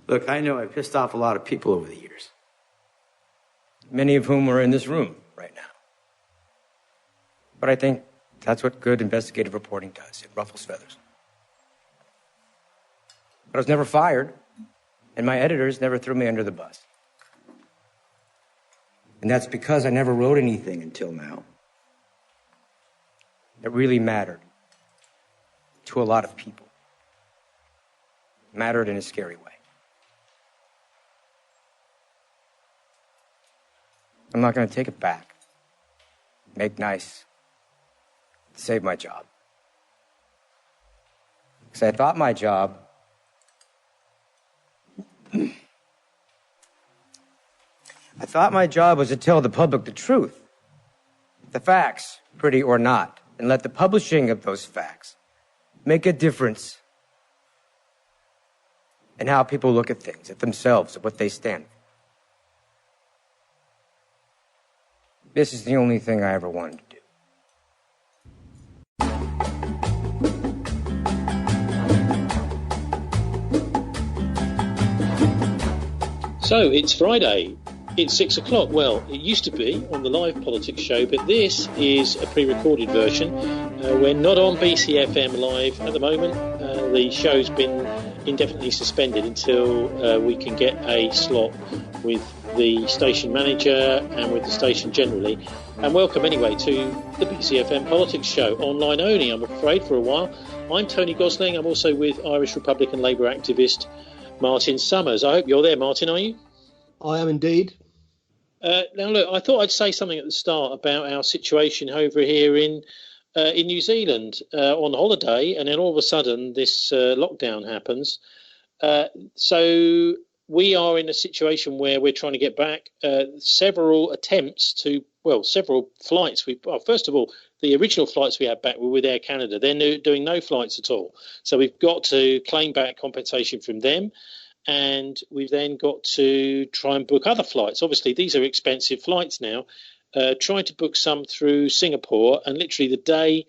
Look, I know I pissed off a lot of people over the years, many of whom are in this room right now. But I think that's what good investigative reporting does. It ruffles feathers. But I was never fired, and my editors never threw me under the bus. And that's because I never wrote anything until now that really mattered to a lot of people. Mattered in a scary way. I'm not going to take it back. Make nice. Save my job. Because I thought my job was to tell the public the truth, the facts, pretty or not, and let the publishing of those facts make a difference in how people look at things, at themselves, at what they stand for. This is the only thing I ever wanted to do. So it's Friday. It's 6 o'clock. Well, it used to be on the live politics show, but this is a pre-recorded version. We're not on BCfm live at the moment. The show's been indefinitely suspended until we can get a slot with the station manager and with the station generally. And welcome anyway to the BCfm Politics show, online only, I'm afraid, for a while. I'm Tony Gosling. I'm also with Irish Republican Labour activist Martin Summers. I hope you're there, Martin, are you? I am indeed. Now, look, I thought I'd say something at the start about our situation over here in New Zealand on holiday, and then all of a sudden this lockdown happens. So we are in a situation where we're trying to get back. Several flights. First of all, the original flights we had back were with Air Canada. They're doing no flights at all. So we've got to claim back compensation from them. And we've then got to try and book other flights. Obviously, these are expensive flights now. Trying to book some through Singapore, and literally the day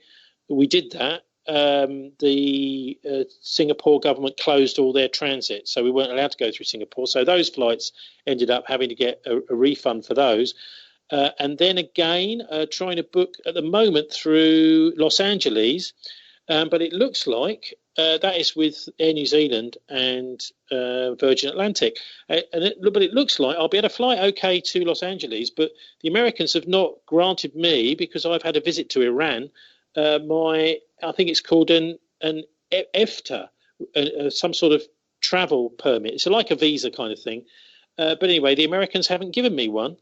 we did that, the Singapore government closed all their transit, so we weren't allowed to go through Singapore. So those flights ended up having to get a refund for those. And then again, trying to book at the moment through Los Angeles, but it looks like that is with Air New Zealand and Virgin Atlantic. But it looks like I'll be able to fly okay to Los Angeles, but the Americans have not granted me, because I've had a visit to Iran, I think it's called an EFTA, some sort of travel permit. It's like a visa kind of thing. But anyway, the Americans haven't given me one,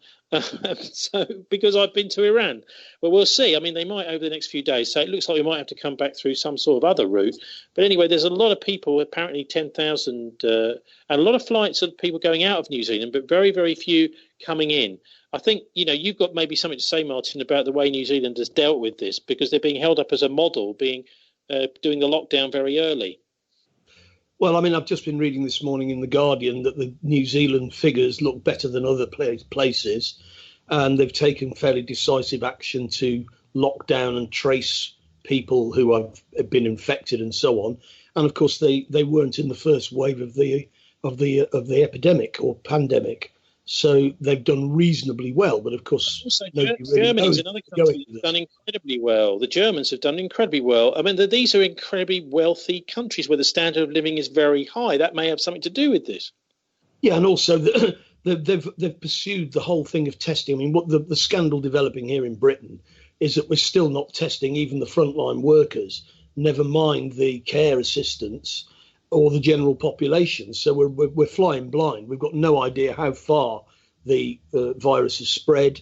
so because I've been to Iran. Well, we'll see. I mean, they might over the next few days. So it looks like we might have to come back through some sort of other route. But anyway, there's a lot of people, apparently 10,000, and a lot of flights of people going out of New Zealand, but very, very few coming in. I think, you've got maybe something to say, Martin, about the way New Zealand has dealt with this, because they're being held up as a model, doing the lockdown very early. Well, I mean, I've just been reading this morning in The Guardian that the New Zealand figures look better than other places, and they've taken fairly decisive action to lock down and trace people who have been infected and so on. And of course, they weren't in the first wave of the epidemic or pandemic, so they've done reasonably well. But of course, also, Germany is another country that's done incredibly well. The Germans have done incredibly well. I mean, these are incredibly wealthy countries where the standard of living is very high. That may have something to do with this. Yeah, and also they've pursued the whole thing of testing. I mean, what the scandal developing here in Britain is that we're still not testing even the frontline workers, never mind the care assistants or the general population. So we're flying blind. We've got no idea how far the virus has spread,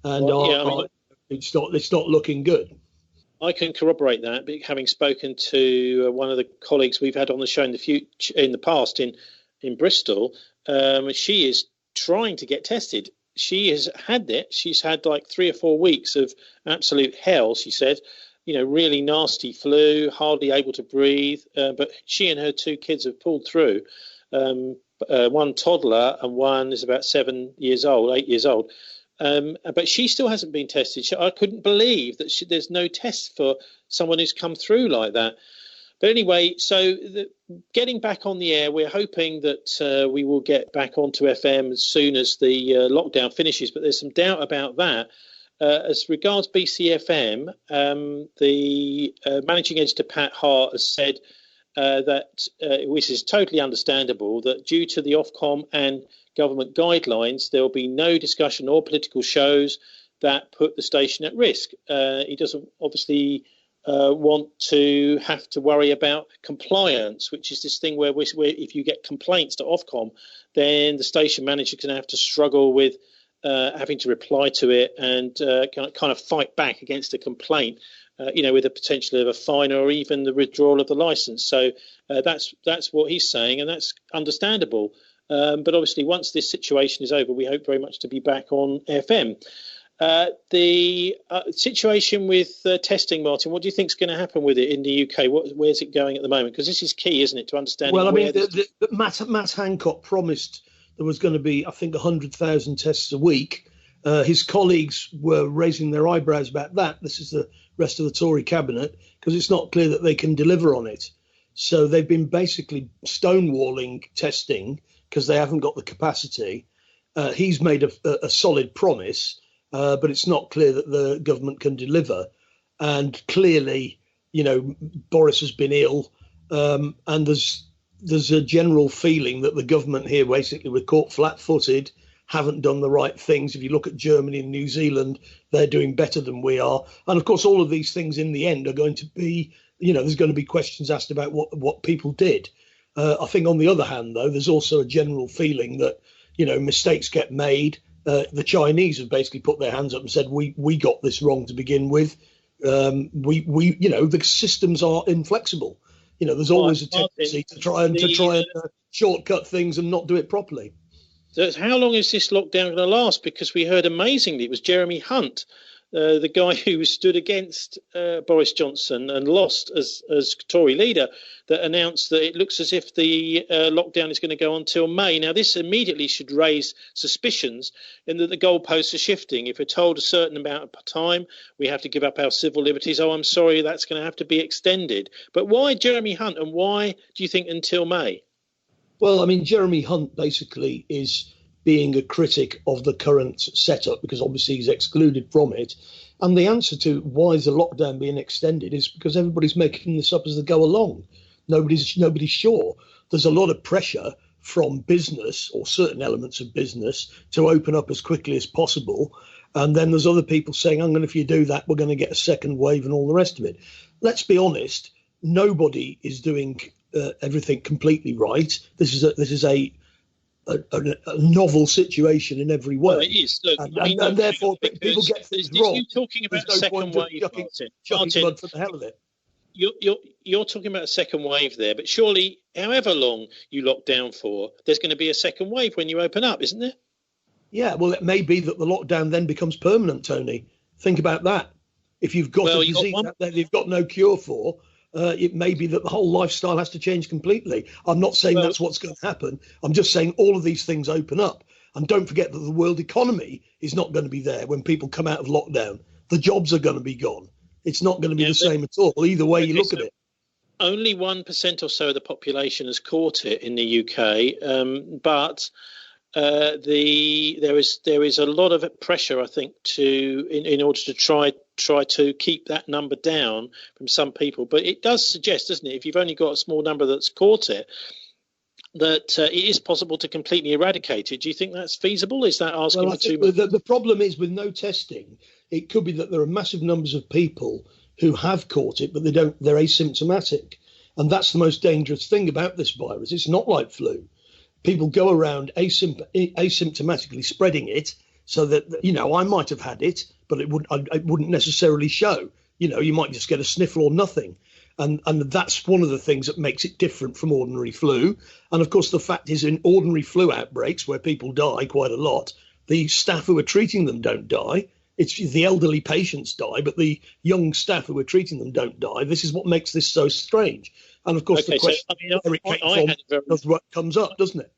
and it's not looking good. I can corroborate that, having spoken to one of the colleagues we've had on the show in the past in Bristol. She is trying to get tested. She has had it. She's had like 3 or 4 weeks of absolute hell, she said. Really nasty flu, hardly able to breathe. But she and her 2 kids have pulled through. One toddler and one is about 8 years old. But she still hasn't been tested. I couldn't believe that there's no test for someone who's come through like that. But anyway, so getting back on the air, we're hoping that we will get back onto FM as soon as the lockdown finishes. But there's some doubt about that. As regards BCfm, the managing editor Pat Hart has said that, which is totally understandable, that due to the Ofcom and government guidelines, there will be no discussion or political shows that put the station at risk. He doesn't obviously want to have to worry about compliance, which is this thing where if you get complaints to Ofcom, then the station manager can have to struggle with having to reply to it and kind of fight back against a complaint, with the potential of a fine or even the withdrawal of the license. So that's what he's saying, and that's understandable. But obviously, once this situation is over, we hope very much to be back on FM. The situation with testing, Martin, what do you think is going to happen with it in the UK? Where's it going at the moment? Because this is key, isn't it, to understand? Well, I mean, Matt Hancock promised there was going to be, I think, 100,000 tests a week. His colleagues were raising their eyebrows about that. This is the rest of the Tory cabinet, because it's not clear that they can deliver on it. So they've been basically stonewalling testing because they haven't got the capacity. He's made a solid promise, but it's not clear that the government can deliver. And clearly, Boris has been ill, and there's a general feeling that the government here basically were caught flat-footed, haven't done the right things. If you look at Germany and New Zealand, they're doing better than we are. And of course, all of these things in the end are going to be, there's going to be questions asked about what people did. I think on the other hand, though, there's also a general feeling that, mistakes get made. The Chinese have basically put their hands up and said, we got this wrong to begin with. The systems are inflexible. There's always a tendency to try and shortcut things and not do it properly. So how long is this lockdown going to last? Because we heard amazingly it was Jeremy Hunt, the guy who stood against Boris Johnson and lost as Tory leader, that announced that it looks as if the lockdown is going to go on till May. Now, this immediately should raise suspicions in that the goalposts are shifting. If we're told a certain amount of time, we have to give up our civil liberties. Oh, I'm sorry, that's going to have to be extended. But why Jeremy Hunt, and why do you think until May? Well, I mean, Jeremy Hunt basically is being a critic of the current setup because obviously he's excluded from it. And the answer to why is the lockdown being extended is because everybody's making this up as they go along. Nobody's sure. There's a lot of pressure from business or certain elements of business to open up as quickly as possible. And then there's other people saying, if you do that, we're going to get a second wave and all the rest of it. Let's be honest. Nobody is doing everything completely right. This is a novel situation in every way. Well, it is. Look, and therefore people get things wrong. You're talking about a second wave, Martin. Mud for the hell of it. You're talking about a second wave there, but surely, however long you lock down for, there's going to be a second wave when you open up, isn't there? Yeah, well, it may be that the lockdown then becomes permanent, Tony. Think about that. If you've got a disease that you've got no cure for, it may be that the whole lifestyle has to change completely. I'm not saying that's what's going to happen. I'm just saying all of these things open up. And don't forget that the world economy is not going to be there when people come out of lockdown. The jobs are going to be gone. It's not going to be the same at all, either way you look at it. Only 1% or so of the population has caught it in the UK, but there is a lot of pressure, I think, in order to try to keep that number down from some people. But it does suggest, doesn't it, if you've only got a small number that's caught it, that it is possible to completely eradicate it. Do you think that's feasible? Is that asking for too much? The problem is with no testing, it could be that there are massive numbers of people who have caught it, but they're asymptomatic. And that's the most dangerous thing about this virus. It's not like flu. People go around asymptomatically spreading it so that, I might have had it, but it wouldn't necessarily show. You might just get a sniffle or nothing. And that's one of the things that makes it different from ordinary flu. And of course, the fact is in ordinary flu outbreaks where people die quite a lot, the staff who are treating them don't die. It's the elderly patients die, but the young staff who are treating them don't die. This is what makes this so strange. And of course, the question where it came from what comes up, doesn't it?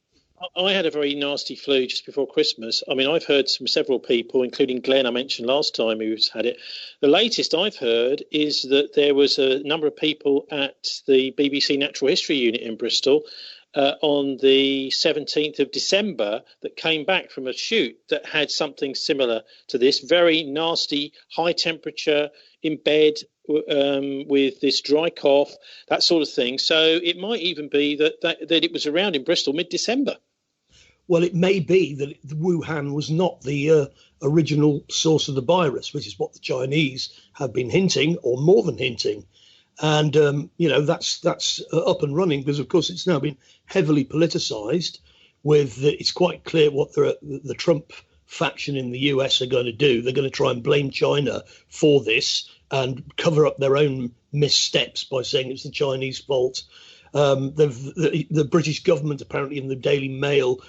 I had a very nasty flu just before Christmas. I mean, I've heard from several people, including Glenn I mentioned last time, who's had it. The latest I've heard is that there was a number of people at the BBC Natural History Unit in Bristol on the 17th of December that came back from a shoot that had something similar to this, very nasty, high temperature, in bed, with this dry cough, that sort of thing. So it might even be that it was around in Bristol mid-December. Well, it may be that Wuhan was not the original source of the virus, which is what the Chinese have been hinting, or more than hinting. And, that's up and running because, of course, it's now been heavily politicized it's quite clear what the Trump faction in the US are going to do. They're going to try and blame China for this and cover up their own missteps by saying it's the Chinese fault. The British government, apparently in the Daily Mail,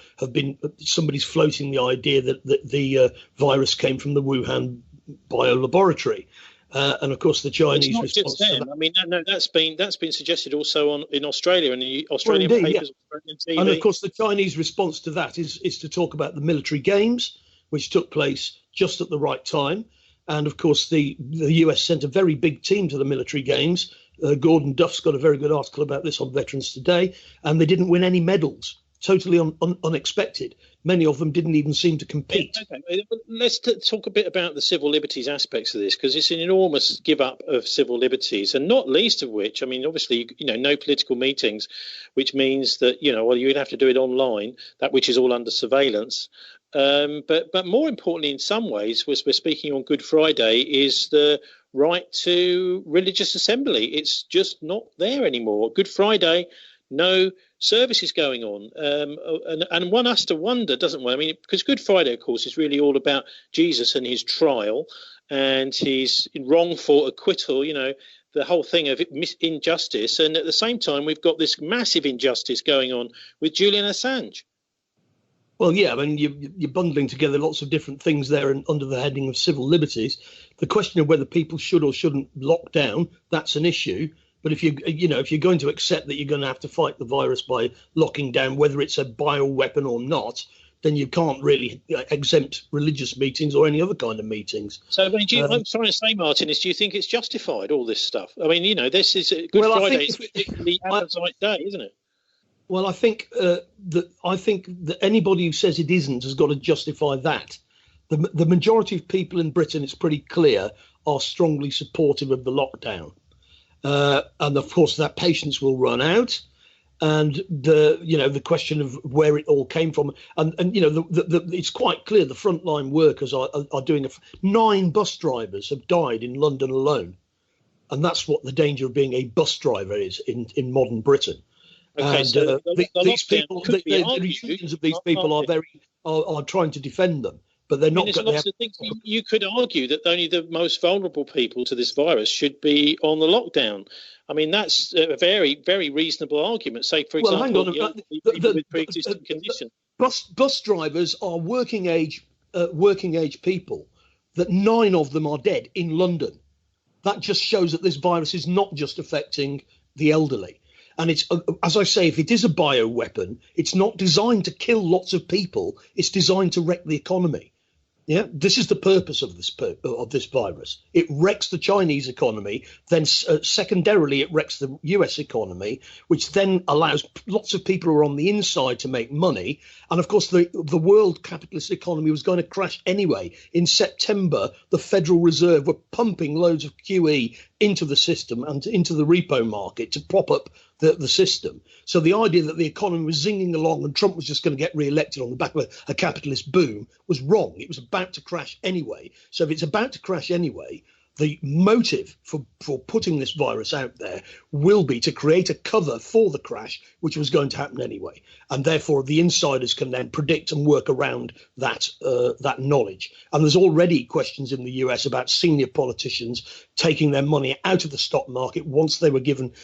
somebody's floating the idea that the virus came from the Wuhan biolaboratory. And of course, the Chinese response to that. I mean, no, that's been suggested also in Australia and the Australian papers, Australian TV. And of course, the Chinese response to that is to talk about the military games, which took place just at the right time. And of course, the US sent a very big team to the military games. Gordon Duff's got a very good article about this on Veterans Today, and they didn't win any medals. Totally unexpected. Many of them didn't even seem to compete. Okay. Let's talk a bit about the civil liberties aspects of this, because it's an enormous give up of civil liberties, and not least of which, I mean, obviously, no political meetings, which means that, you'd have to do it online, that which is all under surveillance. But more importantly, in some ways, was we're speaking on Good Friday, is the right to religious assembly. It's just not there anymore. Good Friday, no services going on. And one has to wonder, doesn't one? I mean, because Good Friday, of course, is really all about Jesus and his trial and his wrongful acquittal, the whole thing of injustice. And at the same time, we've got this massive injustice going on with Julian Assange. Well, yeah, I mean, you're bundling together lots of different things there and under the heading of civil liberties. The question of whether people should or shouldn't lock down, that's an issue. But if you're going to accept that you're going to have to fight the virus by locking down, whether it's a bioweapon or not, then you can't really exempt religious meetings or any other kind of meetings. So, I mean, I'm trying to say, Martin, do you think it's justified, all this stuff? I mean, this is Good Friday. It's particularly Amazite Day, isn't it? Well, I think that anybody who says it isn't has got to justify that. The majority of people in Britain, it's pretty clear, are strongly supportive of the lockdown, and of course that patience will run out, and the question of where it all came from, and it's quite clear the frontline workers are doing 9 bus drivers have died in London alone, and that's what the danger of being a bus driver is in modern Britain. Okay, and so these people, the unions of these people are trying to defend them, but they're not. There's lots of things you could argue that only the most vulnerable people to this virus should be on the lockdown. I mean, that's a very, very reasonable argument. Say, for example, people with pre-existing conditions. Bus drivers are working age people. That 9 of them are dead in London. That just shows that this virus is not just affecting the elderly. And it's, as I say, if it is a bioweapon, it's not designed to kill lots of people. It's designed to wreck the economy. Yeah, this is the purpose of this virus. It wrecks the Chinese economy. Then secondarily, it wrecks the US economy, which then allows lots of people who are on the inside to make money. And of course, the world capitalist economy was going to crash anyway. In September, the Federal Reserve were pumping loads of QE into the system and into the repo market to prop up the system. So the idea that the economy was zinging along and Trump was just going to get re-elected on the back of a capitalist boom was wrong. It was about to crash anyway. So if it's about to crash anyway, the motive for putting this virus out there will be to create a cover for the crash, which was going to happen anyway. And therefore, the insiders can then predict and work around that knowledge. And there's already questions in the US about senior politicians taking their money out of the stock market once they were given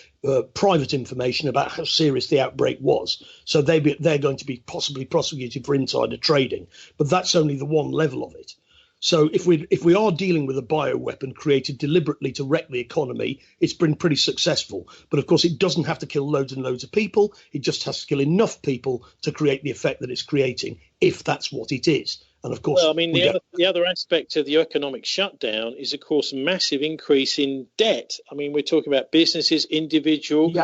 private information about how serious the outbreak was. So they're going to be possibly prosecuted for insider trading. But that's only the one level of it. So if we are dealing with a bioweapon created deliberately to wreck the economy, it's been pretty successful. But of course, it doesn't have to kill loads and loads of people. It just has to kill enough people to create the effect that it's creating, if that's what it is. And of course, well, I mean, the other aspect of the economic shutdown is, of course, a massive increase in debt. I mean, we're talking about businesses, individuals,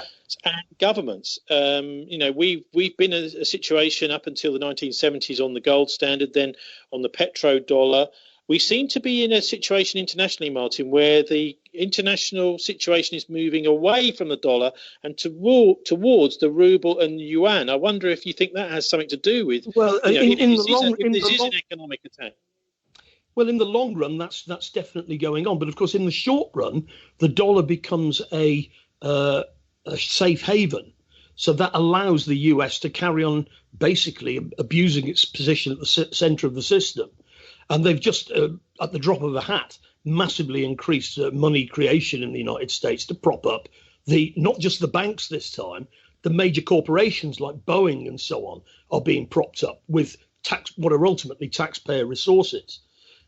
and governments. We've been in a situation up until the 1970s on the gold standard, then on the petrodollar. We seem to be in a situation internationally, Martin, where the international situation is moving away from the dollar and towards the ruble and the yuan. I wonder if you think that has something to do with, this is an economic attack. Well, in the long run, that's definitely going on. But of course, in the short run, the dollar becomes a safe haven. So that allows the US to carry on basically abusing its position at the center of the system. And they've just, at the drop of a hat, massively increased money creation in the United States to prop up not just the banks this time, the major corporations like Boeing and so on are being propped up with what are ultimately taxpayer resources.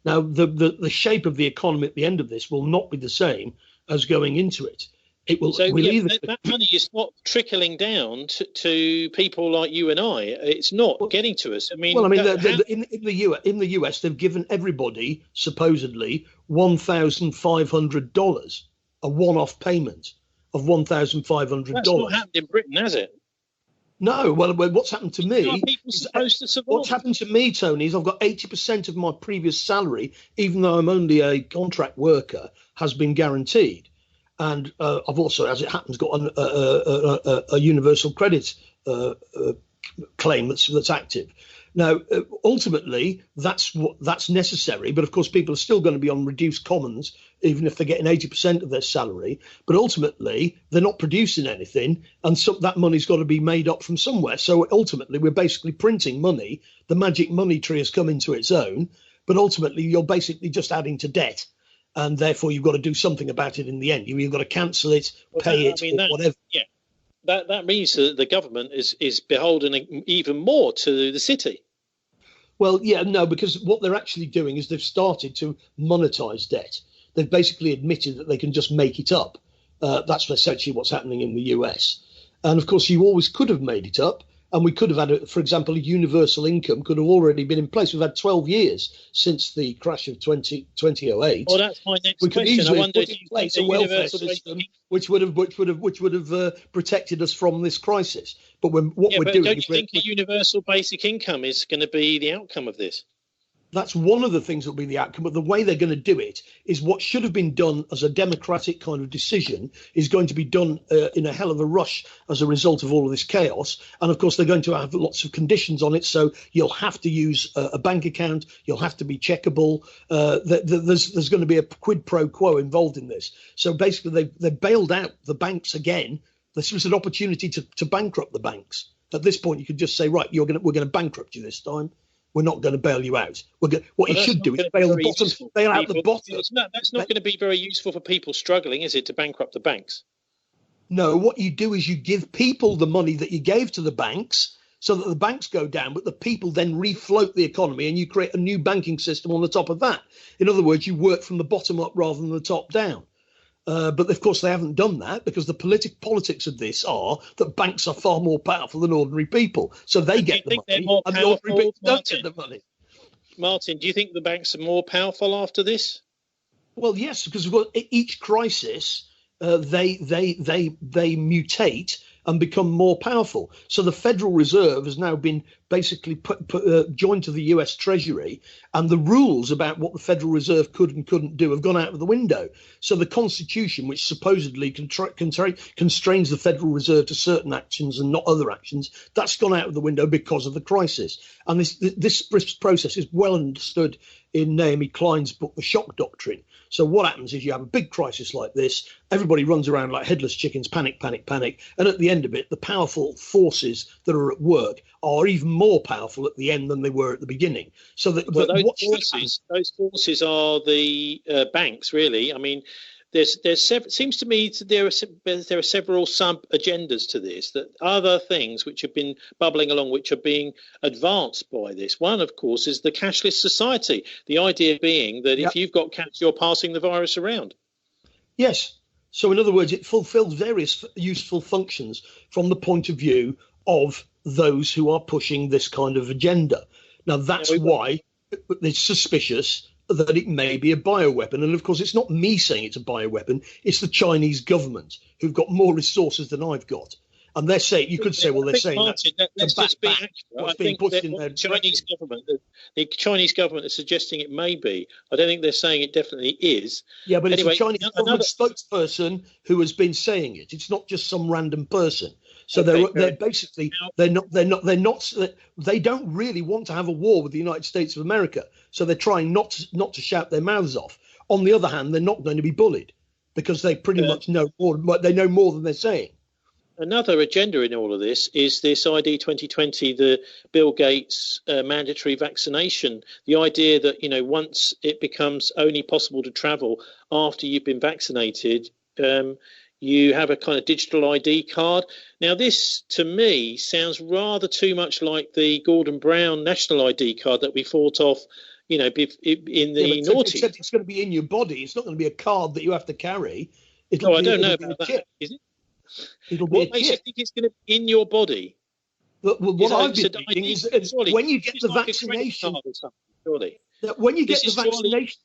Now, the shape of the economy at the end of this will not be the same as going into it. It will. That money is not trickling down to people like you and I. It's not getting to us. I mean, in the US, they've given everybody supposedly $1,500, a one-off payment of $1,500. That's not happened in Britain, has it? No. Well, what's happened to me? Are people supposed to survive? What's happened to me, Tony, is I've got 80% of my previous salary, even though I'm only a contract worker, has been guaranteed. And I've also, as it happens, got a universal credit claim that's active. Now, ultimately, that's necessary. But of course, people are still going to be on reduced commons, even if they're getting 80% of their salary. But ultimately, they're not producing anything, and so that money's got to be made up from somewhere. So ultimately, we're basically printing money. The magic money tree has come into its own, but ultimately, you're basically just adding to debt. And therefore, you've got to do something about it in the end. You've got to cancel it, pay it, or whatever. Yeah, that means that the government is beholden even more to the city. Well, yeah, no, because what they're actually doing is they've started to monetize debt. They've basically admitted that they can just make it up. That's essentially what's happening in the US. And of course, you always could have made it up. And we could have had, for example, a universal income could have already been in place. We've had 12 years since the crash of 2008. Well, that's my next question. Easily I wonder put in place a welfare system which would have protected us from this crisis. But don't you think a universal basic income is going to be the outcome of this? That's one of the things that will be the outcome. But the way they're going to do it is what should have been done as a democratic kind of decision is going to be done in a hell of a rush as a result of all of this chaos. And of course, they're going to have lots of conditions on it. So you'll have to use a bank account. You'll have to be checkable. There's going to be a quid pro quo involved in this. So basically, they bailed out the banks again. This was an opportunity to bankrupt the banks. At this point, you could just say, right, we're going to bankrupt you this time. We're not going to bail you out. What you should do is bail out the bottom. That's not going to be very useful for people struggling, is it, to bankrupt the banks? No, what you do is you give people the money that you gave to the banks so that the banks go down, but the people then refloat the economy and you create a new banking system on the top of that. In other words, you work from the bottom up rather than the top down. But of course, they haven't done that because the politics of this are that banks are far more powerful than ordinary people. So they get the money and the ordinary people don't get the money. Martin, do you think the banks are more powerful after this? Well, yes, because each crisis, they mutate and become more powerful. So the Federal Reserve has now been basically joined to the US Treasury, and the rules about what the Federal Reserve could and couldn't do have gone out of the window. So the Constitution, which supposedly constrains the Federal Reserve to certain actions and not other actions, that's gone out of the window because of the crisis. And this process is well understood in Naomi Klein's book, The Shock Doctrine. So what happens is you have a big crisis like this, everybody runs around like headless chickens, panic, panic, panic. And at the end of it, the powerful forces that are at work are even more powerful at the end than they were at the beginning. So that those forces are the banks, really. I mean, seems to me there are several sub agendas to this, that other things which have been bubbling along, which are being advanced by this. One, of course, is the cashless society. The idea being that if you've got cash, you're passing the virus around. Yes. So in other words, it fulfills various useful functions from the point of view of those who are pushing this kind of agenda. Now, that's why it's suspicious that it may be a bioweapon. And of course, it's not me saying it's a bioweapon. It's the Chinese government who've got more resources than I've got. And they're saying, you could say, well, they're saying Martin, let's just be accurate. I think that the Chinese government is suggesting it may be. I don't think they're saying it definitely is. Yeah, but anyway, it's a Chinese government spokesperson who has been saying it. It's not just some random person. So they're basically they don't really want to have a war with the United States of America. So they're trying not to shout their mouths off. On the other hand, they're not going to be bullied because they pretty much know more. They know more than they're saying. Another agenda in all of this is this ID 2020, the Bill Gates mandatory vaccination. The idea that, once it becomes only possible to travel after you've been vaccinated, you have a kind of digital ID card. Now, this, to me, sounds rather too much like the Gordon Brown national ID card that we fought off, in the noughties. Except it's going to be in your body. It's not going to be a card that you have to carry. I don't know about that. Is it? What makes you think it's going to be in your body? What I've been reading is when you get the vaccination, when you get the vaccination,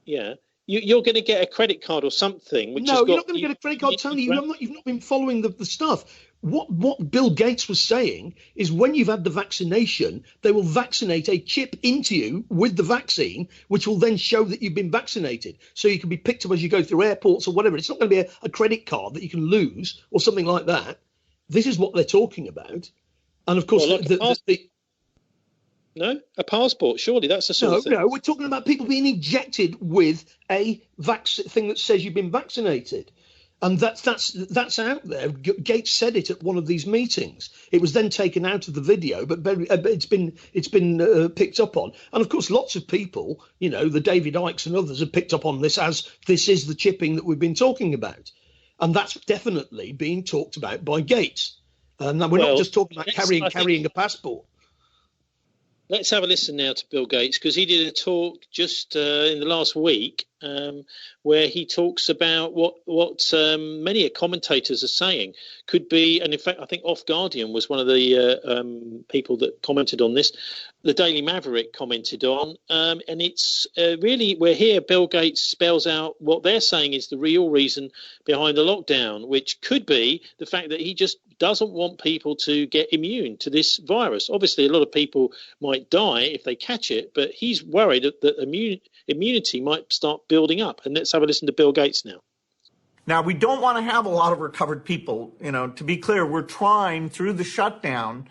you're going to get a credit card or something. You're not going to get a credit card, Tony. You've not been following the stuff. What Bill Gates was saying is when you've had the vaccination, they will vaccinate a chip into you with the vaccine, which will then show that you've been vaccinated. So you can be picked up as you go through airports or whatever. It's not going to be a credit card that you can lose or something like that. This is what they're talking about. And of course, no, a passport. Surely that's the sort of thing. No, we're talking about people being injected with a thing that says you've been vaccinated. And that's out there. Gates said it at one of these meetings. It was then taken out of the video, but it's been picked up on. And of course, lots of people, the David Icks and others have picked up on this as this is the chipping that we've been talking about. And that's definitely being talked about by Gates. And we're not just talking about carrying a passport. Let's have a listen now to Bill Gates, because he did a talk just in the last week where he talks about what many commentators are saying could be, and in fact, I think Off Guardian was one of the people that commented on this. The Daily Maverick commented on, and it's really where here Bill Gates spells out what they're saying is the real reason behind the lockdown, which could be the fact that he just doesn't want people to get immune to this virus. Obviously, a lot of people might die if they catch it, but he's worried that immunity might start building up. And let's have a listen to Bill Gates now. Now, we don't want to have a lot of recovered people. To be clear, we're trying through the shutdown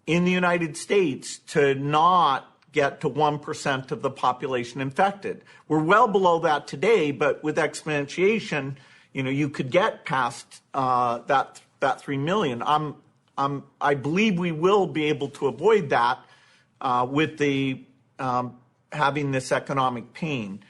in the United States to not get to 1% of the population infected. We're well below that today, but with exponentiation, you could get past that 3 million. I believe we will be able to avoid that with the having this economic pain.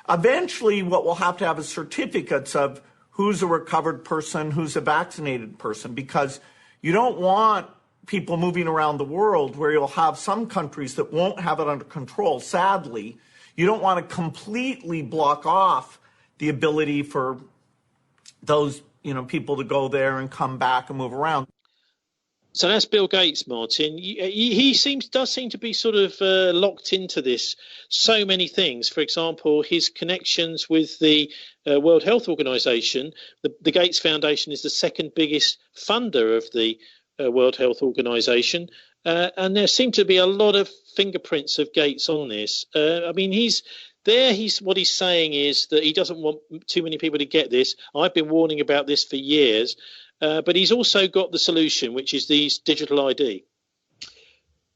Eventually, what we'll have to have is certificates of who's a recovered person, who's a vaccinated person, because you don't want people moving around the world where you'll have some countries that won't have it under control. Sadly, you don't want to completely block off the ability for those, people to go there and come back and move around. So that's Bill Gates, Martin. He does seem to be sort of locked into this. So many things. For example, his connections with the World Health Organization. The Gates Foundation is the second biggest funder of the World Health Organization, and there seem to be a lot of fingerprints of Gates on this. What he's saying is that he doesn't want too many people to get this. I've been warning about this for years. But he's also got the solution, which is these digital ID.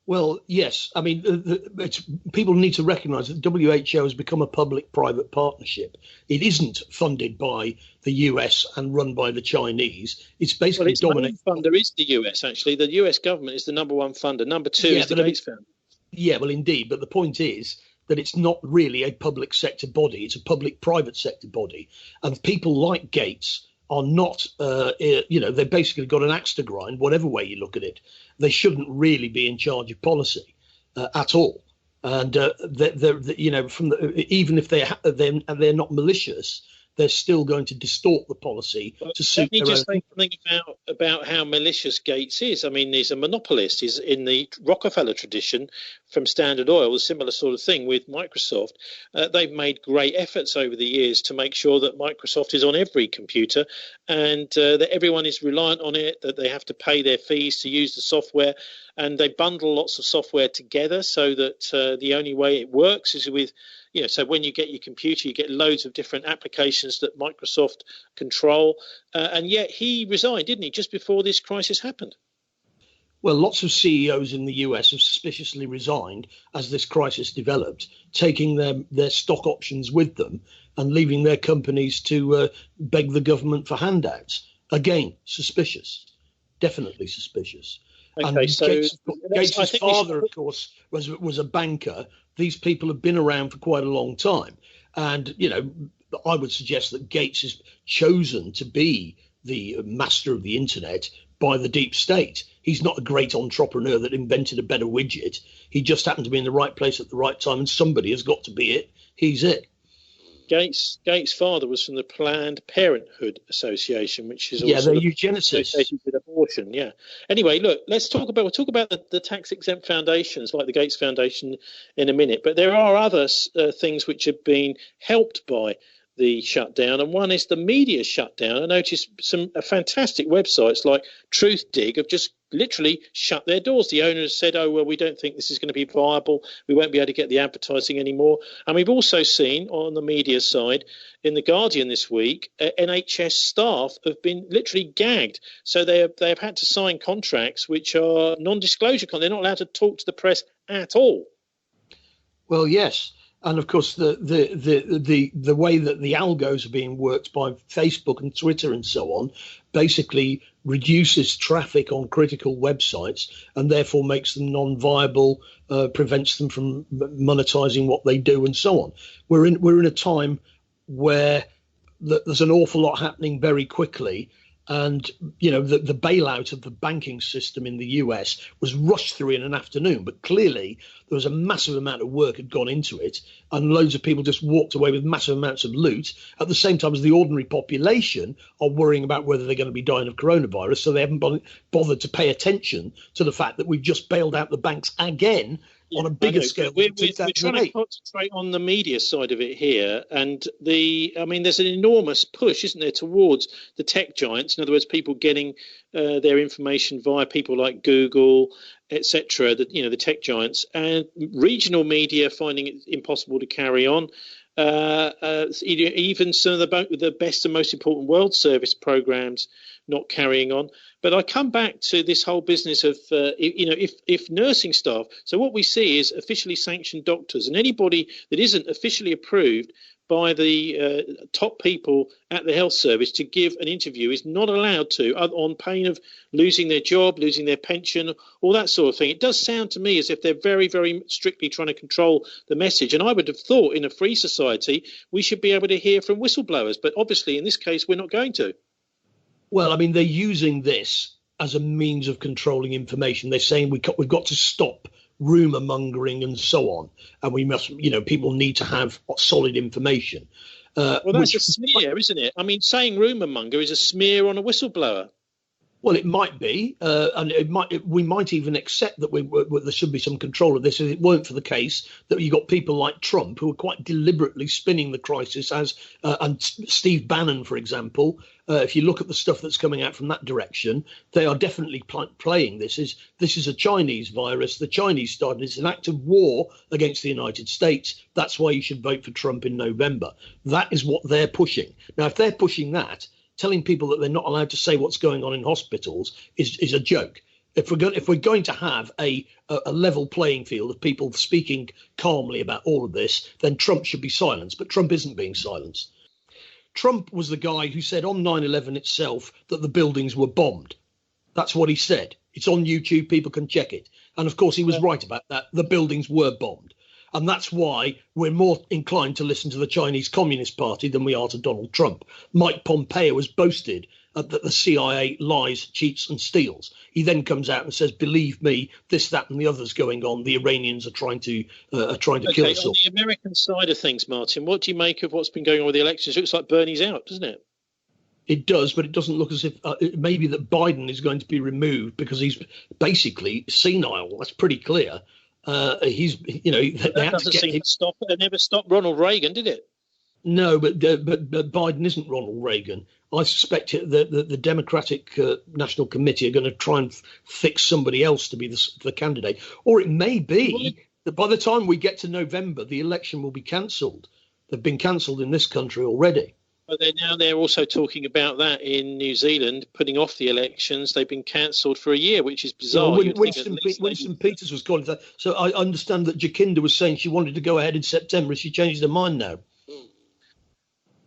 Well, yes. People need to recognise that WHO has become a public-private partnership. It isn't funded by the US and run by the Chinese. It's basically dominated. The main funder is the US, actually. The US government is the number one funder. Number two is the Gates Foundation. Yeah, well, indeed. But the point is that it's not really a public sector body. It's a public-private sector body. And people like Gates are not, they've basically got an axe to grind, whatever way you look at it. They shouldn't really be in charge of policy at all. And even if they're not malicious, they're still going to distort the policy to suit their own. Let me just say something about how malicious Gates is. I mean, he's a monopolist. He's in the Rockefeller tradition from Standard Oil, a similar sort of thing with Microsoft. They've made great efforts over the years to make sure that Microsoft is on every computer and that everyone is reliant on it, that they have to pay their fees to use the software. And they bundle lots of software together so that the only way it works is with, so when you get your computer, you get loads of different applications that Microsoft control. And yet he resigned, didn't he, just before this crisis happened? Well, lots of CEOs in the US have suspiciously resigned as this crisis developed, taking their stock options with them and leaving their companies to beg the government for handouts. Again, suspicious, definitely suspicious. Okay, and so Gates' father, of course, was a banker. These people have been around for quite a long time. And, I would suggest that Gates is chosen to be the master of the internet by the deep state. He's not a great entrepreneur that invented a better widget. He just happened to be in the right place at the right time, and somebody has got to be it. He's it. Gates' father was from the Planned Parenthood Association, which is also they're eugenicists associated with abortion. Yeah. Anyway, look, we'll talk about the tax exempt foundations like the Gates Foundation in a minute. But there are other things which have been helped by the shutdown, and one is the media shutdown. I noticed some fantastic websites like Truthdig have just literally shut their doors. The owners said, oh, well, we don't think this is going to be viable. We won't be able to get the advertising anymore. And we've also seen on the media side, in The Guardian this week, NHS staff have been literally gagged. So they have had to sign contracts which are non-disclosure. They're not allowed to talk to the press at all. Well, yes. And of course, the way that the algos are being worked by Facebook and Twitter and so on basically reduces traffic on critical websites and therefore makes them non-viable, prevents them from monetizing what they do and so on. We're in a time where there's an awful lot happening very quickly. And, the bailout of the banking system in the US was rushed through in an afternoon. But clearly, there was a massive amount of work had gone into it. And loads of people just walked away with massive amounts of loot at the same time as the ordinary population are worrying about whether they're going to be dying of coronavirus. So they haven't bothered to pay attention to the fact that we've just bailed out the banks again. On a bigger scale. We're trying to concentrate on the media side of it here. And there's an enormous push, isn't there, towards the tech giants. In other words, people getting their information via people like Google, etc., the tech giants, and regional media finding it impossible to carry on. Even some of the best and most important World Service programs not carrying on. But I come back to this whole business of, if nursing staff. So what we see is officially sanctioned doctors, and anybody that isn't officially approved by the top people at the health service to give an interview is not allowed to, on pain of losing their job, losing their pension, all that sort of thing. It does sound to me as if they're very, very strictly trying to control the message. And I would have thought in a free society, we should be able to hear from whistleblowers. But obviously, in this case, we're not going to. Well, they're using this as a means of controlling information. They're saying we've got to stop rumour mongering and so on. And we must, people need to have solid information. Well, that's a smear, isn't it? Saying rumour monger is a smear on a whistleblower. Well, it might be, and we might even accept that there should be some control of this if it weren't for the case that you got people like Trump who are quite deliberately spinning the crisis and Steve Bannon, for example. If you look at the stuff that's coming out from that direction, they are definitely playing this is a Chinese virus. The Chinese started. It's an act of war against the United States. That's why you should vote for Trump in November. That is what they're pushing. Now, if they're pushing that, telling people that they're not allowed to say what's going on in hospitals is a joke. If we're going to have a level playing field of people speaking calmly about all of this, then Trump should be silenced. But Trump isn't being silenced. Trump was the guy who said on 9/11 itself that the buildings were bombed. That's what he said. It's on YouTube. People can check it. And of course, he was right about that. The buildings were bombed. And that's why we're more inclined to listen to the Chinese Communist Party than we are to Donald Trump. Mike Pompeo has boasted that the CIA lies, cheats and steals. He then comes out and says, believe me, this, that and the other's going on. The Iranians are trying to kill us all. On the American side of things, Martin, what do you make of what's been going on with the elections? It looks like Bernie's out, doesn't it? It does, but it doesn't look as if it may be that Biden is going to be removed because he's basically senile. That's pretty clear. That doesn't seem to stop. It never stopped Ronald Reagan, did it? No, but Biden isn't Ronald Reagan. I suspect that the Democratic National Committee are going to try and fix somebody else to be the candidate. Or it may be that by the time we get to November, the election will be cancelled. They've been cancelled in this country already. But they're also talking about that in New Zealand, putting off the elections. They've been cancelled for a year, which is bizarre. Winston Peters was calling for that. So I understand that Jacinda was saying she wanted to go ahead in September. She changed her mind now.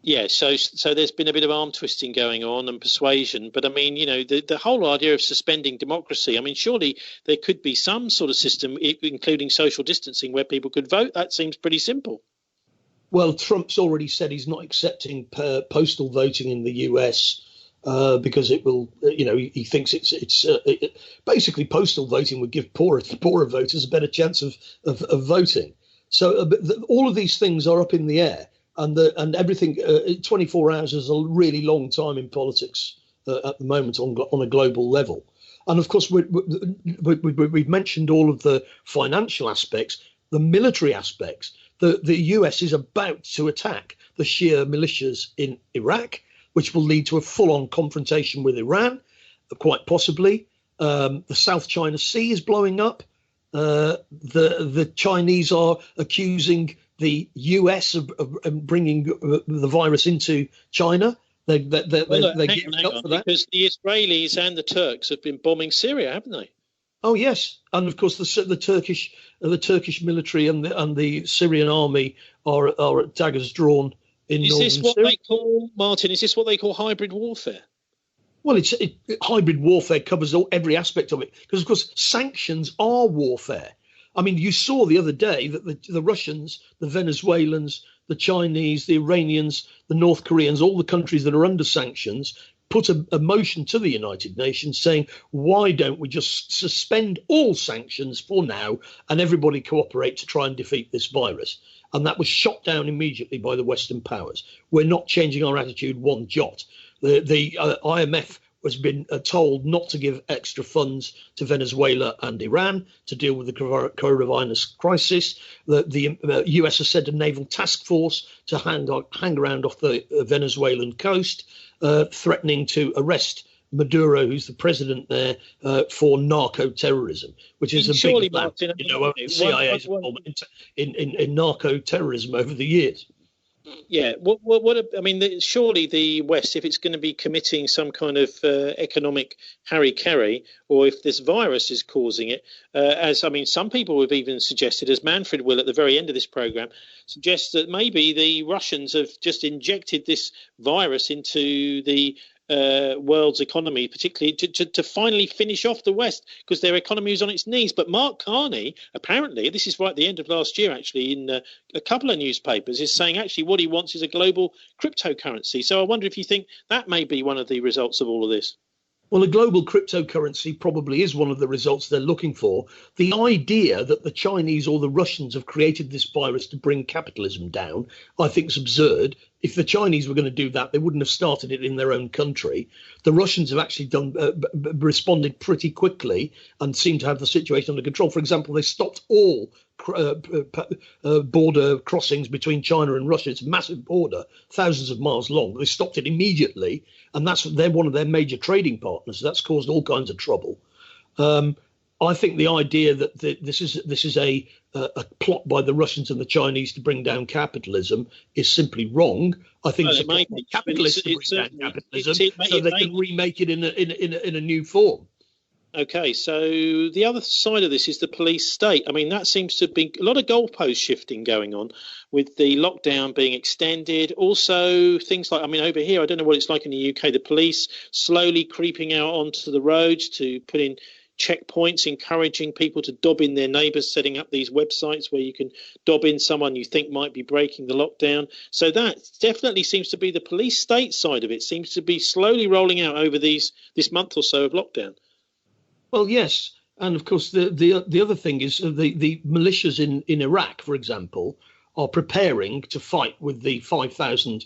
Yeah, so there's been a bit of arm twisting going on and persuasion. But, I mean, the whole idea of suspending democracy, I mean, surely there could be some sort of system, including social distancing, where people could vote. That seems pretty simple. Well, Trump's already said he's not accepting postal voting in the US because it will, he thinks it's basically postal voting would give poorer voters a better chance of voting. So all of these things are up in the air, and everything. 24 hours is a really long time in politics at the moment on a global level. And of course, we've mentioned all of the financial aspects, the military aspects. The US is about to attack the Shia militias in Iraq, which will lead to a full-on confrontation with Iran, quite possibly. The South China Sea is blowing up. The Chinese are accusing the US of bringing the virus into China. They're gearing up for that. Because the Israelis and the Turks have been bombing Syria, haven't they? Oh yes, and of course the Turkish military and the Syrian army are at daggers drawn in northern Syria. Is this what they call, Martin? Is this what they call hybrid warfare? Well, hybrid warfare covers every aspect of it because, of course, sanctions are warfare. I mean, you saw the other day that the Russians, the Venezuelans, the Chinese, the Iranians, the North Koreans, all the countries that are under sanctions, put a motion to the United Nations saying, why don't we just suspend all sanctions for now and everybody cooperate to try and defeat this virus? And that was shot down immediately by the Western powers. We're not changing our attitude one jot. The IMF has been told not to give extra funds to Venezuela and Iran to deal with the coronavirus crisis. The US has sent a naval task force to hang around off the Venezuelan coast, threatening to arrest Maduro, who's the president there, for narco-terrorism, which is a big Martin, CIA's involvement in narco-terrorism over the years. Yeah, surely the West, if it's going to be committing some kind of economic harry-carry, or if this virus is causing it, some people have even suggested, as Manfred will at the very end of this program, suggests that maybe the Russians have just injected this virus into the world's economy, particularly to finally finish off the West, because their economy is on its knees. But Mark Carney, apparently, this is right at the end of last year, actually, in a couple of newspapers, is saying actually what he wants is a global cryptocurrency. So I wonder if you think that may be one of the results of all of this. Well, a global cryptocurrency probably is one of the results they're looking for. The idea that the Chinese or the Russians have created this virus to bring capitalism down, I think is absurd. If the Chinese were going to do that, they wouldn't have started it in their own country. The Russians have actually responded pretty quickly and seem to have the situation under control. For example, they stopped all border crossings between China and Russia. It's a massive border, thousands of miles long. They stopped it immediately, and they're one of their major trading partners. So that's caused all kinds of trouble. I think the idea that this is a plot by the Russians and the Chinese to bring down capitalism is simply wrong. I think it's a plot by capitalists to bring down capitalism so they can remake it in a new form. OK, so the other side of this is the police state. I mean, that seems to be a lot of goalpost shifting going on with the lockdown being extended. Also, things like, over here, I don't know what it's like in the UK, the police slowly creeping out onto the roads to put in checkpoints encouraging people to dob in their neighbours, setting up these websites where you can dob in someone you think might be breaking the lockdown. So that definitely seems to be the police state side of it, seems to be slowly rolling out over this month or so of lockdown. Well, yes. And of course, the other thing is the militias in Iraq, for example, are preparing to fight with the 5,000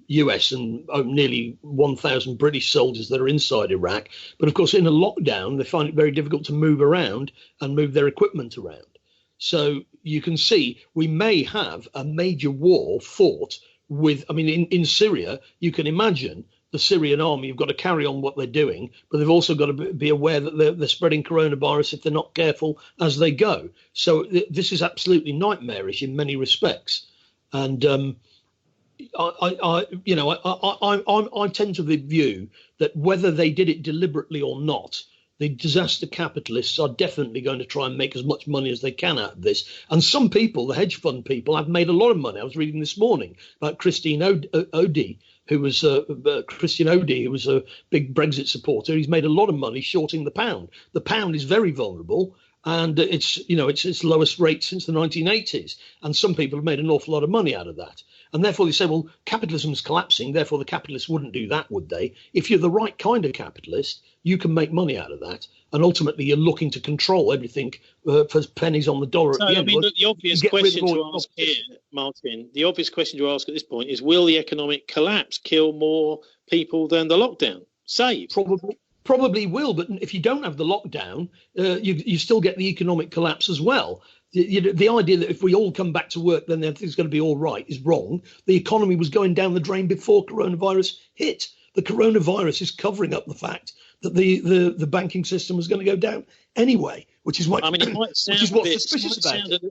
US and nearly 1,000 British soldiers that are inside Iraq. But of course, in a lockdown, they find it very difficult to move around and move their equipment around. So you can see we may have a major war fought with, I mean, in Syria, you can imagine the Syrian army have got to carry on what they're doing, but they've also got to be aware that they're spreading coronavirus if they're not careful as they go. So this is absolutely nightmarish in many respects. And I tend to the view that whether they did it deliberately or not, the disaster capitalists are definitely going to try and make as much money as they can out of this. And some people, the hedge fund people, have made a lot of money. I was reading this morning about Christine Odey, who was Christian Odey, who was a big Brexit supporter. He's made a lot of money shorting the pound. The pound is very vulnerable, and it's its lowest rate since the 1980s. And some people have made an awful lot of money out of that. And therefore they say, well, capitalism is collapsing, therefore the capitalists wouldn't do that, would they? If you're the right kind of capitalist, you can make money out of that. And ultimately you're looking to control everything for pennies on the dollar at the end. I mean, the obvious question to ask here, Martin, the obvious question to ask at this point is, will the economic collapse kill more people than the lockdown save? Probably will, but if you don't have the lockdown, you still get the economic collapse as well. The idea that if we all come back to work, then everything's going to be all right is wrong. The economy was going down the drain before coronavirus hit. The coronavirus is covering up the fact that the banking system was going to go down anyway, which is what I mean. It might sound suspicious about it.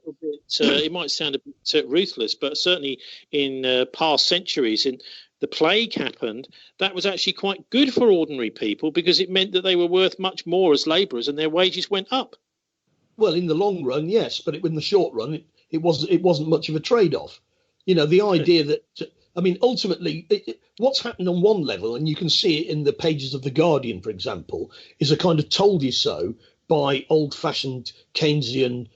It might sound a bit ruthless, but certainly in past centuries, in the plague happened, that was actually quite good for ordinary people because it meant that they were worth much more as labourers and their wages went up. Well, in the long run, yes, but in the short run, it wasn't much of a trade-off. The idea that, I mean, ultimately, what's happened on one level, and you can see it in the pages of The Guardian, for example, is a kind of told you so by old-fashioned Keynesian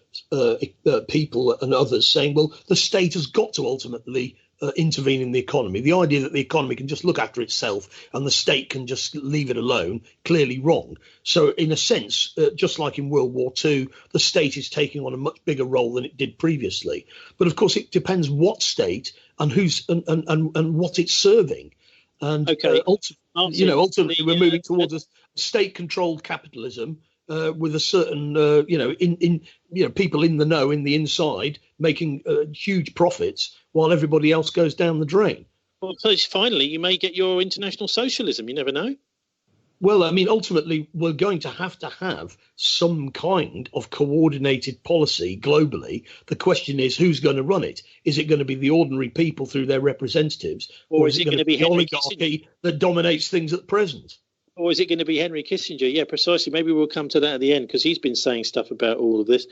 people and others saying, well, the state has got to ultimately intervene in the economy. The idea that the economy can just look after itself and the state can just leave it alone, clearly wrong. So in a sense, just like in World War II, the state is taking on a much bigger role than it did previously. But of course, it depends what state and who's and what it's serving. And okay. Ultimately, we're moving towards a state-controlled capitalism with a certain, people in the know, in the inside, making huge profits while everybody else goes down the drain. Well, finally, you may get your international socialism. You never know. Well, I mean, ultimately, we're going to have some kind of coordinated policy globally. The question is, who's going to run it? Is it going to be the ordinary people through their representatives? Or is it going to be the oligarchy that dominates things at present? Or is it going to be Henry Kissinger? Yeah, precisely. Maybe we'll come to that at the end because he's been saying stuff about all of this.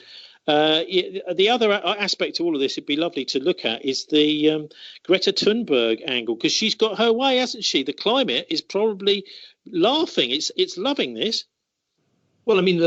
The other aspect to all of this it'd be lovely to look at is the Greta Thunberg angle, because she's got her way, hasn't she? The climate is probably laughing. It's loving this. Well, I mean,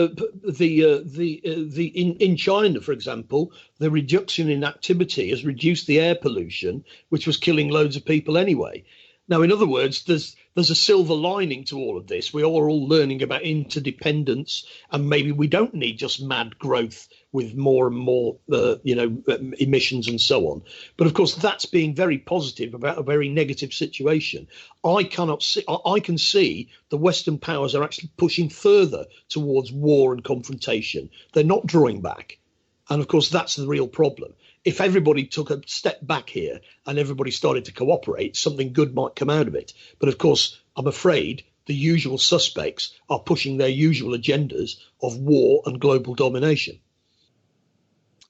in China, for example, the reduction in activity has reduced the air pollution, which was killing loads of people anyway. Now, in other words, there's a silver lining to all of this. We are all learning about interdependence, and maybe we don't need just mad growth with more and more, emissions and so on. But of course, that's being very positive about a very negative situation. I can see the Western powers are actually pushing further towards war and confrontation. They're not drawing back. And of course, that's the real problem. If everybody took a step back here and everybody started to cooperate, something good might come out of it. But of course, I'm afraid the usual suspects are pushing their usual agendas of war and global domination.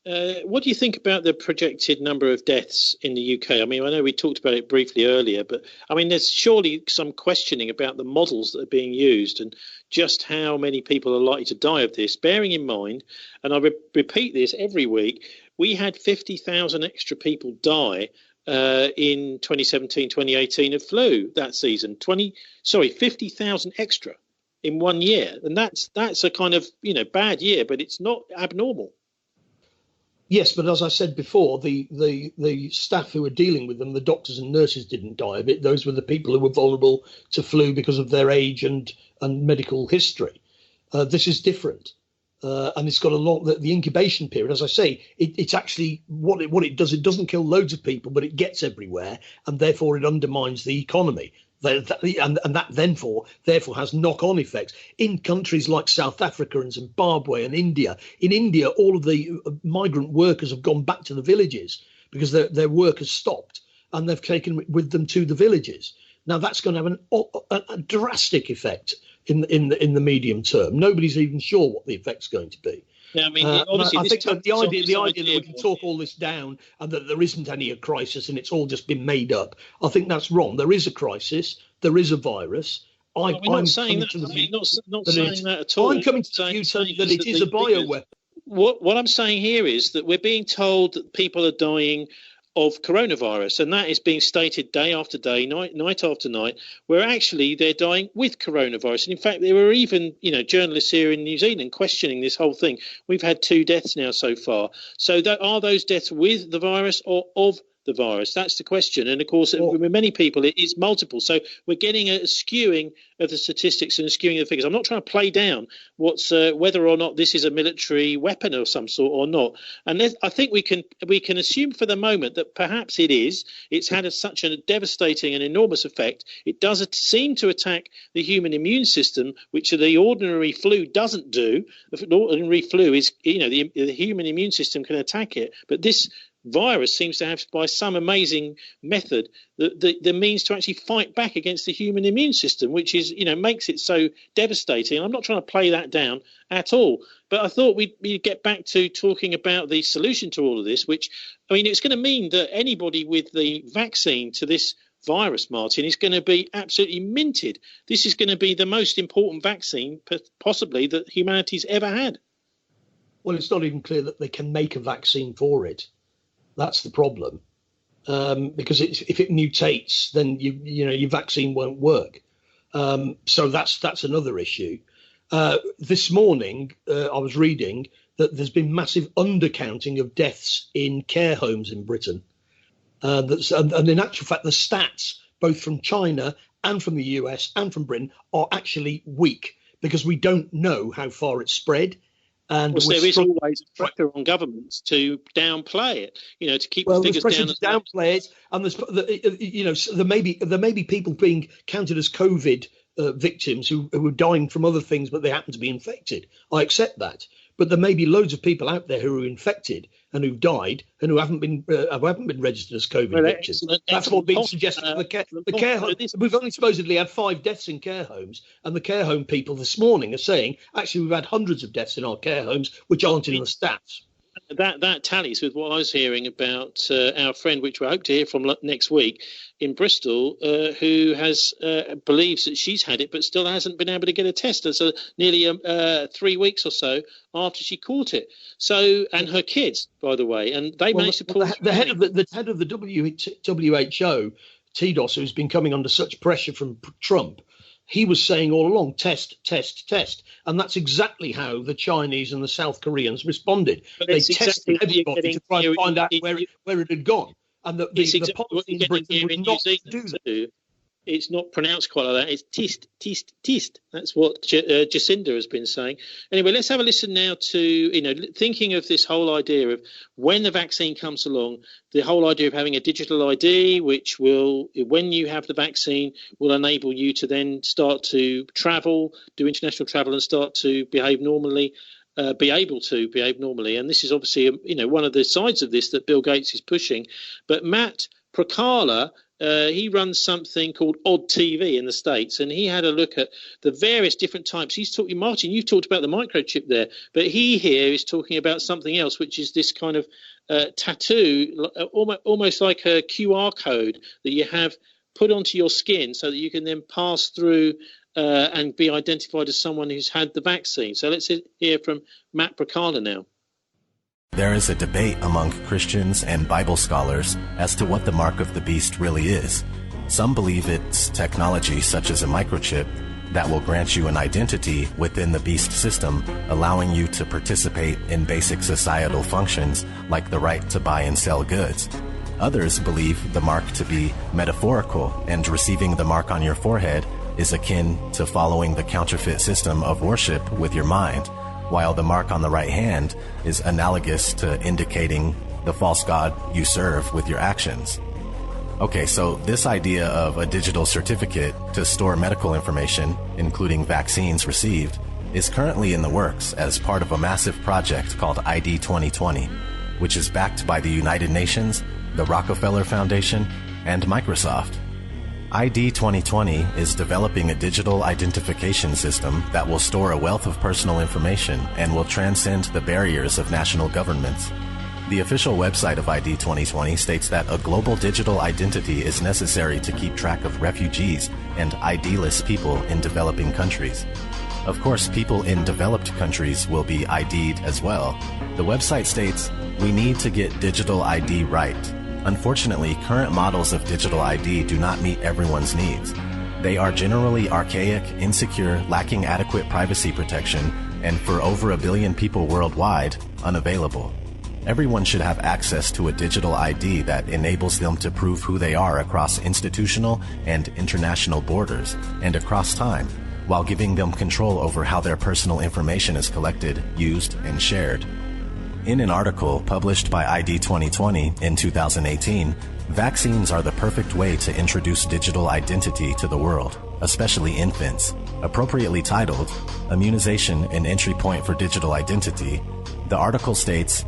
What do you think about the projected number of deaths in the UK? I mean, I know we talked about it briefly earlier, but I mean, there's surely some questioning about the models that are being used and just how many people are likely to die of this, bearing in mind, and I repeat this every week, we had 50,000 extra people die in 2017, 2018 of flu that season. 50,000 extra. in 1 year, and that's a kind of bad year, but it's not abnormal. Yes, but as I said before, the staff who were dealing with them, the doctors and nurses, didn't die of it. Those were the people who were vulnerable to flu because of their age and medical history. This is different. And it's got the incubation period. As I say, it's actually what it does. It doesn't kill loads of people, but it gets everywhere, and therefore it undermines the economy. And that therefore has knock-on effects in countries like South Africa and Zimbabwe and India. In India, all of the migrant workers have gone back to the villages because their work has stopped, and they've taken with them to the villages. Now that's going to have a drastic effect in the medium term. Nobody's even sure what the effect's going to be. Yeah, I mean, obviously, I think that the idea that we can talk all this down and that there isn't any crisis and it's all just been made up, I think that's wrong. There is a crisis. There is a virus. I'm not saying that. Not saying that at all. I'm coming to the view that it is a bioweapon. What I'm saying here is that we're being told that people are dying of coronavirus, and that is being stated day after day, night after night, where actually they're dying with coronavirus. And in fact, there were even journalists here in New Zealand questioning this whole thing. We've had 2 deaths now so far. So are those deaths with the virus or of the virus? That's the question. And of course, with many people, it is multiple. So we're getting a skewing of the statistics and a skewing of the figures. I'm not trying to play down whether or not this is a military weapon of some sort or not. And I think we can assume for the moment that perhaps it is. It's had such a devastating and enormous effect. It does seem to attack the human immune system, which the ordinary flu doesn't do. The ordinary flu is, the human immune system can attack it, but this virus seems to have, by some amazing method, the means to actually fight back against the human immune system, which is, makes it so devastating. I'm not trying to play that down at all, but I thought we'd get back to talking about the solution to all of this, which, it's going to mean that anybody with the vaccine to this virus, Martin, is going to be absolutely minted. This is going to be the most important vaccine possibly that humanity's ever had. Well, it's not even clear that they can make a vaccine for it. That's the problem, because if it mutates, then your vaccine won't work. So that's another issue. This morning, I was reading that there's been massive undercounting of deaths in care homes in Britain, and in actual fact, the stats both from China and from the US and from Britain are actually weak because we don't know how far it's spread. And there is always a pressure on governments to downplay it, to keep the figures down. To downplay it, and there may be people being counted as COVID victims who are dying from other things, but they happen to be infected. I accept that, but there may be loads of people out there who are infected and who've died and who haven't been registered as COVID victims. That's what being suggested for the care home. We've only supposedly had 5 deaths in care homes, and the care home people this morning are saying actually we've had hundreds of deaths in our care homes which aren't in the stats. That tallies with what I was hearing about our friend, which we hope to hear from next week, in Bristol, who has believes that she's had it but still hasn't been able to get a test. So nearly 3 weeks or so after she caught it. So, and her kids, by the way, and they managed to pull. The head of the WHO, Tedros, who's been coming under such pressure from Trump, he was saying all along, test, test, test. And that's exactly how the Chinese and the South Koreans responded. They tested everybody to try and find out where it had gone. And the policy in Britain would not do that. It's not pronounced quite like that. It's tist, tist, tist. That's what Jacinda has been saying. Anyway, let's have a listen now to, thinking of this whole idea of when the vaccine comes along, the whole idea of having a digital ID, which will, when you have the vaccine, will enable you to then start to travel, do international travel and start to behave normally. Be able to behave normally. And this is obviously, one of the sides of this that Bill Gates is pushing. But Matt Procala, he runs something called Odd TV in the States, and he had a look at the various different types. He's talking, Martin, you've talked about the microchip there, but he here is talking about something else, which is this kind of tattoo, almost like a QR code that you have put onto your skin so that you can then pass through and be identified as someone who's had the vaccine. So let's hear from Matt Procala now. There is a debate among Christians and Bible scholars as to what the mark of the beast really is. Some believe it's technology such as a microchip. that will grant you an identity within the beast system, allowing you to participate in basic societal functions like the right to buy and sell goods. Others believe the mark to be metaphorical, and receiving the mark on your forehead is akin to following the counterfeit system of worship with your mind, while the mark on the right hand is analogous to indicating the false god you serve with your actions. Okay, so this idea of a digital certificate to store medical information, including vaccines received, is currently in the works as part of a massive project called ID 2020, which is backed by the United Nations, the Rockefeller Foundation, and Microsoft. ID 2020 is developing a digital identification system that will store a wealth of personal information and will transcend the barriers of national governments. The official website of ID 2020 states that a global digital identity is necessary to keep track of refugees and ID-less people in developing countries. Of course, people in developed countries will be ID'd as well. The website states, "We need to get digital ID right." Unfortunately, current models of digital ID do not meet everyone's needs. They are generally archaic, insecure, lacking adequate privacy protection, and for over 1 billion people worldwide, unavailable. Everyone should have access to a digital ID that enables them to prove who they are across institutional and international borders and across time, while giving them control over how their personal information is collected, used, and shared. In an article published by ID 2020 in 2018, vaccines are the perfect way to introduce digital identity to the world, especially infants. Appropriately titled, Immunization, an Entry Point for Digital Identity, the article states,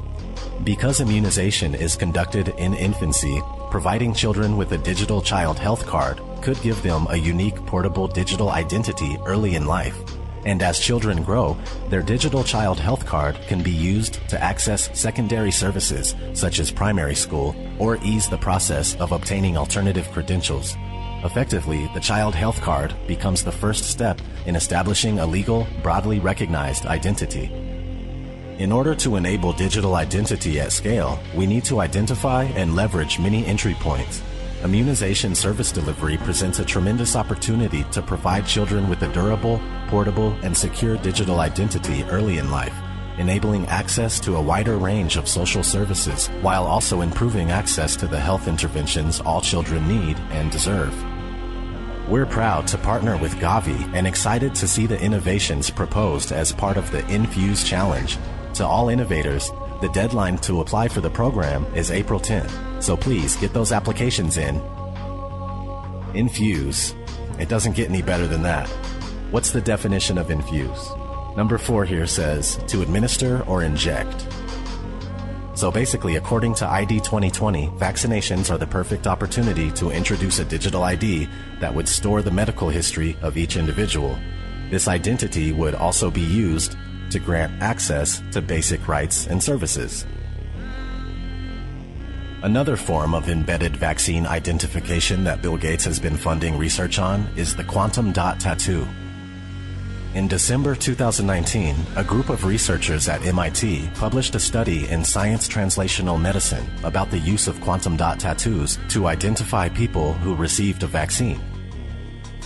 "Because immunization is conducted in infancy, providing children with a digital child health card could give them a unique portable digital identity early in life. And as children grow, their digital child health card can be used to access secondary services such as primary school or ease the process of obtaining alternative credentials. Effectively, the child health card becomes the first step in establishing a legal, broadly recognized identity." In order to enable digital identity at scale, we need to identify and leverage many entry points. Immunization service delivery presents a tremendous opportunity to provide children with a durable, portable, and secure digital identity early in life, enabling access to a wider range of social services while also improving access to the health interventions all children need and deserve. We're proud to partner with Gavi and excited to see the innovations proposed as part of the Infuse Challenge. To all innovators, the deadline to apply for the program is April 10th, so please get those applications in. Infuse. It doesn't get any better than that. What's the definition of infuse? Number 4 here says, to administer or inject. So basically, according to ID 2020, vaccinations are the perfect opportunity to introduce a digital ID that would store the medical history of each individual. This identity would also be used to grant access to basic rights and services. Another form of embedded vaccine identification that Bill Gates has been funding research on is the quantum dot tattoo. In December 2019, a group of researchers at MIT published a study in Science Translational Medicine about the use of quantum dot tattoos to identify people who received a vaccine.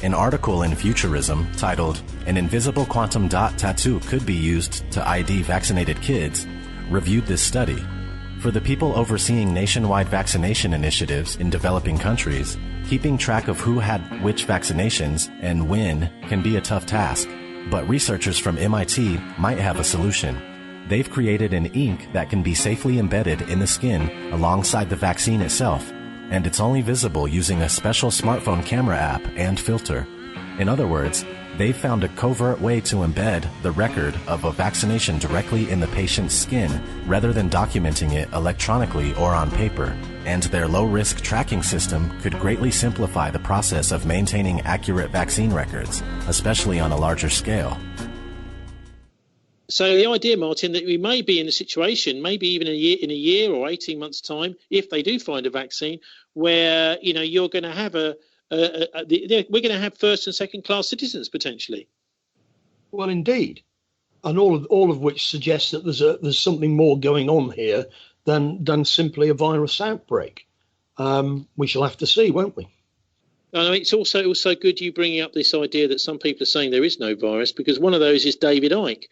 An article in Futurism titled, "An Invisible Quantum Dot Tattoo Could Be Used to ID Vaccinated Kids," reviewed this study. For the people overseeing nationwide vaccination initiatives in developing countries, keeping track of who had which vaccinations and when can be a tough task. But researchers from MIT might have a solution. They've created an ink that can be safely embedded in the skin alongside the vaccine itself, and it's only visible using a special smartphone camera app and filter. In other words, they've found a covert way to embed the record of a vaccination directly in the patient's skin rather than documenting it electronically or on paper, and their low-risk tracking system could greatly simplify the process of maintaining accurate vaccine records, especially on a larger scale. So the idea, Martin, that we may be in a situation, maybe even in a year or 18 months' time, if they do find a vaccine, where you're going to have we're going to have first and second class citizens potentially. Well, indeed, and all of which suggests that there's something more going on here than simply a virus outbreak. We shall have to see, won't we? It's also good you bringing up this idea that some people are saying there is no virus, because one of those is David Icke.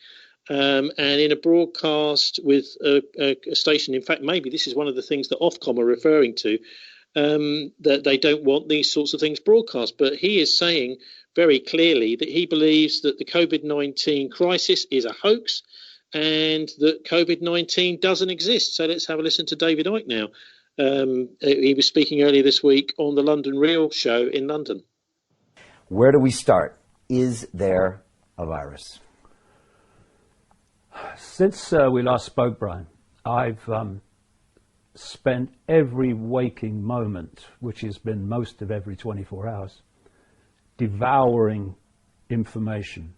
And in a broadcast with a station, in fact, maybe this is one of the things that Ofcom are referring to, that they don't want these sorts of things broadcast. But he is saying very clearly that he believes that the COVID-19 crisis is a hoax and that COVID-19 doesn't exist. So let's have a listen to David Icke now. He was speaking earlier this week on the London Real show in London. Where do we start? Is there a virus? Since we last spoke, Brian, I've spent every waking moment, which has been most of every 24 hours, devouring information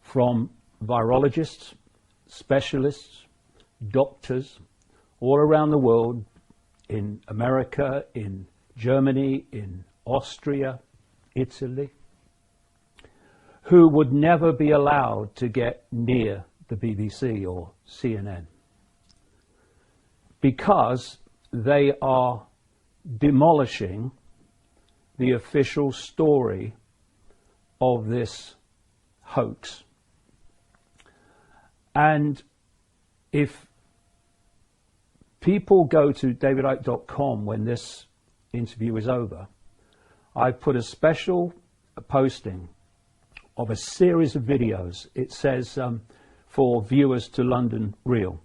from virologists, specialists, doctors, all around the world, in America, in Germany, in Austria, Italy, who would never be allowed to get near the BBC or CNN because they are demolishing the official story of this hoax. And if people go to davidicke.com when this interview is over, I've put a special posting of a series of videos. It says for viewers to London Real,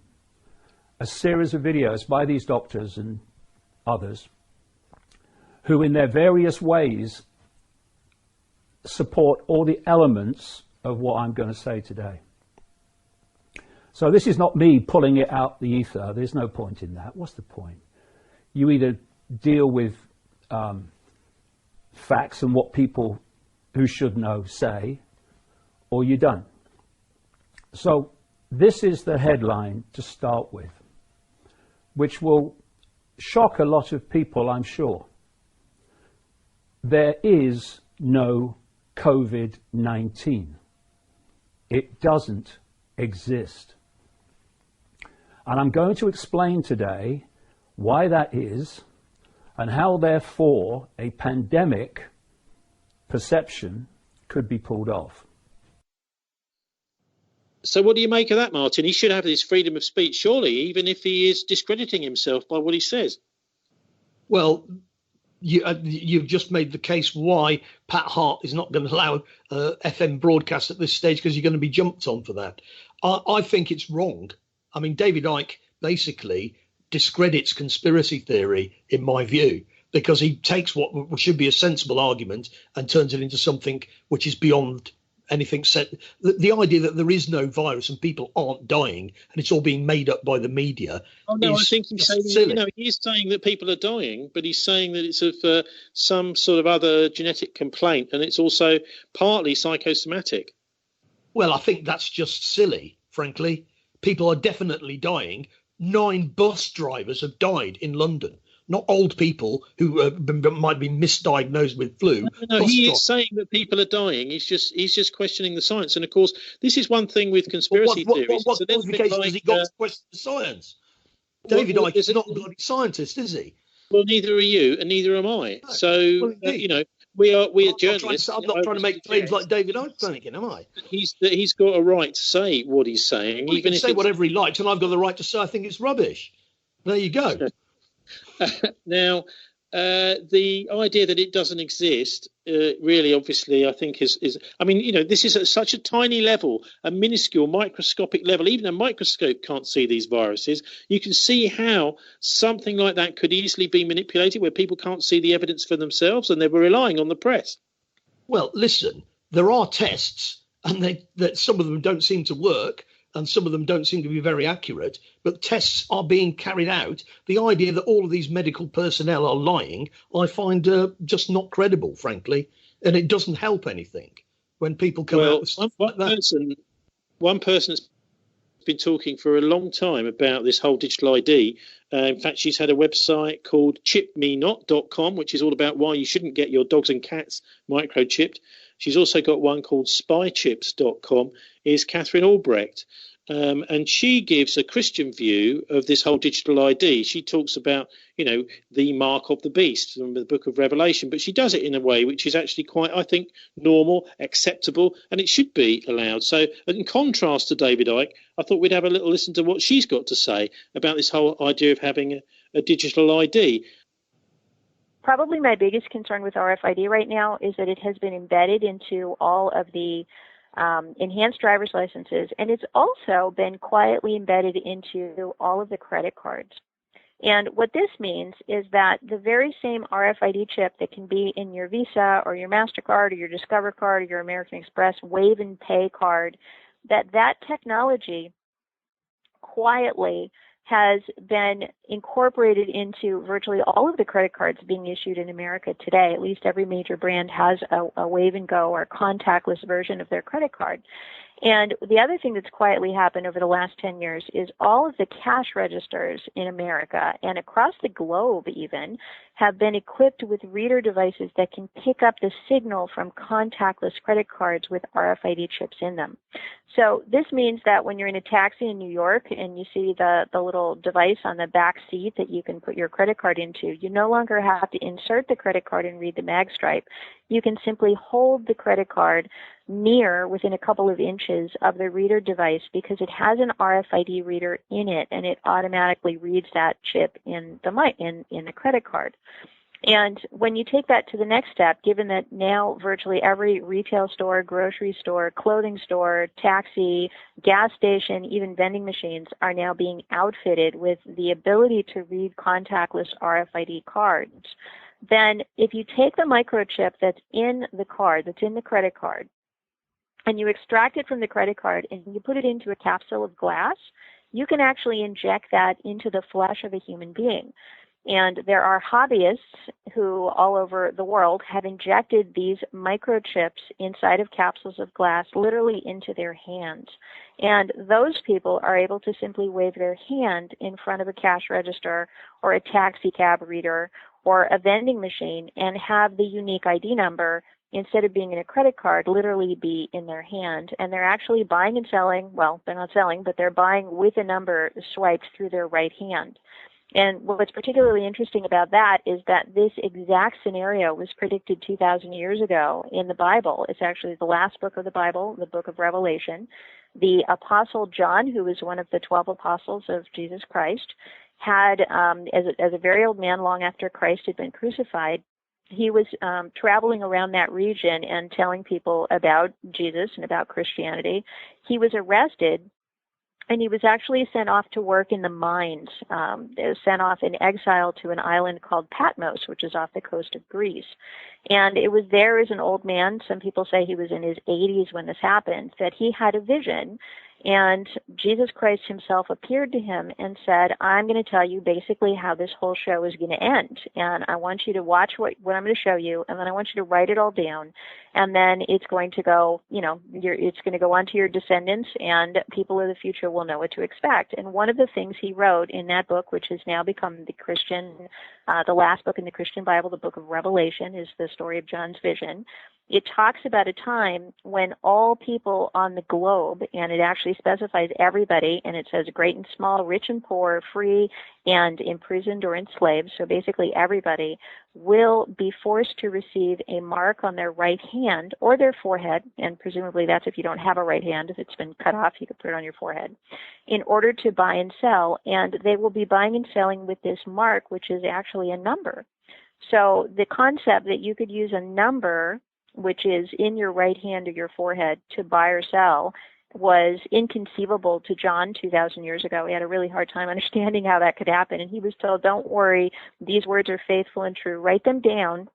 a series of videos by these doctors and others who in their various ways support all the elements of what I'm going to say today. So this is not me pulling it out the ether. There's no point in that. What's the point? You either deal with facts and what people who should know say, or you don't. So this is the headline to start with, which will shock a lot of people, I'm sure. There is no COVID-19. It doesn't exist. And I'm going to explain today why that is and how, therefore, a pandemic perception could be pulled off. So what do you make of that, Martin? He should have his freedom of speech, surely, even if he is discrediting himself by what he says. Well, you've just made the case why Pat Hart is not going to allow FM broadcast at this stage, because you're going to be jumped on for that. I think it's wrong. I mean, David Icke basically discredits conspiracy theory, in my view, because he takes what should be a sensible argument and turns it into something which is beyond anything said. The idea that there is no virus and people aren't dying and it's all being made up by the media. Oh no, I think he's saying, silly. He is saying that people are dying, but he's saying that it's of some sort of other genetic complaint, and it's also partly psychosomatic. Well, I think that's just silly, frankly. People are definitely dying. 9 bus drivers have died in London. Not old people who might be misdiagnosed with flu. No, he is saying that people are dying. He's just questioning the science. And of course, this is one thing with conspiracy theories. What qualifications has he got to question the science? David Icke is not a bloody scientist, is he? Well, neither are you, and neither am I. No. So we are journalists. I'm not trying to make claims like David Icke, thinking, am I? He's got a right to say what he's saying. Well, even he can say whatever he likes, and I've got the right to say I think it's rubbish. There you go. Now, the idea that it doesn't exist, really, obviously, I think is. I mean, this is at such a tiny level, a minuscule, microscopic level. Even a microscope can't see these viruses. You can see how something like that could easily be manipulated, where people can't see the evidence for themselves, and they were relying on the press. Well, listen, there are tests, and that some of them don't seem to work, and some of them don't seem to be very accurate, but tests are being carried out. The idea that all of these medical personnel are lying, I find just not credible, frankly, and it doesn't help anything when people come out with stuff like that. One person's been talking for a long time about this whole digital ID. In fact, she's had a website called chipmenot.com, which is all about why you shouldn't get your dogs and cats microchipped. She's also got one called spychips.com, is Catherine Albrecht. and she gives a Christian view of this whole digital ID. She talks about, the mark of the beast from the book of Revelation, but she does it in a way which is actually quite, I think, normal, acceptable, and it should be allowed. So in contrast to David Icke, I thought we'd have a little listen to what she's got to say about this whole idea of having a digital ID. Probably my biggest concern with RFID right now is that it has been embedded into all of the enhanced driver's licenses, and it's also been quietly embedded into all of the credit cards. And what this means is that the very same RFID chip that can be in your Visa or your MasterCard or your Discover card or your American Express Wave and Pay card, that technology quietly has been incorporated into virtually all of the credit cards being issued in America today. At least every major brand has a Wave and Go or contactless version of their credit card. And the other thing that's quietly happened over the last 10 years is all of the cash registers in America and across the globe even have been equipped with reader devices that can pick up the signal from contactless credit cards with RFID chips in them. So this means that when you're in a taxi in New York and you see the little device on the back seat that you can put your credit card into, you no longer have to insert the credit card and read the mag stripe. You can simply hold the credit card within a couple of inches of the reader device because it has an RFID reader in it, and it automatically reads that chip in the credit card. And when you take that to the next step, given that now virtually every retail store, grocery store, clothing store, taxi, gas station, even vending machines are now being outfitted with the ability to read contactless RFID cards, then if you take the microchip that's in the card, that's in the credit card, and you extract it from the credit card and you put it into a capsule of glass, you can actually inject that into the flesh of a human being. And there are hobbyists who all over the world have injected these microchips inside of capsules of glass literally into their hands. And those people are able to simply wave their hand in front of a cash register or a taxi cab reader or a vending machine and have the unique ID number, instead of being in a credit card, literally be in their hand. And they're actually buying and selling, well, they're not selling, but they're buying with a number swiped through their right hand. And what's particularly interesting about that is that this exact scenario was predicted 2,000 years ago in the Bible. It's actually the last book of the Bible, the book of Revelation. The Apostle John, who was one of the 12 apostles of Jesus Christ, had, as a very old man long after Christ had been crucified, he was traveling around that region and telling people about Jesus and about Christianity. He was arrested, and he was actually sent off to work in the mines. Sent off in exile to an island called Patmos, which is off the coast of Greece. And it was there as an old man, some people say he was in his 80s when this happened, that he had a vision. And Jesus Christ himself appeared to him and said, I'm going to tell you basically how this whole show is going to end. And I want you to watch what I'm going to show you, and then I want you to write it all down. And then it's going to go, it's going to go on to your descendants, and people of the future will know what to expect. And one of the things he wrote in that book, which has now become the last book in the Christian Bible, the book of Revelation, is the story of John's vision. It talks about a time when all people on the globe, and it actually specifies everybody, and it says great and small, rich and poor, free and imprisoned or enslaved, so basically everybody, will be forced to receive a mark on their right hand or their forehead, and presumably that's if you don't have a right hand. If it's been cut off, you could put it on your forehead, in order to buy and sell, and they will be buying and selling with this mark, which is actually a number. So the concept that you could use a number, which is in your right hand or your forehead, to buy or sell, was inconceivable to John 2,000 years ago. He had a really hard time understanding how that could happen. And he was told, don't worry, these words are faithful and true. Write them down.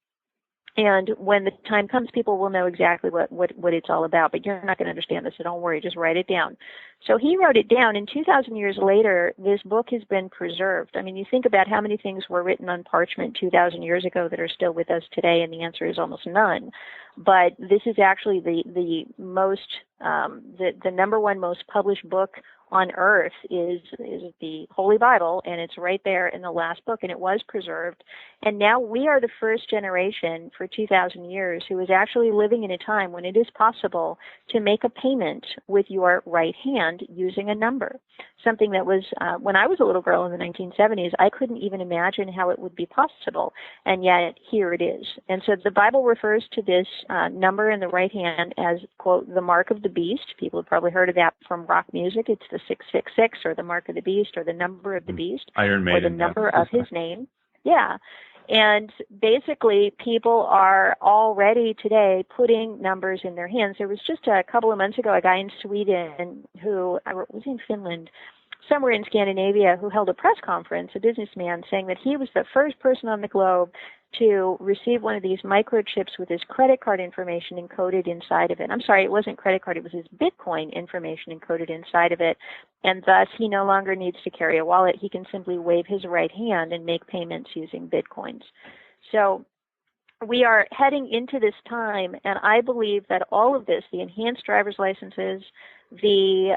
And when the time comes, people will know exactly what it's all about. But you're not going to understand this, so don't worry. Just write it down. So he wrote it down, and 2,000 years later, this book has been preserved. I mean, you think about how many things were written on parchment 2,000 years ago that are still with us today, and the answer is almost none. But this is actually the number one most published book on earth is the Holy Bible, and it's right there in the last book, and it was preserved. And now we are the first generation for 2,000 years who is actually living in a time when it is possible to make a payment with your right hand using a number. Something that was, when I was a little girl in the 1970s, I couldn't even imagine how it would be possible, and yet here it is. And so the Bible refers to this number in the right hand as, quote, the mark of the beast. People have probably heard of that from rock music. It's the 666, or the mark of the beast, or the number of the beast, Iron Maiden, or the number of his name. Yeah. And basically, people are already today putting numbers in their hands. There was just a couple of months ago a guy in Sweden who, was in Finland, somewhere in Scandinavia, who held a press conference, a businessman, saying that he was the first person on the globe to receive one of these microchips with his credit card information encoded inside of it. I'm sorry, it wasn't credit card, it was his Bitcoin information encoded inside of it. And thus, he no longer needs to carry a wallet. He can simply wave his right hand and make payments using Bitcoins. So we are heading into this time, and I believe that all of this, the enhanced driver's licenses, the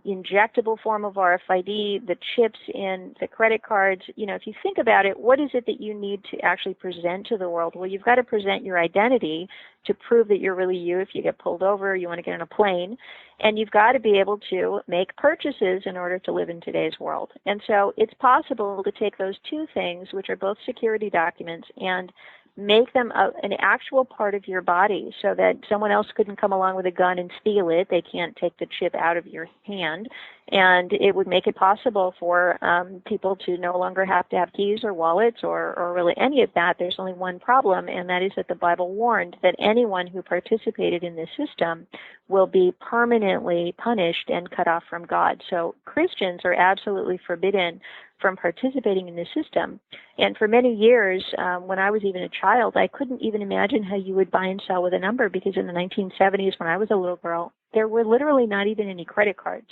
injectable form of RFID, the chips in the credit cards, if you think about it, what is it that you need to actually present to the world? Well, you've got to present your identity to prove that you're really you if you get pulled over, you want to get on a plane, and you've got to be able to make purchases in order to live in today's world. And so it's possible to take those two things, which are both security documents, and make them an actual part of your body so that someone else couldn't come along with a gun and steal it. They can't take the chip out of your hand. And it would make it possible for people to no longer have to have keys or wallets or really any of that. There's only one problem, and that is that the Bible warned that anyone who participated in this system will be permanently punished and cut off from God. So Christians are absolutely forbidden from participating in this system. And for many years, when I was even a child, I couldn't even imagine how you would buy and sell with a number, because in the 1970s, when I was a little girl, there were literally not even any credit cards.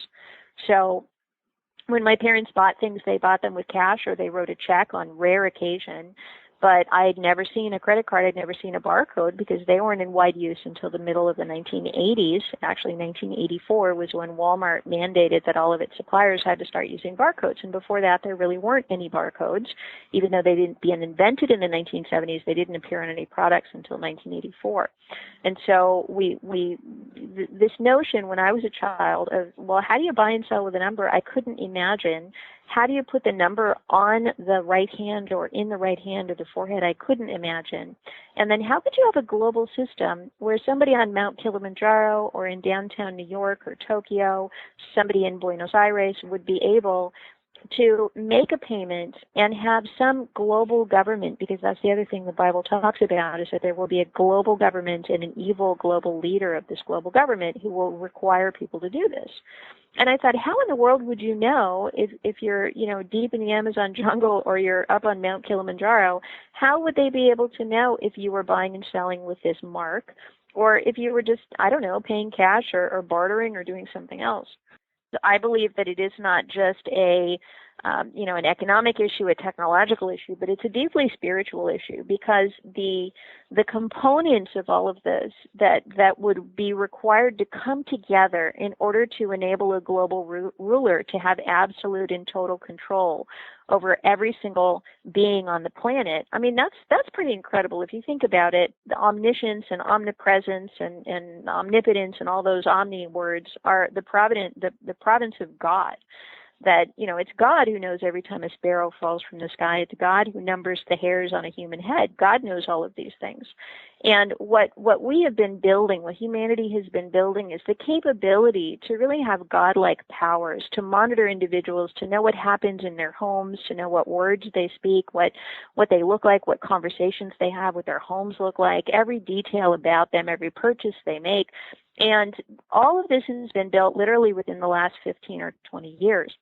So when my parents bought things, they bought them with cash or they wrote a check on rare occasion. But I'd never seen a credit card. I'd never seen a barcode, because they weren't in wide use until the middle of the 1980s. Actually, 1984 was when Walmart mandated that all of its suppliers had to start using barcodes. And before that, there really weren't any barcodes. Even though they didn't be invented in the 1970s, they didn't appear on any products until 1984. And so this notion when I was a child of, well, how do you buy and sell with a number? I couldn't imagine. How do you put the number on the right hand or in the right hand or the forehead? I couldn't imagine. And then how could you have a global system where somebody on Mount Kilimanjaro or in downtown New York or Tokyo, somebody in Buenos Aires would be able to make a payment and have some global government, because that's the other thing the Bible talks about, is that there will be a global government and an evil global leader of this global government who will require people to do this. And I thought, how in the world would you know if you're, deep in the Amazon jungle or you're up on Mount Kilimanjaro, how would they be able to know if you were buying and selling with this mark, or if you were just, paying cash or bartering or doing something else? I believe that it is not just an economic issue, a technological issue, but it's a deeply spiritual issue, because the components of all of this that would be required to come together in order to enable a global ruler to have absolute and total control over every single being on the planet. I mean, that's pretty incredible if you think about it. The omniscience and omnipresence and omnipotence and all those omni words are the providence of God. That, it's God who knows every time a sparrow falls from the sky. It's God who numbers the hairs on a human head. God knows all of these things. And what we have been building, what humanity has been building, is the capability to really have godlike powers, to monitor individuals, to know what happens in their homes, to know what words they speak, what they look like, what conversations they have, what their homes look like, every detail about them, every purchase they make. And all of this has been built literally within the last 15 or 20 years.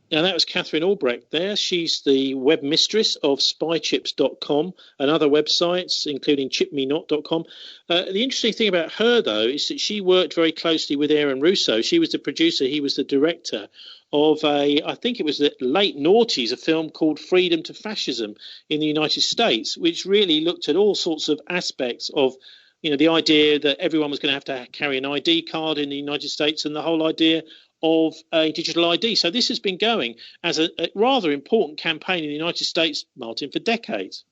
Now, that was Catherine Albrecht there. She's the web mistress of spychips.com and other websites, including chipmenot.com. The interesting thing about her, though, is that she worked very closely with Aaron Russo. She was the producer, he was the director of I think it was the late noughties, a film called Freedom to Fascism in the United States, which really looked at all sorts of aspects of the idea that everyone was going to have to carry an ID card in the United States, and the whole idea of a digital ID. So this has been going as a rather important campaign in the United States, Martin, for decades.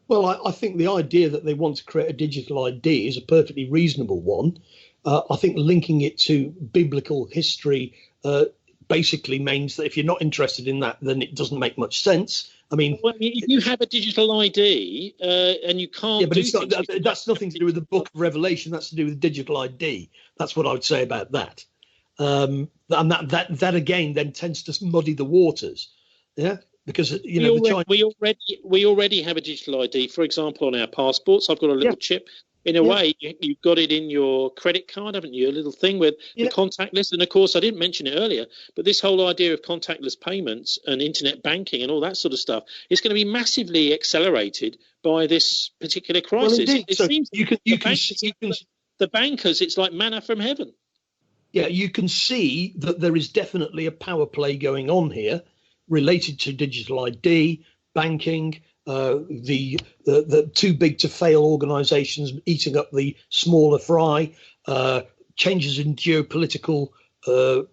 Well, I think the idea that they want to create a digital ID is a perfectly reasonable one. I think linking it to biblical history basically means that if you're not interested in that, then it doesn't make much sense. I mean, well, if you have a digital ID and you can't, yeah, but it's not. That's nothing to do with the Book of Revelation. That's to do with digital ID. That's what I would say about that. And that again then tends to muddy the waters. Yeah. Because we already have a digital ID, for example, on our passports. I've got a little chip. In a way, you've got it in your credit card, haven't you? A little thing with the contactless. And of course, I didn't mention it earlier, but this whole idea of contactless payments and internet banking and all that sort of stuff is going to be massively accelerated by this particular crisis. Well, it so seems the bankers, it's like manna from heaven. Yeah, you can see that there is definitely a power play going on here, related to digital ID, banking, the too big to fail organisations eating up the smaller fry, changes in geopolitical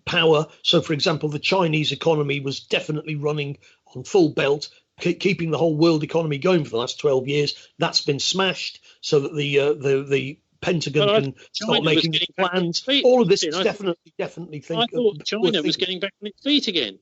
power. So, for example, the Chinese economy was definitely running on full belt, keeping the whole world economy going for the last 12 years. That's been smashed so that the Pentagon can start making plans. All of this is definitely think. I thought China was getting back on its feet again.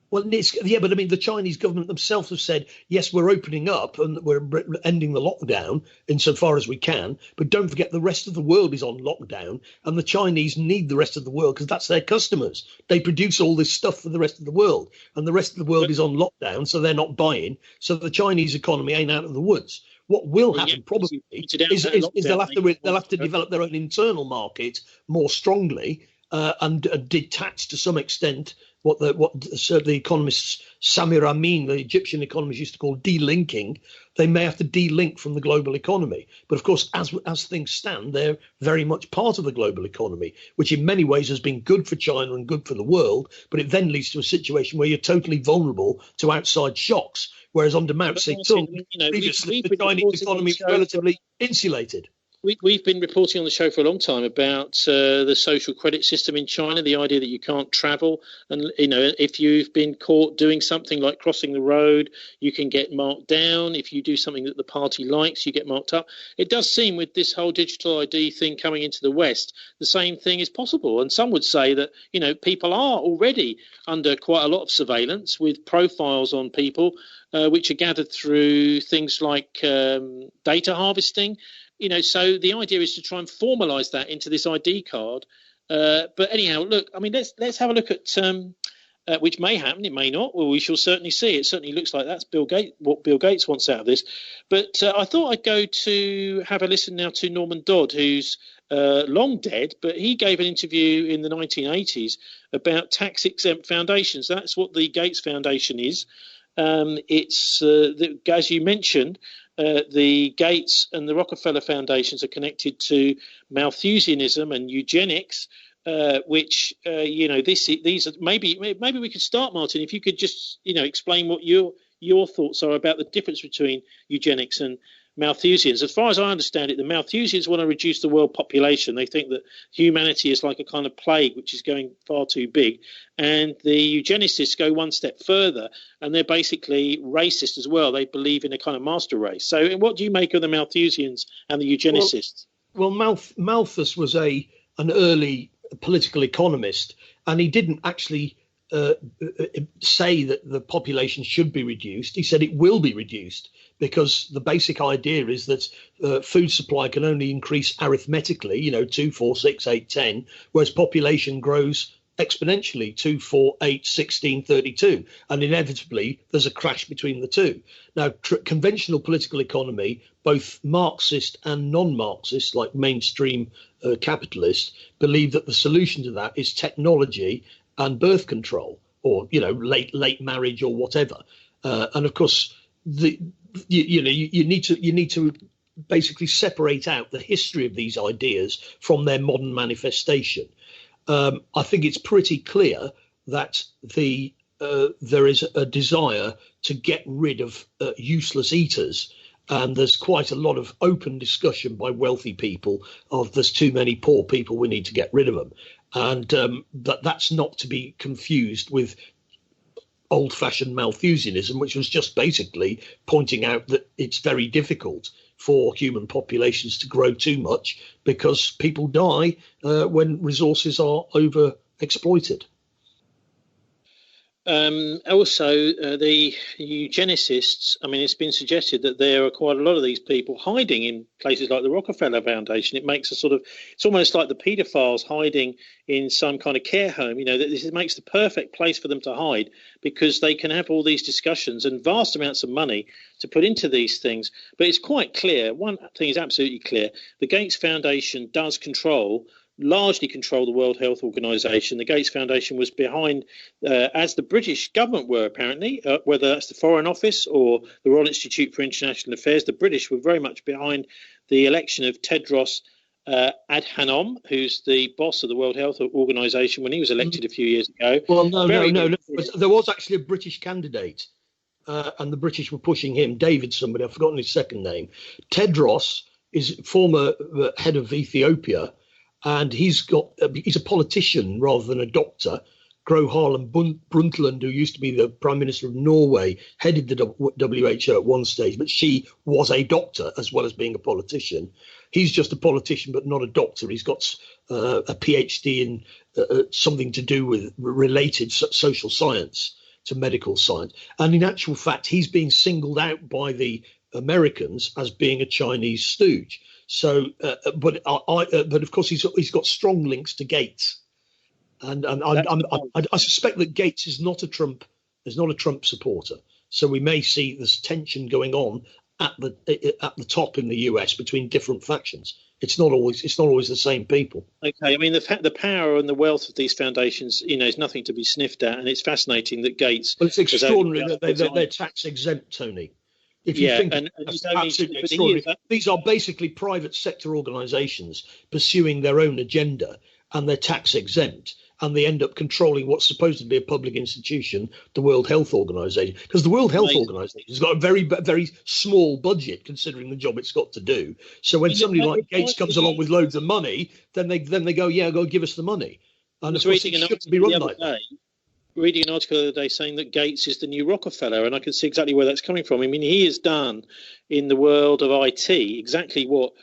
Well, but I mean, the Chinese government themselves have said, yes, we're opening up and we're ending the lockdown insofar as we can. But don't forget, the rest of the world is on lockdown, and the Chinese need the rest of the world because that's their customers. They produce all this stuff for the rest of the world, and the rest of the world is on lockdown, so they're not buying. So the Chinese economy ain't out of the woods. What will happen probably is they'll have to develop their own internal market more strongly and detach to some extent what the economists Samir Amin, the Egyptian economist, used to call delinking. They may have to delink from the global economy. But of course, as things stand, they're very much part of the global economy, which in many ways has been good for China and good for the world. But it then leads to a situation where you're totally vulnerable to outside shocks. Whereas under Mao Zedong, previously the Chinese economy was relatively insulated. We've been reporting on the show for a long time about the social credit system in China, the idea that you can't travel. And, if you've been caught doing something like crossing the road, you can get marked down. If you do something that the party likes, you get marked up. It does seem with this whole digital ID thing coming into the West, the same thing is possible. And some would say that, people are already under quite a lot of surveillance with profiles on people, which are gathered through things like data harvesting. So the idea is to try and formalise that into this ID card. But anyhow, look, I mean, let's have a look at which may happen, it may not. Well, we shall certainly see. It certainly looks like that's what Bill Gates wants out of this. But I thought I'd go to have a listen now to Norman Dodd, who's long dead, but he gave an interview in the 1980s about tax-exempt foundations. That's what the Gates Foundation is. It's, as you mentioned, the Gates and the Rockefeller foundations are connected to Malthusianism and eugenics, which these are maybe we could start, Martin, if you could just explain what your thoughts are about the difference between eugenics and Malthusians. As far as I understand it, the Malthusians want to reduce the world population. They think that humanity is like a kind of plague which is going far too big. And the eugenicists go one step further, and they're basically racist as well. They believe in a kind of master race. So what do you make of the Malthusians and the eugenicists? Well, Malthus was an early political economist, and he didn't actually say that the population should be reduced. He said it will be reduced because the basic idea is that food supply can only increase arithmetically, 2, 4, 6, 8, 10, whereas population grows exponentially, 2, 4, 8, 16, 32. And inevitably, there's a crash between the two. Now, conventional political economy, both Marxist and non-Marxist, like mainstream capitalists, believe that the solution to that is technology and birth control, or late marriage or whatever. And of course, you need to basically separate out the history of these ideas from their modern manifestation. I think it's pretty clear that there is a desire to get rid of useless eaters. And there's quite a lot of open discussion by wealthy people of there's too many poor people, we need to get rid of them. And that's not to be confused with old-fashioned Malthusianism, which was just basically pointing out that it's very difficult for human populations to grow too much because people die when resources are over-exploited. Also, the eugenicists, I mean, it's been suggested that there are quite a lot of these people hiding in places like the Rockefeller Foundation. It makes it's almost like the paedophiles hiding in some kind of care home. You know, this makes the perfect place for them to hide because they can have all these discussions and vast amounts of money to put into these things. But it's quite clear, one thing is absolutely clear, the Gates Foundation does largely control the World Health Organization. The Gates Foundation was behind, as the British government were apparently, whether that's the Foreign Office or the Royal Institute for International Affairs, the British were very much behind the election of Tedros Adhanom, who's the boss of the World Health Organization when he was elected a few years ago. Well, no. There was actually a British candidate, and the British were pushing him, David somebody, I've forgotten his second name. Tedros is former head of Ethiopia, and he's a politician rather than a doctor. Gro Harlem Brundtland, who used to be the Prime Minister of Norway, headed the WHO at one stage, but she was a doctor as well as being a politician. He's just a politician, but not a doctor. He's got a PhD in something to do with related social science to medical science. And in actual fact, he's being singled out by the Americans as being a Chinese stooge. So, but of course, he's got strong links to Gates, and I suspect that Gates is not a Trump supporter. So we may see this tension going on at the top in the US between different factions. It's not always the same people. Okay, I mean the power and the wealth of these foundations, is nothing to be sniffed at, and it's fascinating that Gates. Well, it's extraordinary that they're tax exempt, Tony. If you think that's absolutely extraordinary. These are basically private sector organisations pursuing their own agenda, and they're tax exempt, and they end up controlling what's supposed to be a public institution, the World Health Organization, because the World Health Organization has got a very, very small budget considering the job it's got to do. So when somebody like Gates comes along with loads of money, then they go, yeah, go give us the money. And of course, it shouldn't be run like that. Reading an article the other day saying that Gates is the new Rockefeller, and I can see exactly where that's coming from. I mean, he has done in the world of IT exactly what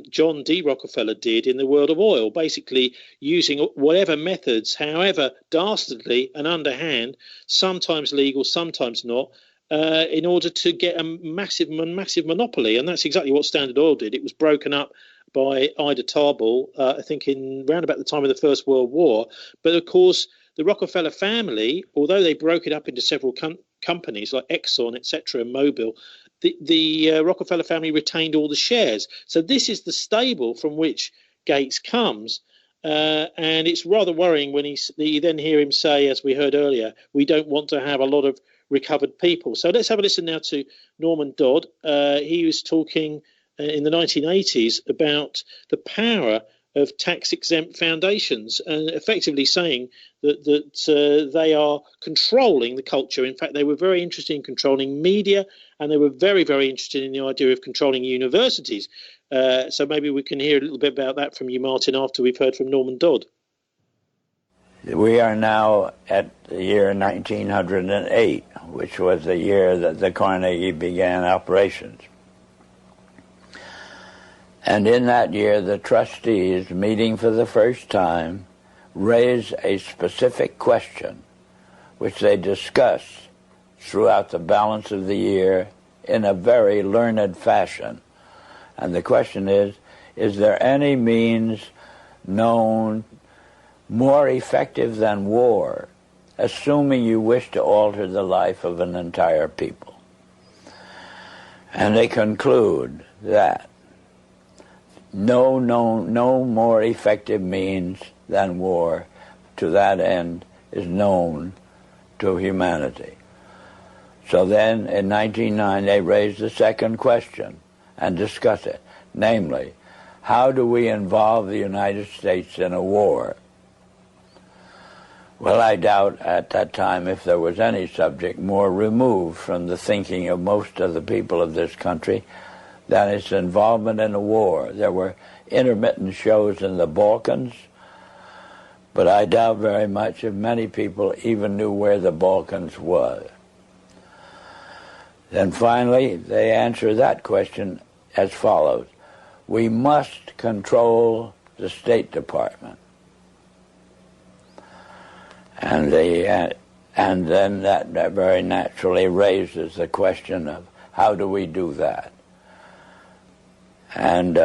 John D. Rockefeller did in the world of oil, basically using whatever methods, however dastardly and underhand, sometimes legal, sometimes not, in order to get a massive monopoly. And that's exactly what Standard Oil did. It was broken up by Ida Tarbell, I think, in round about the time of the First World War. But of course, the Rockefeller family, although they broke it up into several companies like Exxon, etc., and Mobil, the Rockefeller family retained all the shares. So this is the stable from which Gates comes. And it's rather worrying when you then hear him say, as we heard earlier, we don't want to have a lot of recovered people. So let's have a listen now to Norman Dodd. He was talking in the 1980s about the power of tax-exempt foundations and effectively saying that they are controlling the culture. In fact, they were very interested in controlling media, and they were very, very interested in the idea of controlling universities. So maybe we can hear a little bit about that from you, Martin, after we've heard from Norman Dodd. We are now at the year 1908, which was the year that the Carnegie began operations. And in that year, the trustees, meeting for the first time, raised a specific question, which they discussed throughout the balance of the year in a very learned fashion. And the question is there any means known more effective than war, assuming you wish to alter the life of an entire people? And they conclude that no more effective means than war to that end is known to humanity. So then in 1909 they raised the second question and discussed it, namely, how do we involve the United States in a war? Well, I doubt at that time if there was any subject more removed from the thinking of most of the people of this country than its involvement in a war. There were intermittent shows in the Balkans, but I doubt very much if many people even knew where the Balkans was. Then finally, they answer that question as follows. We must control the State Department. And then that very naturally raises the question of how do we do that? And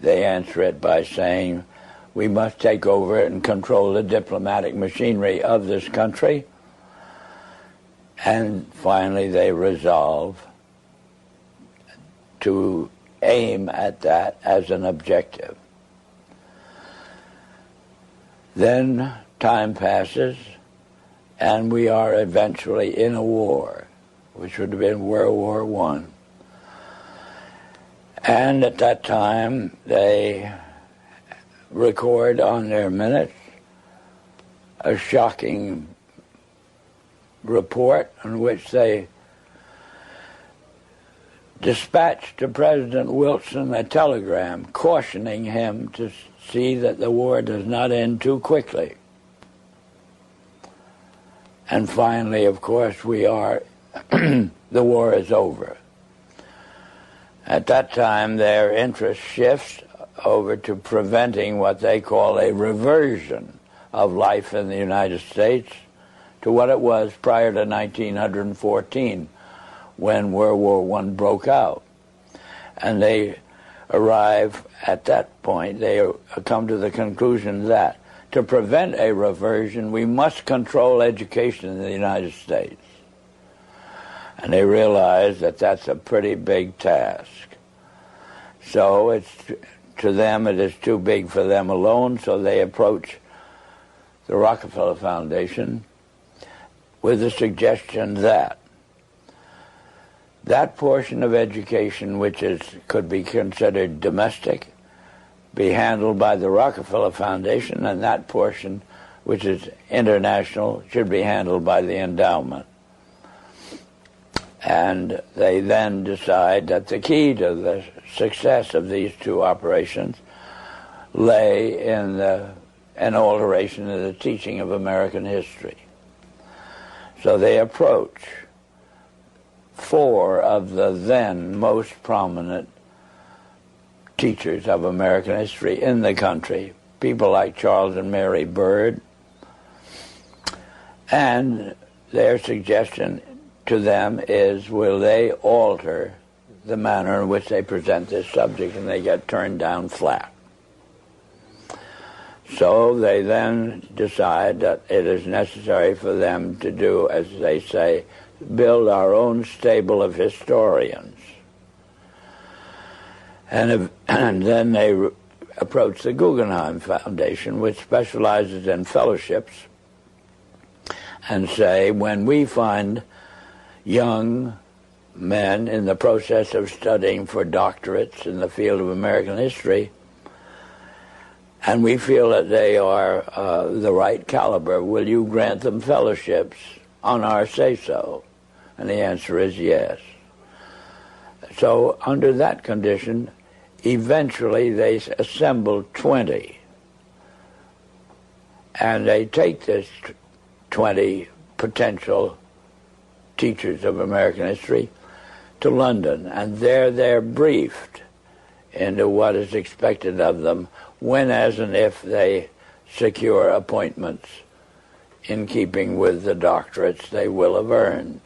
they answer it by saying we must take over and control the diplomatic machinery of this country. And finally they resolve to aim at that as an objective. Then time passes, and we are eventually in a war, which would have been World War I. And at that time, they record on their minutes a shocking report in which they dispatched to President Wilson a telegram cautioning him to see that the war does not end too quickly. And finally, of course, the war is over. At that time, their interest shifts over to preventing what they call a reversion of life in the United States to what it was prior to 1914, when World War I broke out. And they arrive at that point, they come to the conclusion that to prevent a reversion, we must control education in the United States. And they realize that that's a pretty big task. So to them, it is too big for them alone, so they approach the Rockefeller Foundation with the suggestion that that portion of education which could be considered domestic be handled by the Rockefeller Foundation, and that portion which is international should be handled by the endowment. And they then decide that the key to the success of these two operations lay in an alteration of the teaching of American history. So they approach 4 of the then most prominent teachers of American history in the country, people like Charles and Mary Bird, and their suggestion to them is, will they alter the manner in which they present this subject, and they get turned down flat. So they then decide that it is necessary for them to do, as they say, build our own stable of historians. And then they approach the Guggenheim Foundation, which specializes in fellowships, and say, when we find young men in the process of studying for doctorates in the field of American history, and we feel that they are the right caliber, will you grant them fellowships on our say-so? And the answer is yes. So under that condition, eventually they assemble 20. And they take this 20 potential teachers of American history to London, and there they're briefed into what is expected of them when, as and if they secure appointments in keeping with the doctorates they will have earned.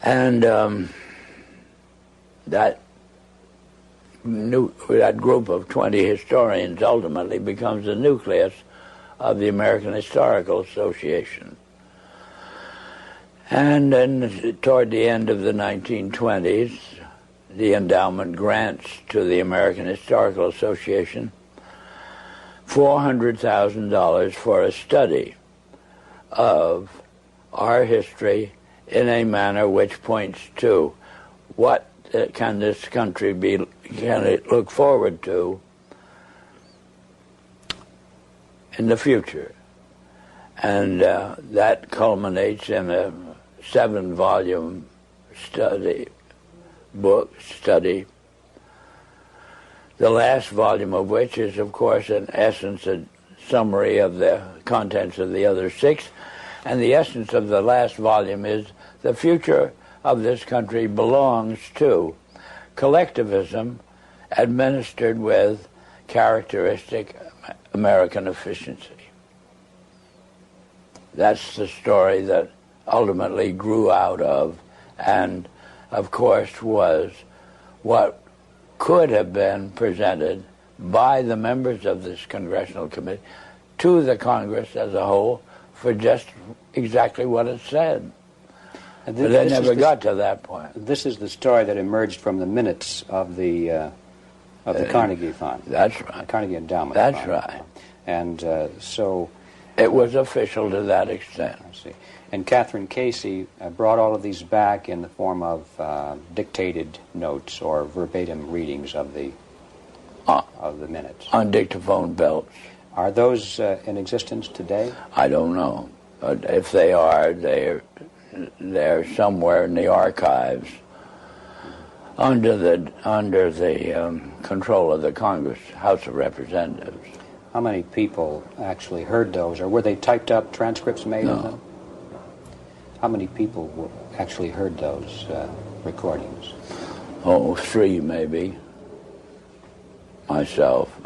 And that group of 20 historians ultimately becomes the nucleus of the American Historical Association. And then toward the end of the 1920s, the endowment grants to the American Historical Association $400,000 for a study of our history in a manner which points to what can this country can it look forward to in the future. And that culminates in a 7-volume study, the last volume of which is, of course, in essence, a summary of the contents of the other 6. And the essence of the last volume is the future of this country belongs to collectivism administered with characteristic American efficiency. That's the story that ultimately grew out of, and of course was what could have been presented by the members of this congressional committee to the Congress as a whole for just exactly what it said. But they never got to that point. This is the story that emerged from the minutes of the Carnegie Fund. That's right. Carnegie Endowment That's Fund. right. And so... It was official to that extent. I see. And Catherine Casey brought all of these back in the form of dictated notes or verbatim readings of the minutes. On dictaphone belts. Are those in existence today? I don't know. But if they are, they're somewhere in the archives under the control of the Congress, House of Representatives. How many people actually heard those, or were they typed up transcripts made of them? How many people actually heard those recordings? Oh, 3 maybe. Myself,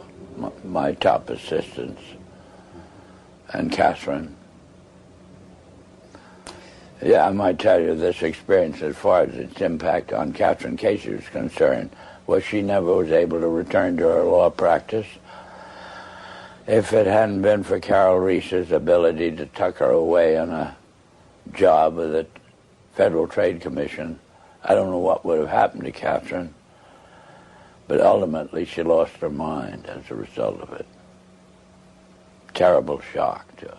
my top assistants, and Catherine. Yeah, I might tell you this experience as far as its impact on Catherine Casey was concerned was she never was able to return to her law practice. If it hadn't been for Carol Reese's ability to tuck her away on a job with the Federal Trade Commission, I don't know what would have happened to Catherine. But ultimately, she lost her mind as a result of it. Terrible shock to her.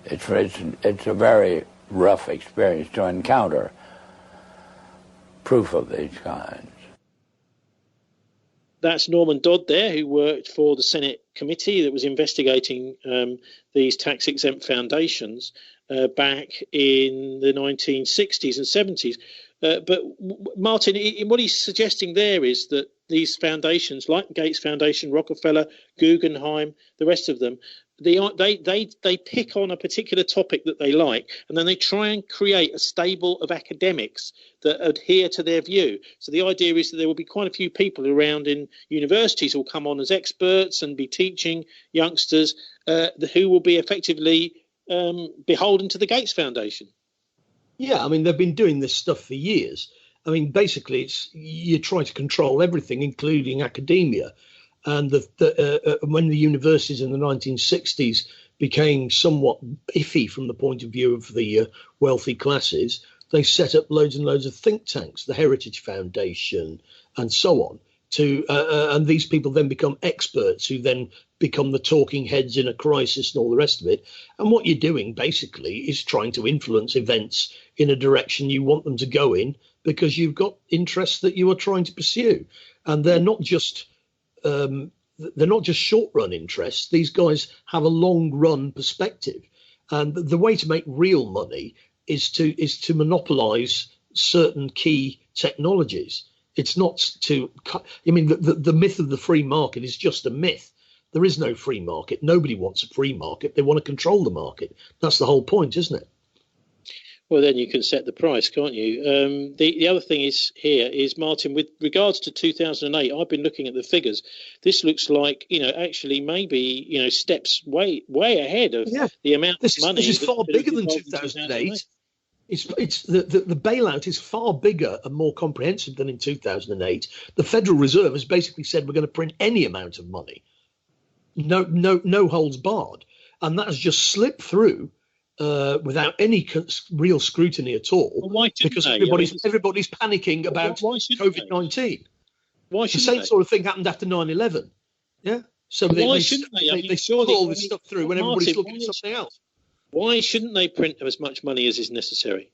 It's a very rough experience to encounter proof of these kinds. That's Norman Dodd there, who worked for the Senate committee that was investigating these tax-exempt foundations back in the 1960s and 70s. But Martin, what he's suggesting there is that these foundations, like the Gates Foundation, Rockefeller, Guggenheim, the rest of them, they pick on a particular topic that they like, and then they try and create a stable of academics that adhere to their view. So the idea is that there will be quite a few people around in universities who will come on as experts and be teaching youngsters who will be effectively beholden to the Gates Foundation. Yeah, I mean, they've been doing this stuff for years. I mean, basically, you try to control everything, including academia. And when the universities in the 1960s became somewhat iffy from the point of view of the wealthy classes, they set up loads and loads of think tanks, the Heritage Foundation and so on. And these people then become experts who then become the talking heads in a crisis and all the rest of it. And what you're doing basically is trying to influence events in a direction you want them to go in because you've got interests that you are trying to pursue. And they're not just short run interests. These guys have a long run perspective. And the way to make real money is to monopolize certain key technologies. It's not to, I mean, the myth of the free market is just a myth. There is no free market. Nobody wants a free market. They want to control the market. That's the whole point, isn't it? Well, then you can set the price, can't you? The other thing is here is, Martin, with regards to 2008, I've been looking at the figures. This looks like, actually maybe, steps way ahead of the amount of money. This is far bigger than 2008. It's the bailout is far bigger and more comprehensive than in 2008. The Federal Reserve has basically said we're going to print any amount of money, no holds barred, and that has just slipped through without any real scrutiny at all. Well, why because they? everybody's panicking about COVID-19. Why the same sort of thing happened after 9/11. Yeah, so they saw all this stuff through when everybody's looking at something else. Why shouldn't they print as much money as is necessary?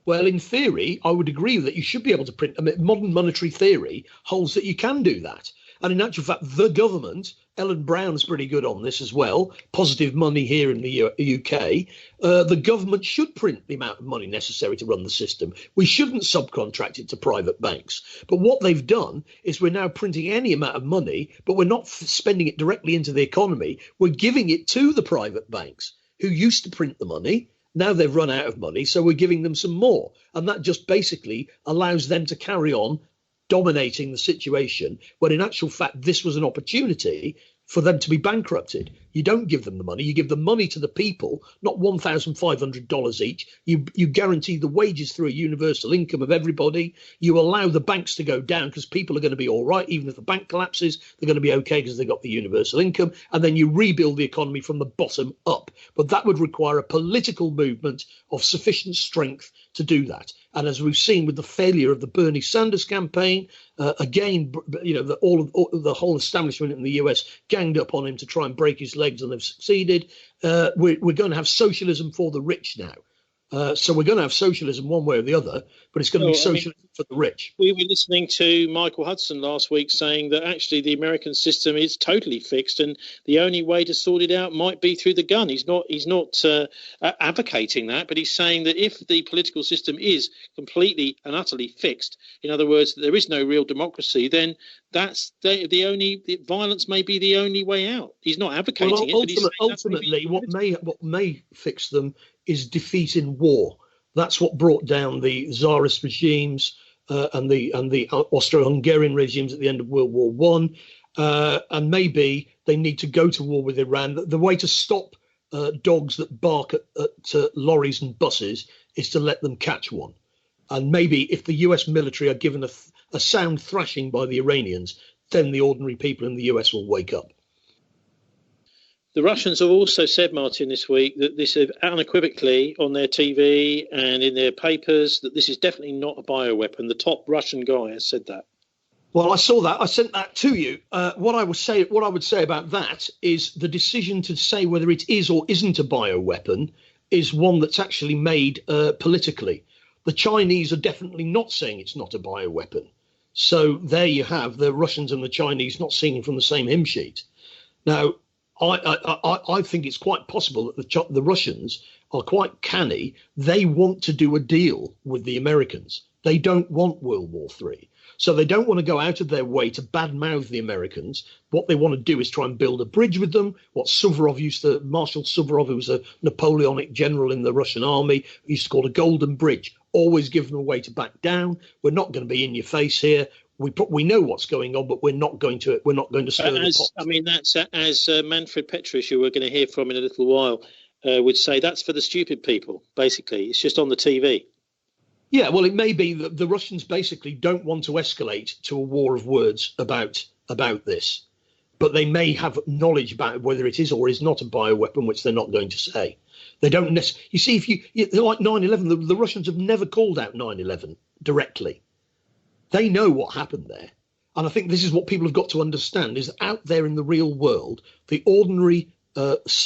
Well, in theory, I would agree that you should be able to print. I mean, modern monetary theory holds that you can do that. And in actual fact, the government Ellen Brown's pretty good on this as well. Positive money here in the UK. The government should print the amount of money necessary to run the system. We shouldn't subcontract it to private banks. But what they've done is we're now printing any amount of money, but we're not spending it directly into the economy. We're giving it to the private banks who used to print the money. Now they've run out of money, so we're giving them some more. And that just basically allows them to carry on dominating the situation, when in actual fact, this was an opportunity for them to be bankrupted. You don't give them the money. You give the money to the people, not $1,500 each. You guarantee the wages through a universal income of everybody. You allow the banks to go down because people are going to be all right. Even if the bank collapses, they're going to be okay because they've got the universal income. And then you rebuild the economy from the bottom up. But that would require a political movement of sufficient strength to do that. And as we've seen with the failure of the Bernie Sanders campaign, again, the whole establishment in the US ganged up on him to try and break his legs, and they've succeeded. We're going to have socialism for the rich now. So we're going to have socialism one way or the other, but it's going to be socialism for the rich. We were listening to Michael Hudson last week saying that actually the American system is totally fixed, and the only way to sort it out might be through the gun. He's not advocating that, but he's saying that if the political system is completely and utterly fixed, in other words, there is no real democracy, then that's the violence may be the only way out. He's not advocating it. But ultimately, what may fix them is defeat in war. That's what brought down the Tsarist regimes and the Austro-Hungarian regimes at the end of World War One. And maybe they need to go to war with Iran. The way to stop dogs that bark at lorries and buses is to let them catch one. And maybe if the US military are given a sound thrashing by the Iranians, then the ordinary people in the US will wake up. The Russians have also said, Martin, this week that this is unequivocally on their TV and in their papers that this is definitely not a bioweapon. The top Russian guy has said that. Well, I saw that. I sent that to you. What I would say about that is the decision to say whether it is or isn't a bioweapon is one that's actually made politically. The Chinese are definitely not saying it's not a bioweapon. So there you have the Russians and the Chinese not singing from the same hymn sheet. Now, I think it's quite possible that the Russians are quite canny. They want to do a deal with the Americans. They don't want World War III. So they don't want to go out of their way to badmouth the Americans. What they want to do is try and build a bridge with them. What Marshal Suvorov, who was a Napoleonic general in the Russian army, used to call a golden bridge. Always give them a way to back down. We're not going to be in your face here. We know what's going on, but we're not going to stir the pot. I mean, that's as Manfred Petrish, who we're going to hear from in a little while, would say. That's for the stupid people. Basically, it's just on the TV. Yeah, well, it may be that the Russians basically don't want to escalate to a war of words about this, but they may have knowledge about whether it is or is not a bioweapon, which they're not going to say. They don't necessarily. You see, like 9/11, the Russians have never called out 9/11 directly. They know what happened there. And I think this is what people have got to understand, is that out there in the real world, the ordinary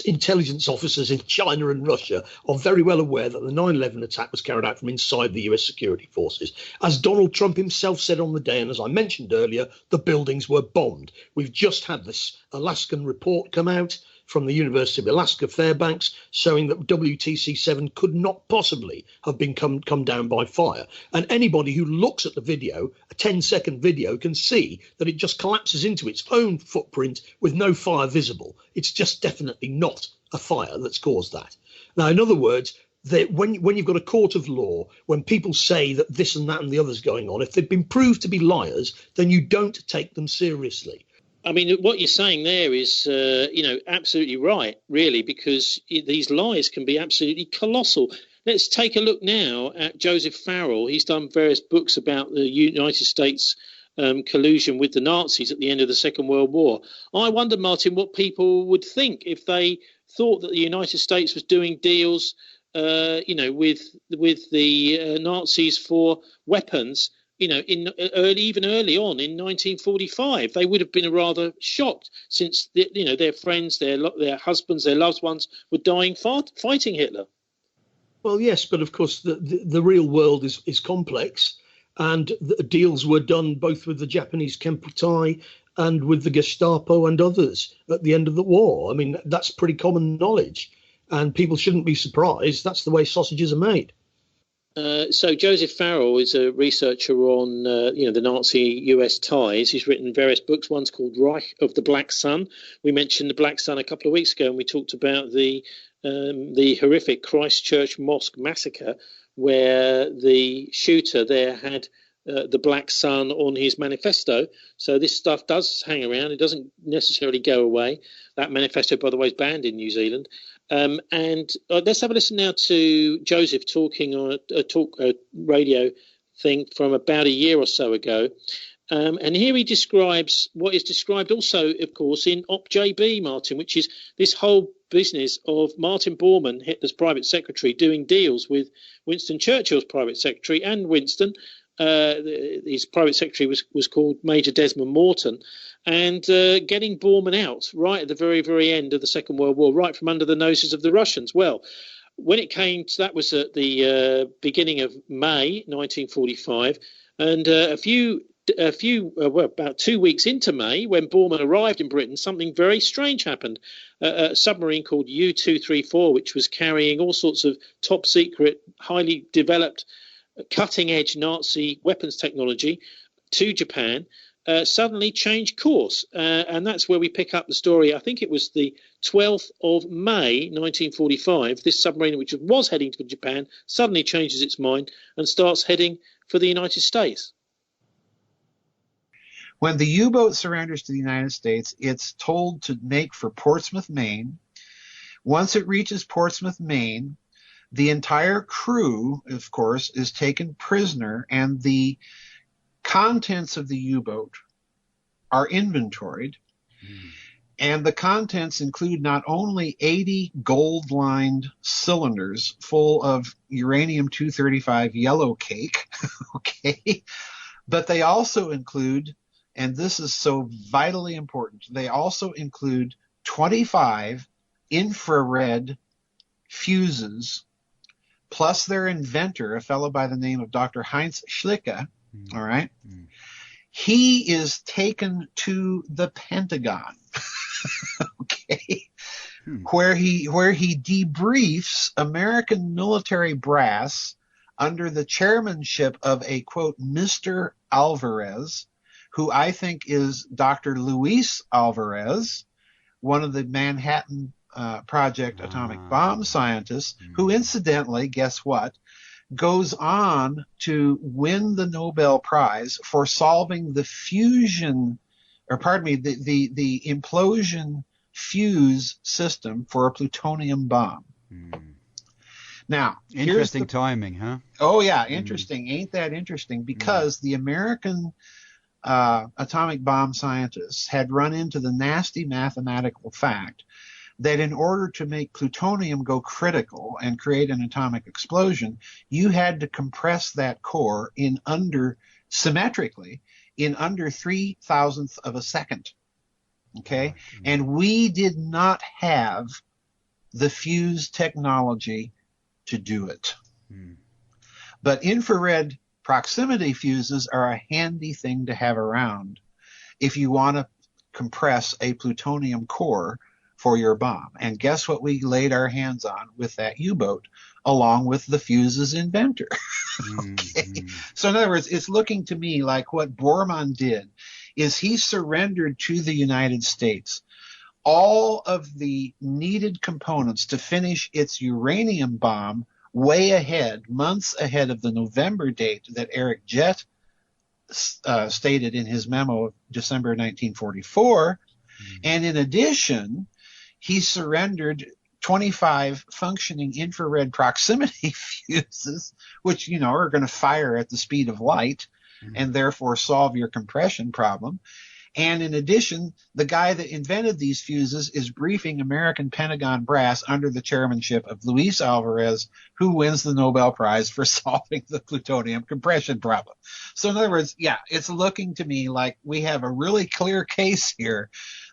intelligence officers in China and Russia are very well aware that the 9/11 attack was carried out from inside the US security forces. As Donald Trump himself said on the day, and as I mentioned earlier, the buildings were bombed. We've just had this Alaskan report come out from the University of Alaska Fairbanks showing that WTC-7 could not possibly have been come down by fire. And anybody who looks at the video, a 10-second video, can see that it just collapses into its own footprint with no fire visible. It's just definitely not a fire that's caused that. Now, in other words, when you've got a court of law, when people say that this and that and the other's going on, if they've been proved to be liars, then you don't take them seriously. I mean, what you're saying there is, absolutely right, really, because these lies can be absolutely colossal. Let's take a look now at Joseph Farrell. He's done various books about the United States collusion with the Nazis at the end of the Second World War. I wonder, Martin, what people would think if they thought that the United States was doing deals, with the Nazis for weapons. Even early on in 1945, they would have been rather shocked, since their friends, their husbands, their loved ones were dying fighting Hitler. Well, yes, but of course the real world is complex, and the deals were done both with the Japanese Kemputai and with the Gestapo and others at the end of the war. I mean, that's pretty common knowledge, and people shouldn't be surprised. That's the way sausages are made. So Joseph Farrell is a researcher on the Nazi-US ties. He's written various books. One's called Reich of the Black Sun. We mentioned the Black Sun a couple of weeks ago, and we talked about the horrific Christchurch Mosque massacre, where the shooter there had the Black Sun on his manifesto. So this stuff does hang around. It doesn't necessarily go away. That manifesto, by the way, is banned in New Zealand. And let's have a listen now to Joseph talking on a radio thing from about a year or so ago. And here he describes what is described also, of course, in Op JB, Martin, which is this whole business of Martin Bormann, Hitler's private secretary, doing deals with Winston Churchill's private secretary and Winston. His private secretary was called Major Desmond Morton, and getting Bormann out right at the very, very end of the Second World War, right from under the noses of the Russians. Well, when it came to that was at the beginning of May 1945, and about 2 weeks into May, when Bormann arrived in Britain, something very strange happened. A submarine called U-234, which was carrying all sorts of top secret, highly developed, cutting-edge Nazi weapons technology to Japan, suddenly changed course. And that's where we pick up the story. I think it was the 12th of May, 1945. This submarine, which was heading to Japan, suddenly changes its mind and starts heading for the United States. When the U-boat surrenders to the United States, it's told to make for Portsmouth, Maine. Once it reaches Portsmouth, Maine, the entire crew, of course, is taken prisoner, and the contents of the U-boat are inventoried. And the contents include not only 80 gold-lined cylinders full of uranium-235 yellow cake, okay, but they also include, and this is so vitally important, they also include 25 infrared fuses, plus their inventor, a fellow by the name of Dr. Heinz Schlicke, all right? He is taken to the Pentagon, okay, where he debriefs American military brass under the chairmanship of a, quote, Mr. Alvarez, who I think is Dr. Luis Alvarez, one of the Manhattan Project atomic bomb scientists, who incidentally, guess what, goes on to win the Nobel Prize for solving the fusion, or pardon me, the implosion fuse system for a plutonium bomb. Now, interesting timing, huh? Oh yeah, interesting. Ain't that interesting? Because the American atomic bomb scientists had run into the nasty mathematical fact that in order to make plutonium go critical and create an atomic explosion, you had to compress that core symmetrically in under 3,000th of a second. Okay? And we did not have the fuse technology to do it. But infrared proximity fuses are a handy thing to have around if you want to compress a plutonium core for your bomb. And guess what we laid our hands on with that U-boat, along with the fuse's inventor. Okay. So in other words, it's looking to me like what Bormann did is he surrendered to the United States all of the needed components to finish its uranium bomb way ahead, months ahead of the November date that Eric Jett stated in his memo of December 1944. And in addition, he surrendered 25 functioning infrared proximity fuses, which, you know, are going to fire at the speed of light and therefore solve your compression problem. And in addition, the guy that invented these fuses is briefing American Pentagon brass under the chairmanship of Luis Alvarez, who wins the Nobel Prize for solving the plutonium compression problem. So in other words, yeah, it's looking to me like we have a really clear case here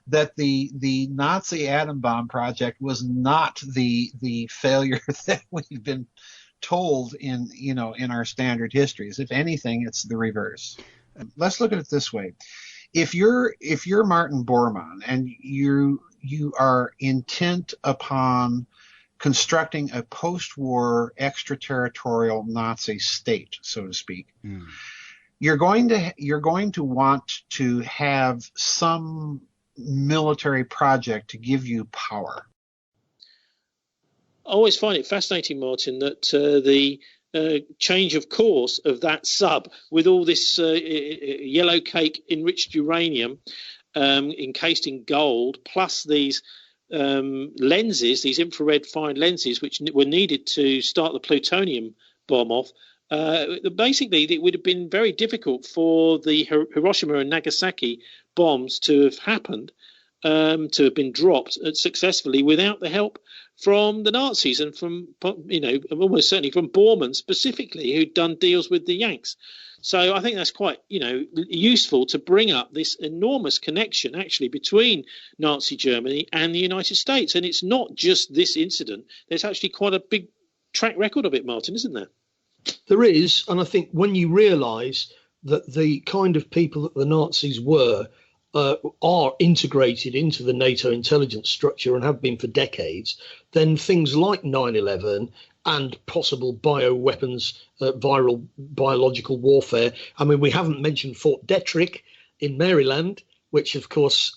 that the Nazi atom bomb project was not the failure that we've been told in our standard histories. If anything, it's the reverse. Let's look at it this way. if you're Martin Bormann and you are intent upon constructing a post-war extraterritorial Nazi state, so to speak, you're going to want to have some military project to give you power. I always find it fascinating, Martin, that the change of course of that sub with all this yellow cake enriched uranium encased in gold, plus these lenses, these infrared fine lenses, which were needed to start the plutonium bomb off. Basically, it would have been very difficult for the Hiroshima and Nagasaki bombs to have happened, to have been dropped successfully without the help from the Nazis and from, almost certainly from Bormann specifically, who'd done deals with the Yanks. So I think that's quite, useful to bring up this enormous connection actually between Nazi Germany and the United States. And it's not just this incident. There's actually quite a big track record of it, Martin, isn't there? There is. And I think when you realise that the kind of people that the Nazis were are integrated into the NATO intelligence structure and have been for decades, then things like 9/11 and possible bioweapons, biological warfare. I mean, we haven't mentioned Fort Detrick in Maryland, which, of course,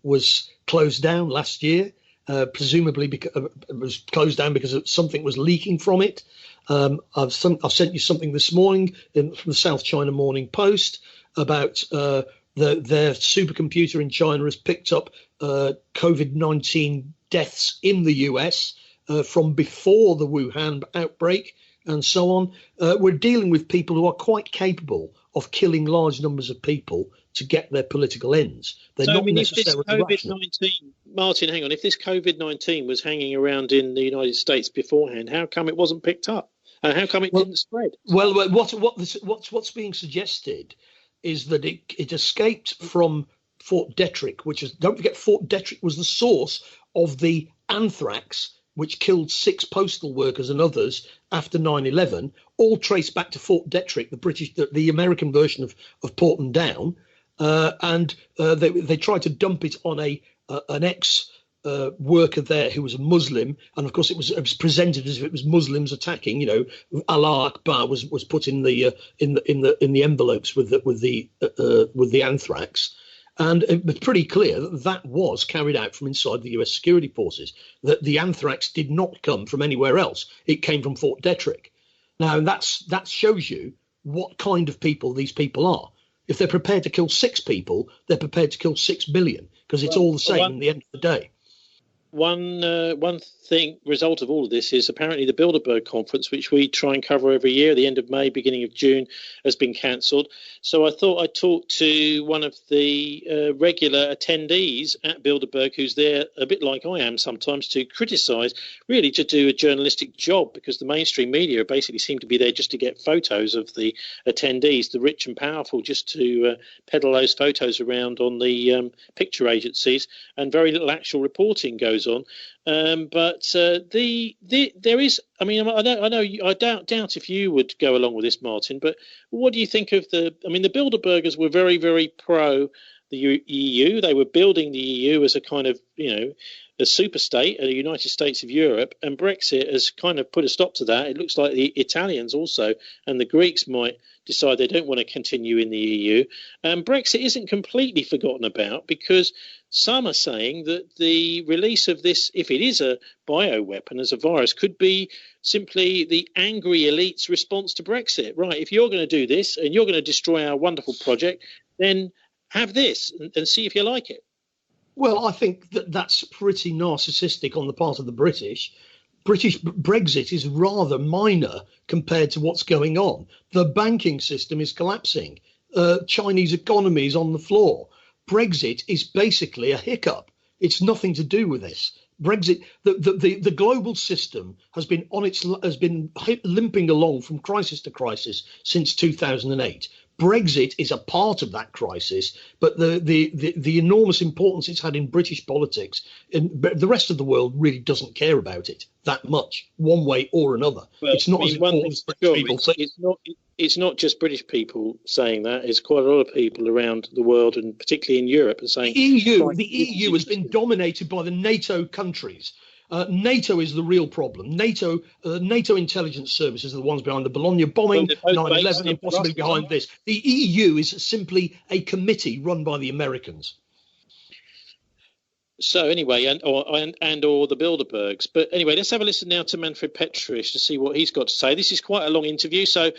was closed down last year, presumably because it was closed down because something was leaking from it. I've sent you something this morning from the South China Morning Post about their supercomputer in China has picked up COVID-19 deaths in the US from before the Wuhan outbreak and so on. We're dealing with people who are quite capable of killing large numbers of people to get their political ends. They're not necessarily rational. Martin, hang on. If this COVID-19 was hanging around in the United States beforehand, how come it wasn't picked up? And how come it didn't spread? Well, what's being suggested is that it escaped from Fort Detrick, which is, don't forget, Fort Detrick was the source of the anthrax, which killed 6 postal workers and others after 9/11, all traced back to Fort Detrick, the American version of Porton Down, and they tried to dump it on an ex worker there who was a Muslim, and of course it was presented as if it was Muslims attacking. Allah Akbar was put in the envelopes with the anthrax. And it was pretty clear that was carried out from inside the US security forces, that the anthrax did not come from anywhere else. It came from Fort Detrick. Now, that shows you what kind of people these people are. If they're prepared to kill 6 people, they're prepared to kill 6 million, because it's all the same in the end of the day. One thing result of all of this is apparently the Bilderberg conference, which we try and cover every year, the end of May, beginning of June, has been cancelled. So I thought I'd talk to one of the regular attendees at Bilderberg, who's there a bit like I am sometimes, to criticise, really to do a journalistic job, because the mainstream media basically seem to be there just to get photos of the attendees, the rich and powerful, just to peddle those photos around on the picture agencies, and very little actual reporting goes on. But there is, I mean, I doubt if you would go along with this, Martin, but what do you think of the Bilderbergers were very, very pro the EU. They were building the EU as a kind of, a super state, a United States of Europe, and Brexit has kind of put a stop to that. It looks like the Italians also and the Greeks might decide they don't want to continue in the EU. Brexit isn't completely forgotten about, because some are saying that the release of this, if it is a bioweapon as a virus, could be simply the angry elite's response to Brexit. Right, if you're going to do this and you're going to destroy our wonderful project, then have this and see if you like it. Well, I think that's pretty narcissistic on the part of the British. British Brexit is rather minor compared to what's going on. The banking system is collapsing. Chinese economy is on the floor. Brexit is basically a hiccup. It's nothing to do with this. Brexit, the global system has been limping along from crisis to crisis since 2008. Brexit is a part of that crisis, but the enormous importance it's had in British politics, and the rest of the world really doesn't care about it that much, one way or another. Well, it's not as important for people. it's not just British people saying that. It's quite a lot of people around the world, and particularly in Europe, are saying the EU has been dominated by the NATO countries. NATO is the real problem. NATO intelligence services are the ones behind the Bologna bombing, 9/11, and possibly behind this. The EU is simply a committee run by the Americans. So anyway, or the Bilderbergs. But anyway, let's have a listen now to Manfred Petrich to see what he's got to say. This is quite a long interview, so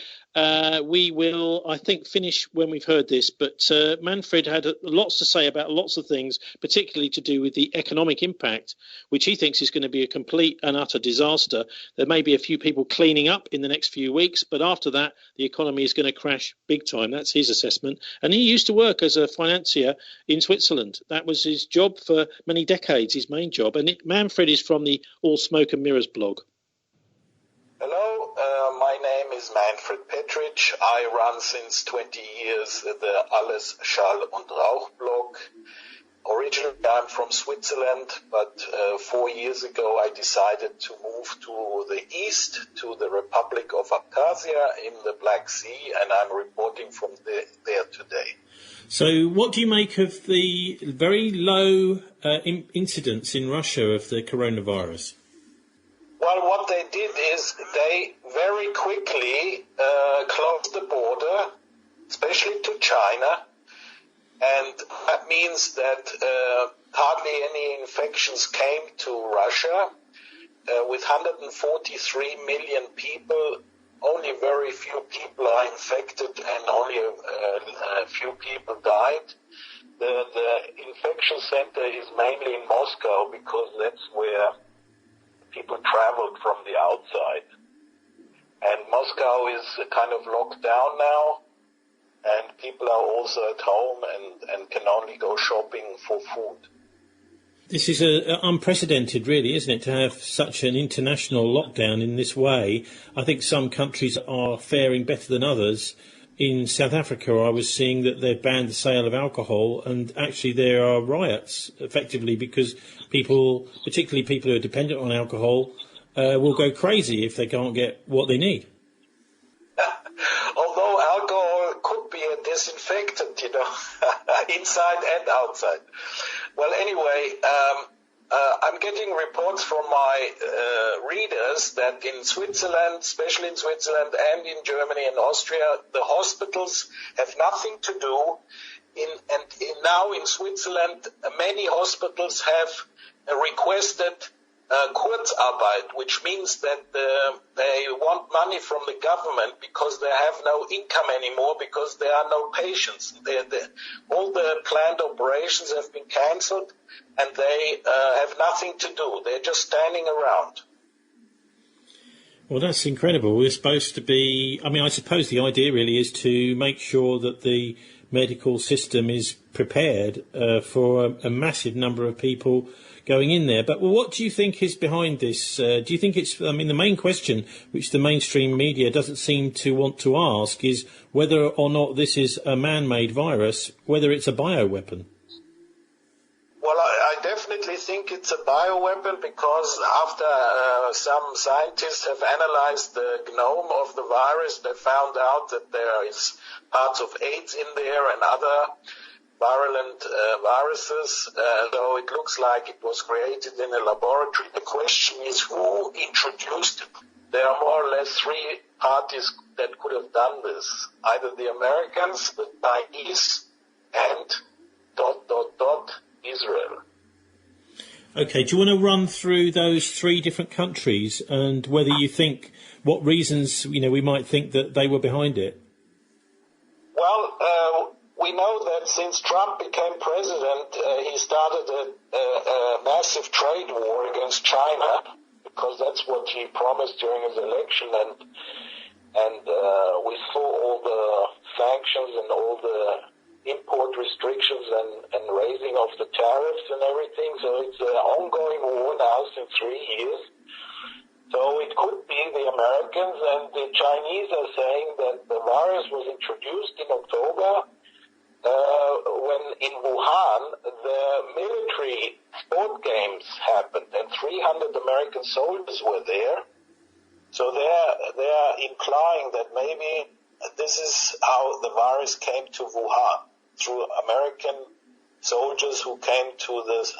we will, I think, finish when we've heard this. But Manfred had lots to say about lots of things, particularly to do with the economic impact, which he thinks is going to be a complete and utter disaster. There may be a few people cleaning up in the next few weeks, but after that, the economy is going to crash big time. That's his assessment. And he used to work as a financier in Switzerland. That was his job for many decades, his main job. And Manfred is from the All Smoke and Mirrors blog. Hello, my name is Manfred Petrich. I run since 20 years the Alles Schall und Rauch blog. Originally, I'm from Switzerland, but 4 years ago I decided to move to the east, to the Republic of Abkhazia in the Black Sea, and I'm reporting from there today. So what do you make of the very low incidence in Russia of the coronavirus? Well, what they did is they very quickly closed the border, especially to China, and that means that hardly any infections came to Russia. With 143 million people, only very few people are infected and only a few people died. The infection center is mainly in Moscow because that's where people traveled from the outside. And Moscow is kind of locked down now, and people are also at home and can only go shopping for food. This is unprecedented, really, isn't it, to have such an international lockdown in this way? I think some countries are faring better than others. In South Africa, I was seeing that they've banned the sale of alcohol, and actually there are riots, effectively, because people, particularly people who are dependent on alcohol, will go crazy if they can't get what they need. Although alcohol could be a disinfectant, inside and outside. Well, anyway, I'm getting reports from my readers that in Switzerland, especially in Switzerland and in Germany and Austria, the hospitals have nothing to do. Now in Switzerland, many hospitals have requested Kurzarbeit, which means that they want money from the government because they have no income anymore because there are no patients. All the planned operations have been cancelled and they have nothing to do. They're just standing around. Well, that's incredible. We're supposed to be... I suppose the idea really is to make sure that the medical system is prepared for a massive number of people going in there. But what do you think is behind this? Do you think it's... the main question, which the mainstream media doesn't seem to want to ask, is whether or not this is a man-made virus, whether it's a bioweapon. Well, I definitely think it's a bioweapon because after some scientists have analyzed the genome of the virus, they found out that there is parts of AIDS in there and other virulent viruses, though it looks like it was created in a laboratory. The question is who introduced it? There are more or less three parties that could have done this, either the Americans, the Chinese, and ... Israel. Okay, do you want to run through those three different countries and whether you think, what reasons, we might think that they were behind it? Well, we know that since Trump became president, he started a massive trade war against China because that's what he promised during his election, and we saw all the sanctions and all the import restrictions and raising of the tariffs and everything. So it's an ongoing war now since 3 years. So it could be the Americans, and the Chinese are saying that the virus was introduced in October when in Wuhan the military sport games happened and 300 American soldiers were there. So they're implying that maybe this is how the virus came to Wuhan, through American soldiers who came to the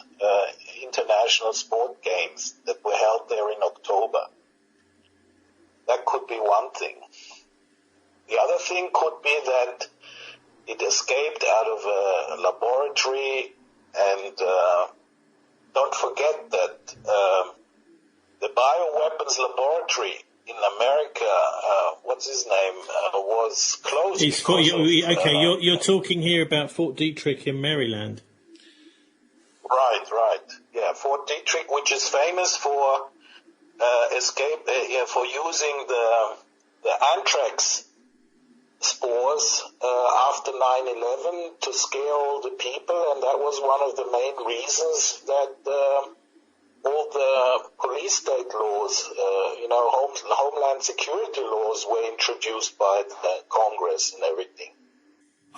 international sport games that were held there in October. That could be one thing. The other thing could be that it escaped out of a laboratory, and don't forget that the bioweapons laboratory in America, what's his name, was closed. You're talking here about Fort Detrick in Maryland. Right. Yeah, Fort Detrick, which is famous for for using the anthrax spores after 9/11 to scare all the people, and that was one of the main reasons that all the police state laws, homeland security laws were introduced by the Congress and everything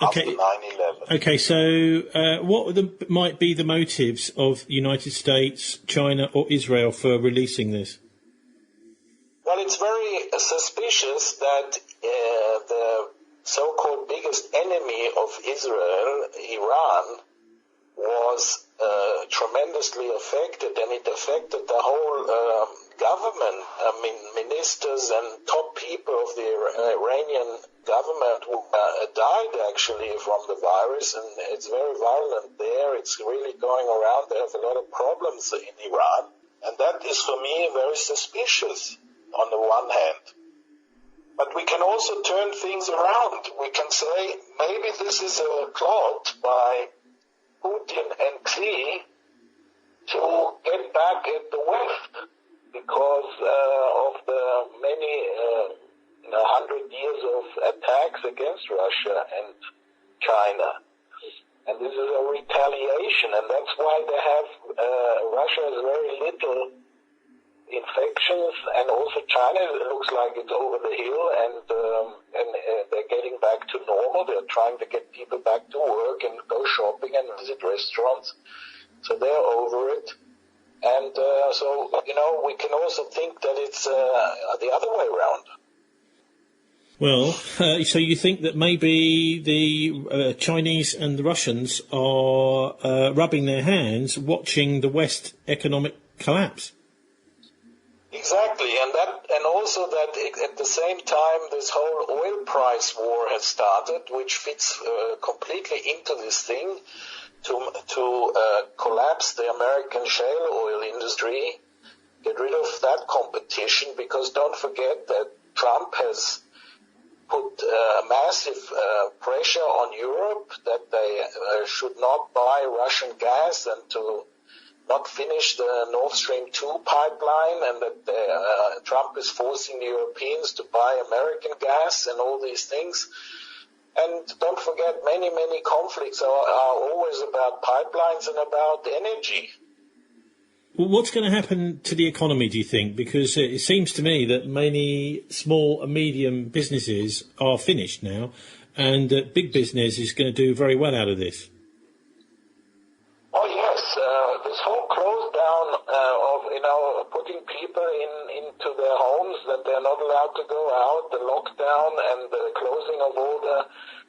after 9/11. Okay, so what might be the motives of the United States, China or Israel for releasing this? Well, it's very suspicious that the so-called biggest enemy of Israel, Iran, was tremendously affected, and it affected the whole government. I mean, ministers and top people of the Iranian government died actually from the virus, and it's very violent there. It's really going around. They have a lot of problems in Iran, and that is for me very suspicious on the one hand. But we can also turn things around. We can say maybe this is a plot by Putin and Xi to get back at the West because of the many 100 years of attacks against Russia and China. And this is a retaliation, and that's why they have Russia has very little infections, and also China looks like it's over the hill, and they're getting back to normal. They're trying to get people back to work and go shopping and visit restaurants, so they're over it. And so we can also think that it's the other way around. Well, so you think that maybe the Chinese and the Russians are rubbing their hands watching the West economic collapse? Exactly, and also that at the same time this whole oil price war has started, which fits completely into this thing to collapse the American shale oil industry, get rid of that competition, because don't forget that Trump has put massive pressure on Europe that they should not buy Russian gas and to not finish the Nord Stream 2 pipeline, and that Trump is forcing the Europeans to buy American gas and all these things. And don't forget, many conflicts are always about pipelines and about energy. Well, what's going to happen to the economy, do you think? Because it seems to me that many small and medium businesses are finished now, and big business is going to do very well out of this. Oh yes, this whole close down of putting people into their homes, that they're not allowed to go out, the lockdown and the closing of all the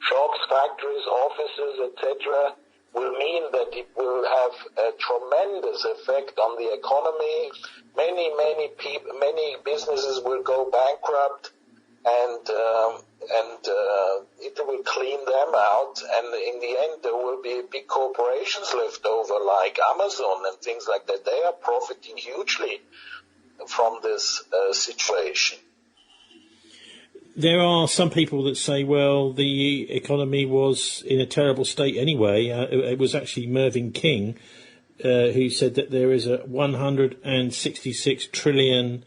shops, factories, offices, etc., will mean that it will have a tremendous effect on the economy. Many businesses will go bankrupt, and it will clean them out, and in the end there will be big corporations left over like Amazon and things like that. They are profiting hugely from this situation. There are some people that say, well, the economy was in a terrible state anyway. It was actually Mervyn King who said that there is a £166 trillion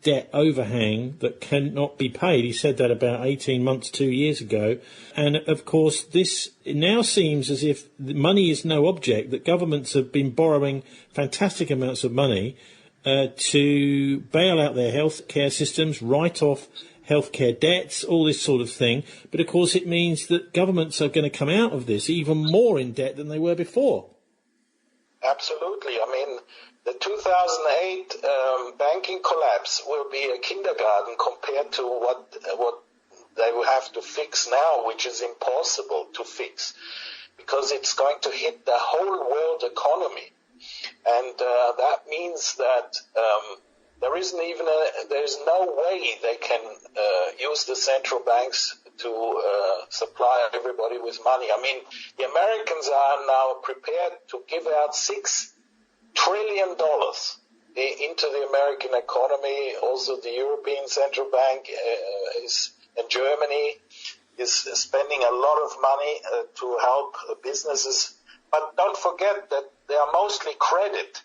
debt overhang that cannot be paid. He said that about 18 months, 2 years ago. And, of course, this now seems as if money is no object, that governments have been borrowing fantastic amounts of money to bail out their healthcare systems, write off healthcare debts, all this sort of thing. But, of course, it means that governments are going to come out of this even more in debt than they were before. Absolutely. I mean, the 2008 banking collapse will be a kindergarten compared to what they will have to fix now, which is impossible to fix, because it's going to hit the whole world economy. And that means that there's no way they can use the central banks to supply everybody with money. I mean, the Americans are now prepared to give out $6 trillion into the American economy. Also, the European Central Bank and Germany is spending a lot of money to help businesses. But don't forget that they are mostly credit.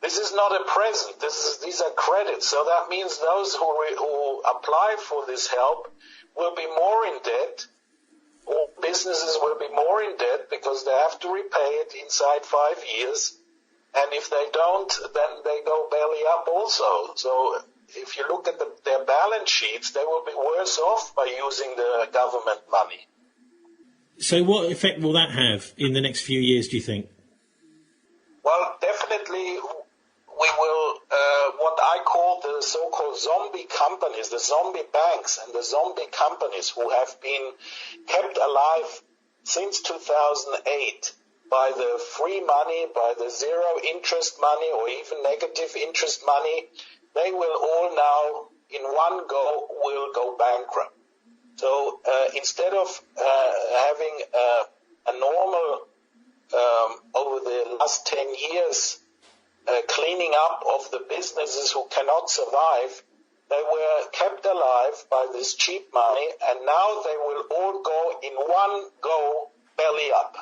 This is not a present. These are credits. So that means those who apply for this help will be more in debt, or businesses will be more in debt because they have to repay it inside 5 years. And if they don't, then they go belly up also. So if you look at their balance sheets, they will be worse off by using the government money. So what effect will that have in the next few years, do you think? Well, definitely we will, what I call the so-called zombie companies, the zombie banks and the zombie companies who have been kept alive since 2008 by the free money, by the zero interest money or even negative interest money, they will all now in one go will go bankrupt. So instead of having a normal, over the last 10 years, cleaning up of the businesses who cannot survive, they were kept alive by this cheap money, and now they will all go in one go belly up.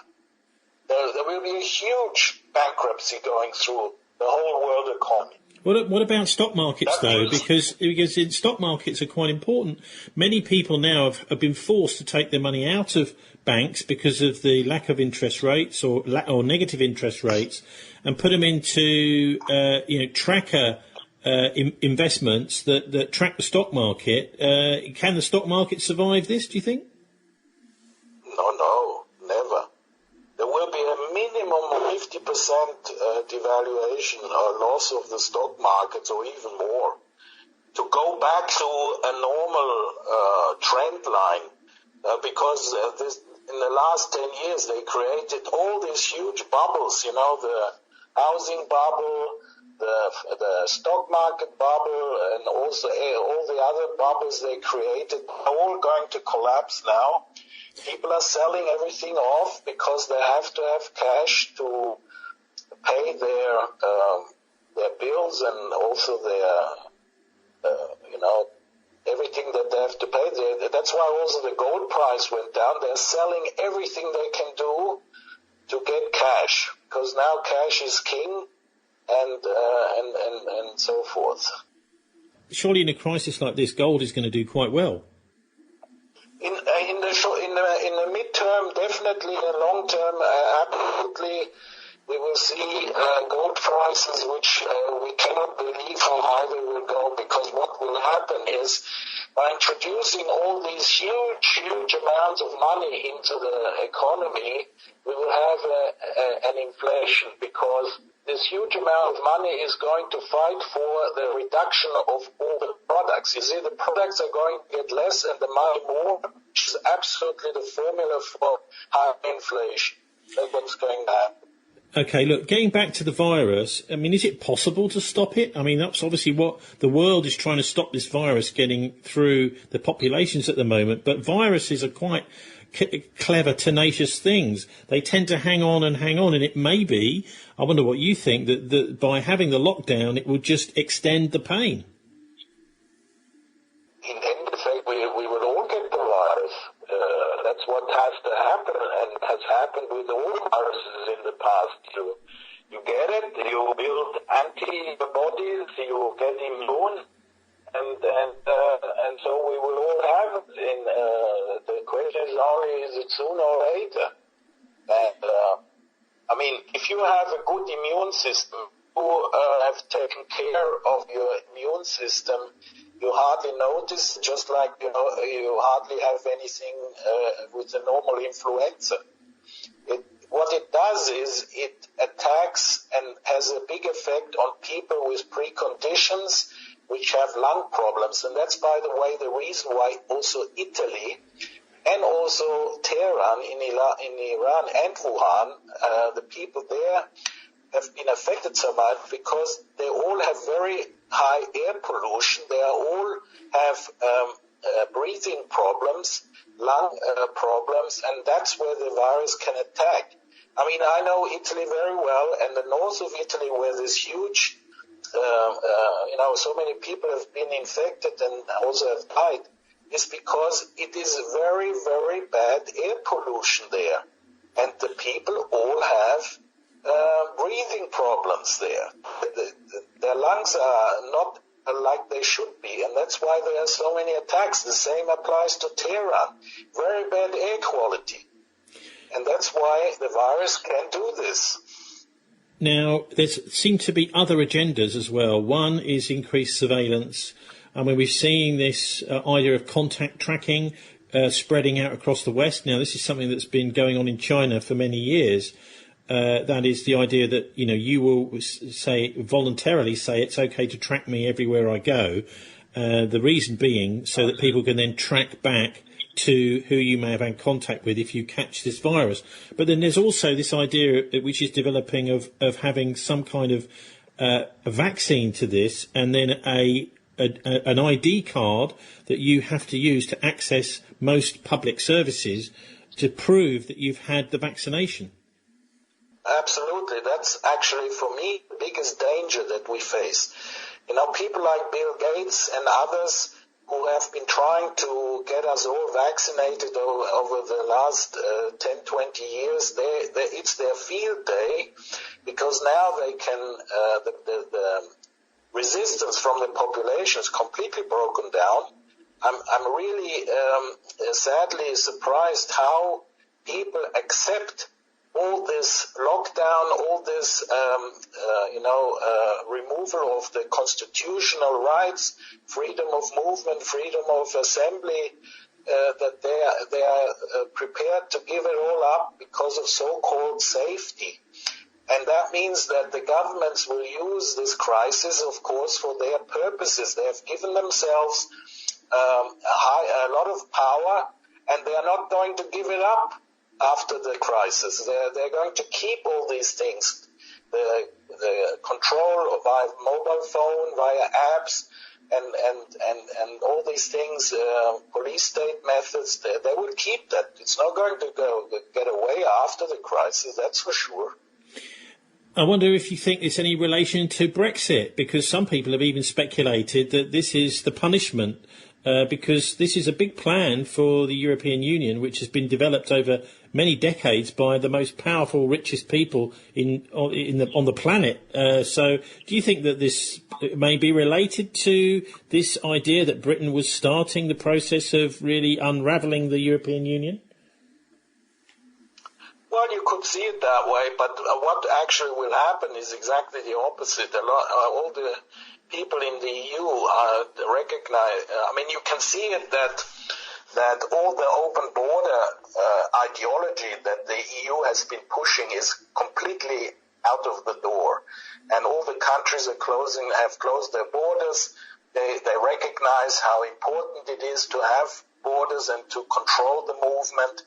There will be a huge bankruptcy going through the whole world economy. What about stock markets, though? Because in stock markets are quite important. Many people now have been forced to take their money out of banks because of the lack of interest rates or negative interest rates, and put them into tracker investments that track the stock market. Can the stock market survive this, do you think? No, never. There will be a minimum of 50% devaluation or loss of the stock markets, or even more. To go back to a normal trend line, because in the last 10 years they created all these huge bubbles, the housing bubble, the stock market bubble, and also all the other bubbles they created are all going to collapse now. People are selling everything off because they have to have cash to pay their bills and also their everything that they have to pay. That's why also the gold price went down. They're selling everything they can do to get cash, because now cash is king, and so forth. Surely in a crisis like this, gold is going to do quite well. In the midterm, definitely. In the long term, absolutely, we will see gold prices which we cannot believe how high they will go, because what will happen is, by introducing all these huge amounts of money into the economy, we will have an inflation, because this huge amount of money is going to fight for the reduction of all the products. You see, the products are going to get less and the money more, which is absolutely the formula for high inflation. That's what's going to happen. Okay, look, getting back to the virus, I mean, is it possible to stop it? I mean, that's obviously what the world is trying to stop, this virus getting through the populations at the moment. But viruses are quite clever, tenacious things. They tend to hang on, and it may be, I wonder what you think, that by having the lockdown, it will just extend the pain. In fact, we will all get the virus. That's what has to happen, and has happened with all viruses in the past. You get it, you build antibodies, you get immune, and so we will all have it. The question is only, is it sooner or later? And if you have a good immune system, you have taken care of your immune system, you hardly notice, just like you hardly have anything with a normal influenza. What it does is it attacks and has a big effect on people with preconditions which have lung problems. And that's, by the way, the reason why also Italy and also Tehran in Iran and Wuhan, the people there have been affected so much because they all have very high air pollution. They all have breathing problems, lung problems, and that's where the virus can attack. I mean, I know Italy very well, and the north of Italy, where this huge, so many people have been infected and also have died, is because it is very, very bad air pollution there. And the people all have breathing problems there. Their lungs are not like they should be, and that's why there are so many attacks. The same applies to Tehran. Very bad air quality. And that's why the virus can do this. Now, there seem to be other agendas as well. One is increased surveillance. I mean, we've seen this idea of contact tracking spreading out across the West. Now, this is something that's been going on in China for many years. That is the idea that, you will voluntarily say it's okay to track me everywhere I go. The reason being so that people can then track back to who you may have had contact with if you catch this virus. But then there's also this idea which is developing of having some kind of a vaccine to this, and then an ID card that you have to use to access most public services to prove that you've had the vaccination. Absolutely. That's actually, for me, the biggest danger that we face. People like Bill Gates and others who have been trying to get us all vaccinated over the last 10, 20 years, it's their field day, because now they can, the resistance from the population is completely broken down. I'm really sadly surprised how people accept all this lockdown, all this, removal of the constitutional rights, freedom of movement, freedom of assembly, that they are prepared to give it all up because of so-called safety. And that means that the governments will use this crisis, of course, for their purposes. They have given themselves a lot of power, and they are not going to give it up after the crisis. They're going to keep all these things, the control via mobile phone, via apps, and all these things, police state methods. They will keep that. It's not going to get away after the crisis, that's for sure. I wonder if you think there's any relation to Brexit, because some people have even speculated that this is the punishment, because this is a big plan for the European Union, which has been developed over many decades by the most powerful, richest people on the planet. So do you think that this may be related to this idea that Britain was starting the process of really unravelling the European Union? Well, you could see it that way, but what actually will happen is exactly the opposite. All the people in the EU recognize. You can see it that all the open border ideology that the EU has been pushing is completely out of the door, and all the countries have closed their borders. They recognize how important it is to have borders and to control the movement.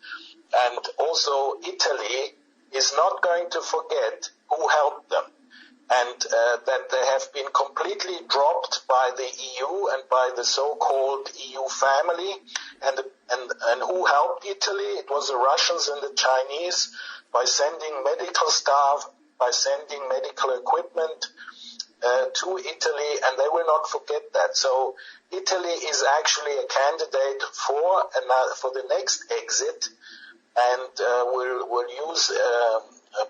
And also Italy is not going to forget who helped them, and that they have been completely dropped by the EU and by the so-called EU family. And who helped Italy? It was the Russians and the Chinese, by sending medical staff, by sending medical equipment to Italy, and they will not forget that. So Italy is actually a candidate for the next exit, and we'll use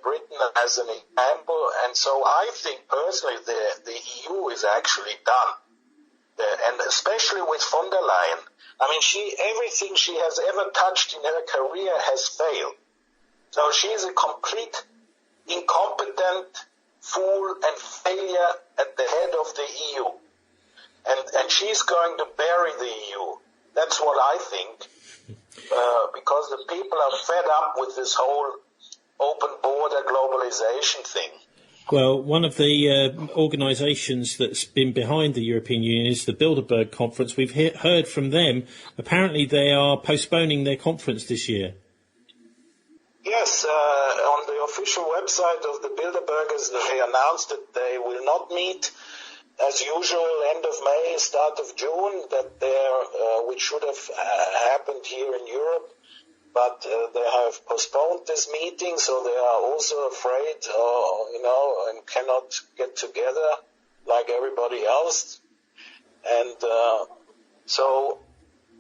Britain as an example. And so I think personally the EU is actually done, and especially with von der Leyen. Everything she has ever touched in her career has failed. So she is a complete incompetent fool and failure at the head of the EU, and she's going to bury the EU. That's what I think. Because the people are fed up with this whole open border globalization thing. Well, one of the organisations that's been behind the European Union is the Bilderberg Conference. We've heard from them. Apparently they are postponing their conference this year. Yes, on the official website of the Bilderbergers, they announced that they will not meet as usual end of May, start of June, that which should have happened here in Europe. But they have postponed this meeting, so they are also afraid, and cannot get together like everybody else. And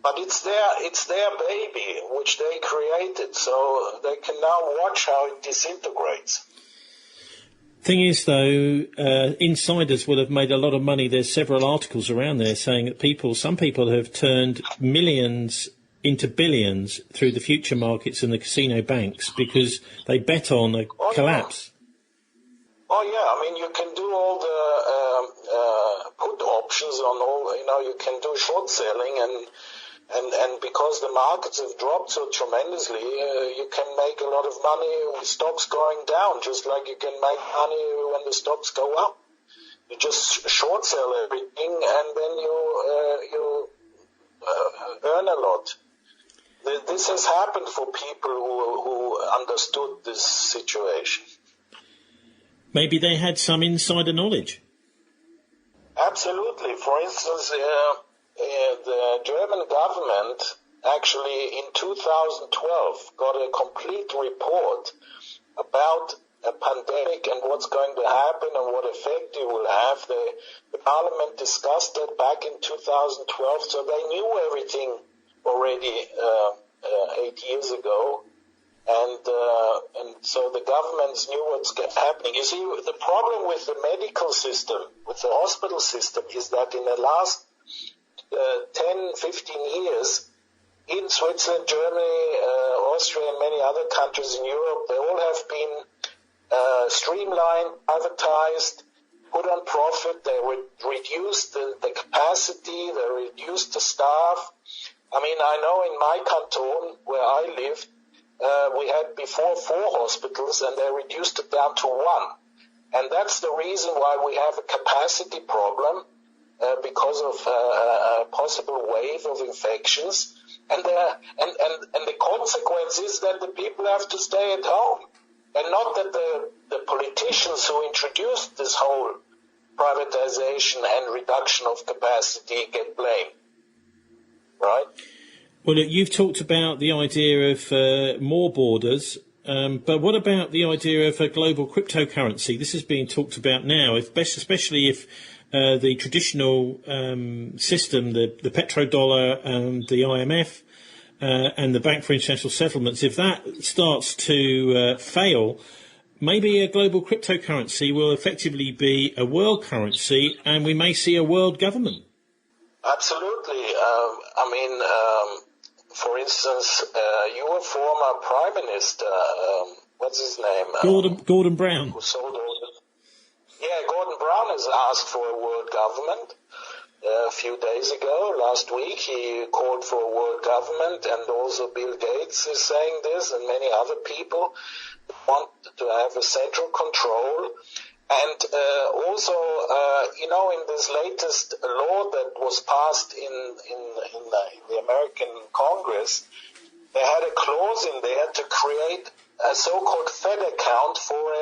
but it's their baby, which they created, so they can now watch how it disintegrates. Thing is, though, insiders will have made a lot of money. There's several articles around there saying that some people have turned millions into billions through the future markets and the casino banks because they bet on a collapse. Oh yeah, I mean you can do all the put options on all. You can do short selling and because the markets have dropped so tremendously, you can make a lot of money with stocks going down, just like you can make money when the stocks go up. You just short sell everything and then you earn a lot. This has happened for people who understood this situation. Maybe they had some insider knowledge. Absolutely. For instance, the German government actually in 2012 got a complete report about a pandemic and what's going to happen and what effect it will have. The parliament discussed that back in 2012, so they knew everything already 8 years ago, and so the governments knew what's happening. You see, the problem with the medical system, with the hospital system, is that in the last 10, 15 years, in Switzerland, Germany, Austria, and many other countries in Europe, they all have been streamlined, privatized, put on profit. They reduced the capacity, they reduced the staff. I mean, I know in my canton where I lived, we had before 4 hospitals and they reduced it down to 1. And that's the reason why we have a capacity problem because of a possible wave of infections. And the consequence is that the people have to stay at home. And not that the politicians who introduced this whole privatization and reduction of capacity get blamed. Right. Well, look, you've talked about the idea of more borders, but what about the idea of a global cryptocurrency? This is being talked about now, especially if the traditional system, the petrodollar and the IMF and the Bank for International Settlements, if that starts to fail, maybe a global cryptocurrency will effectively be a world currency and we may see a world government. Absolutely. For instance, your former Prime Minister, what's his name? Gordon Brown. Who sold all Gordon Brown has asked for a world government. A few days ago, last week, he called for a world government, and also Bill Gates is saying this, and many other people want to have a central control. And also, in this latest law that was passed in the American Congress, they had a clause in there to create a so-called Fed account for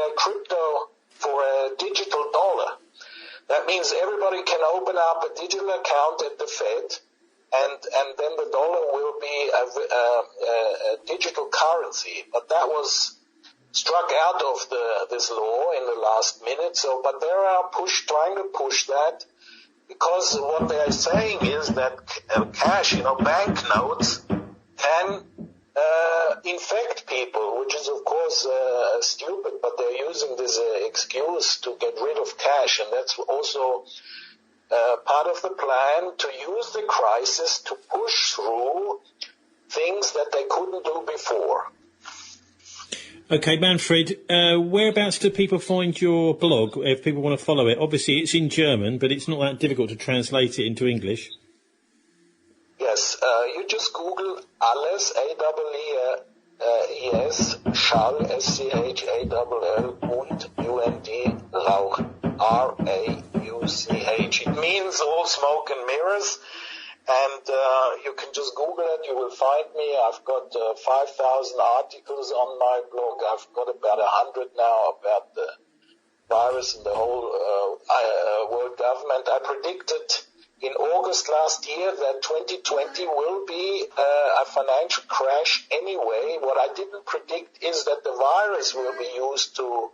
a digital dollar. That means everybody can open up a digital account at the Fed, and then the dollar will be a digital currency. But that was struck out of this law in the last minute. So, but they are trying to push that, because what they are saying is that cash, banknotes, can infect people, which is of course stupid. But they're using this excuse to get rid of cash, and that's also part of the plan to use the crisis to push through things that they couldn't do before. Okay, Manfred, whereabouts do people find your blog if people want to follow it? Obviously, it's in German, but it's not that difficult to translate it into English. Yes, you just Google Alles, yes, Schall, S-C-H-A-L-L, und U-N-D, Rauch, R-A-U-C-H. It means all smoke and mirrors, and you can just Google it, you will find me. I've got 5,000 articles on my blog. I've got about 100 now about the virus and the whole world government. I predicted in August last year that 2020 will be a financial crash anyway. What I didn't predict is that the virus will be used to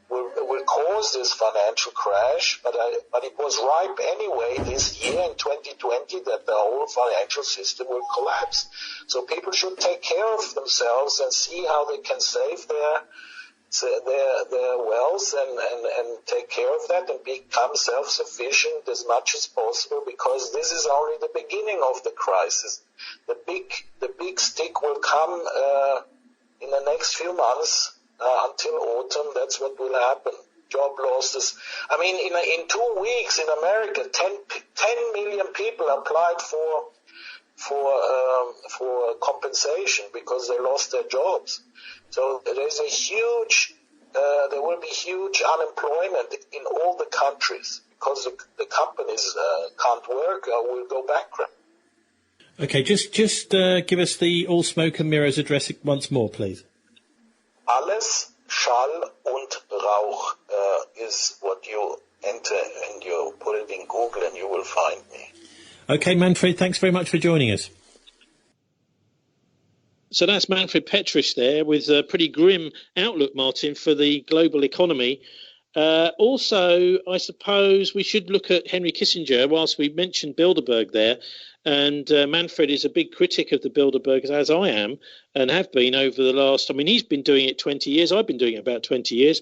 will cause this financial crash, but it was ripe anyway this year in 2020 that the whole financial system will collapse. So people should take care of themselves and see how they can save their wealth and take care of that and become self-sufficient as much as possible, because this is only the beginning of the crisis. The big stick will come in the next few months until autumn. That's what will happen. Job losses. I mean, in 2 weeks in America, 10 million people applied for compensation because they lost their jobs. So there's there will be huge unemployment in all the countries because the companies can't work or will go bankrupt. Okay, just give us the all smoke and mirrors address once more, please. Alles, Schall und Rauch is what you enter and you put it in Google and you will find me. Okay, Manfred, thanks very much for joining us. So that's Manfred Petrisch there with a pretty grim outlook, Martin, for the global economy. Also, I suppose we should look at Henry Kissinger, whilst we mentioned Bilderberg there. And Manfred is a big critic of the Bilderbergers, as I am, and have been over the last... I mean, he's been doing it 20 years. I've been doing it about 20 years.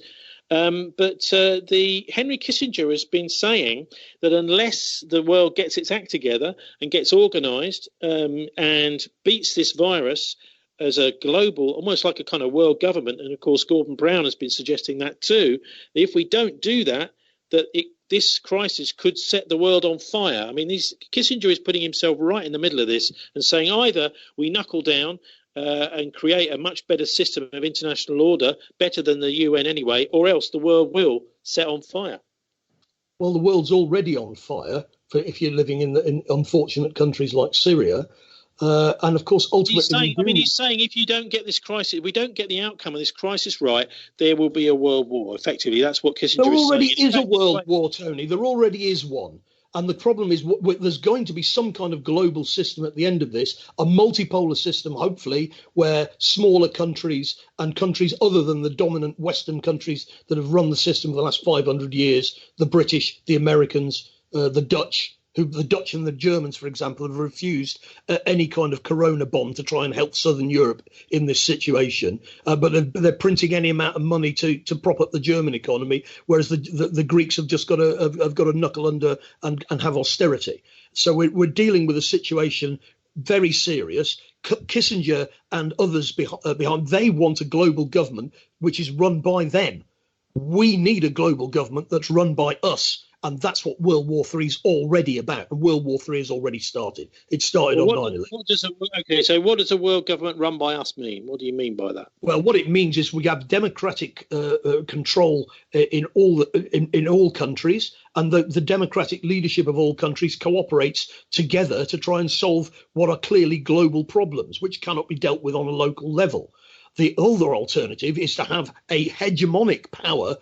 But the Henry Kissinger has been saying that unless the world gets its act together and gets organised and beats this virus as a global, almost like a kind of world government, and of course Gordon Brown has been suggesting that too, if we don't do that, this crisis could set the world on fire. I mean, Kissinger is putting himself right in the middle of this and saying either we knuckle down and create a much better system of international order, better than the UN anyway, or else the world will set on fire. Well, the world's already on fire if you're living in unfortunate countries like Syria. And of course, ultimately, he's saying if you don't get this crisis, if we don't get the outcome of this crisis right, there will be a world war. Effectively, that's what Kissinger is saying. There already is a world war, Tony. There already is one. And the problem is there's going to be some kind of global system at the end of this, a multipolar system, hopefully, where smaller countries and countries other than the dominant Western countries that have run the system for the last 500 years, the British, the Americans, the Dutch and the Germans, for example, have refused any kind of corona bomb to try and help Southern Europe in this situation. But they're printing any amount of money to prop up the German economy, whereas the Greeks have just got to knuckle under and have austerity. So we're dealing with a situation very serious. Kissinger and others behind, they want a global government which is run by them. We need a global government that's run by us. And that's what World War III is already about. And World War III has already started. It started on 9/11. So what does a world government run by us mean? What do you mean by that? Well, what it means is we have democratic control in all countries, and the democratic leadership of all countries cooperates together to try and solve what are clearly global problems, which cannot be dealt with on a local level. The other alternative is to have a hegemonic power,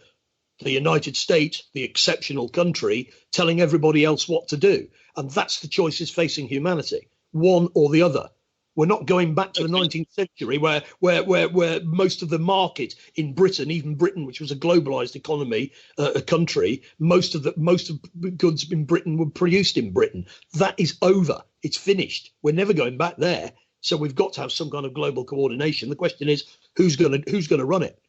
the United States, the exceptional country, telling everybody else what to do. And that's the choices facing humanity, one or the other. We're not going back to the 19th century where most of the market in Britain, even Britain, which was a globalized economy, a country, most of the goods in Britain were produced in Britain. That is over. It's finished. We're never going back there. So we've got to have some kind of global coordination. The question is, who's going to run it?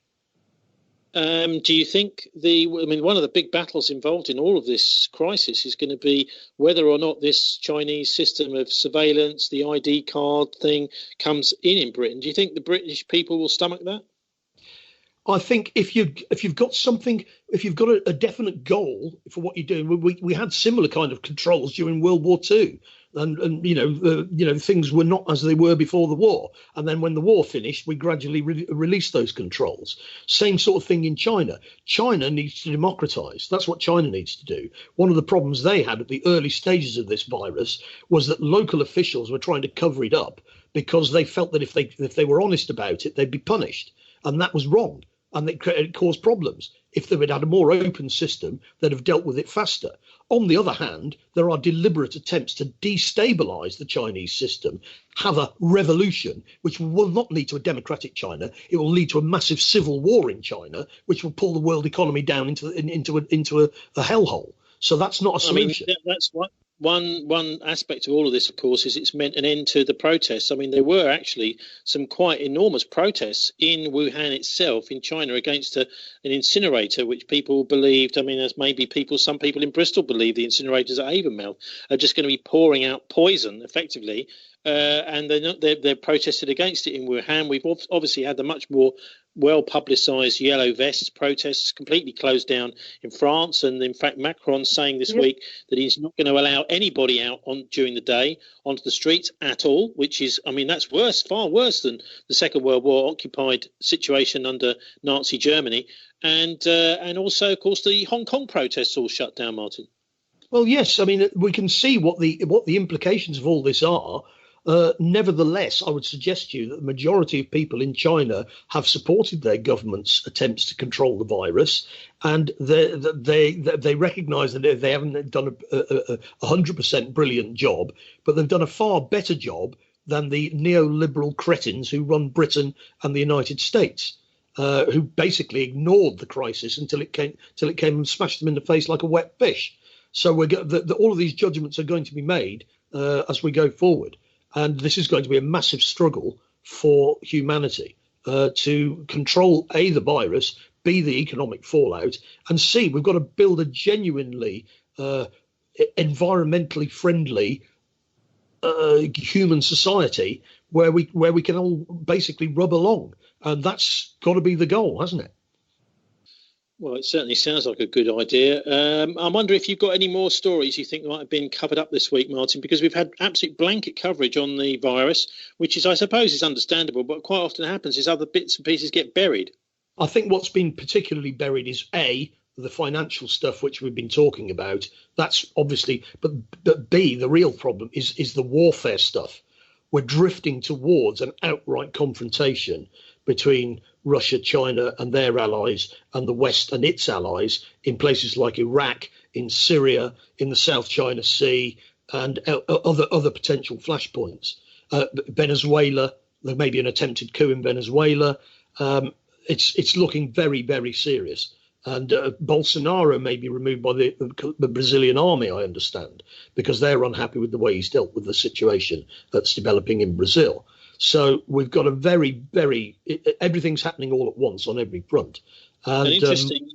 Do you think one of the big battles involved in all of this crisis is going to be whether or not this Chinese system of surveillance, the ID card thing, comes in Britain? Do you think the British people will stomach that? I think if you've got something, if you've got a definite goal for what you're doing, we had similar kind of controls during World War II, and things were not as they were before the war, and then when the war finished, we gradually released those controls. Same sort of thing in China. China needs to democratize. That's what China needs to do. One of the problems they had at the early stages of this virus was that local officials were trying to cover it up because they felt that if they were honest about it, they'd be punished, and that was wrong. And it caused problems. If they had a more open system, they'd have dealt with it faster. On the other hand, there are deliberate attempts to destabilize the Chinese system, have a revolution, which will not lead to a democratic China. It will lead to a massive civil war in China, which will pull the world economy down into a hellhole. So that's not a solution. That's one aspect of all of this, of course, is it's meant an end to the protests. I mean, there were actually some quite enormous protests in Wuhan itself, in China, against an incinerator, which people believed, I mean, as maybe some people in Bristol believe the incinerators at Avonmouth are just going to be pouring out poison, effectively, and they're protested against it in Wuhan. We've obviously had the much more well-publicised yellow vests protests completely closed down in France, and in fact Macron saying this week that he's not going to allow anybody out during the day onto the streets at all, which is, I mean, that's far worse than the Second World War occupied situation under Nazi Germany, and also, of course, the Hong Kong protests all shut down, Martin. Well, yes, I mean, we can see what the implications of all this are. Nevertheless, I would suggest to you that the majority of people in China have supported their government's attempts to control the virus, and they recognise that they haven't done a 100% brilliant job, but they've done a far better job than the neoliberal cretins who run Britain and the United States, who basically ignored the crisis until it came and smashed them in the face like a wet fish. So all of these judgments are going to be made as we go forward. And this is going to be a massive struggle for humanity to control A, the virus, B, the economic fallout, and C, we've got to build a genuinely environmentally friendly human society where we can all basically rub along. And that's got to be the goal, hasn't it? Well, it certainly sounds like a good idea. I wonder if you've got any more stories you think might have been covered up this week, Martin, because we've had absolute blanket coverage on the virus, which is, I suppose, is understandable, but quite often happens is other bits and pieces get buried. I think what's been particularly buried is A, the financial stuff which we've been talking about. That's obviously, but B, the real problem is the warfare stuff. We're drifting towards an outright confrontation between Russia, China and their allies and the West and its allies in places like Iraq, in Syria, in the South China Sea and other potential flashpoints. Venezuela, there may be an attempted coup in Venezuela. It's looking very, very serious. And Bolsonaro may be removed by the Brazilian army, I understand, because they're unhappy with the way he's dealt with the situation that's developing in Brazil. So we've got a very, everything's happening all at once on every front. And interesting,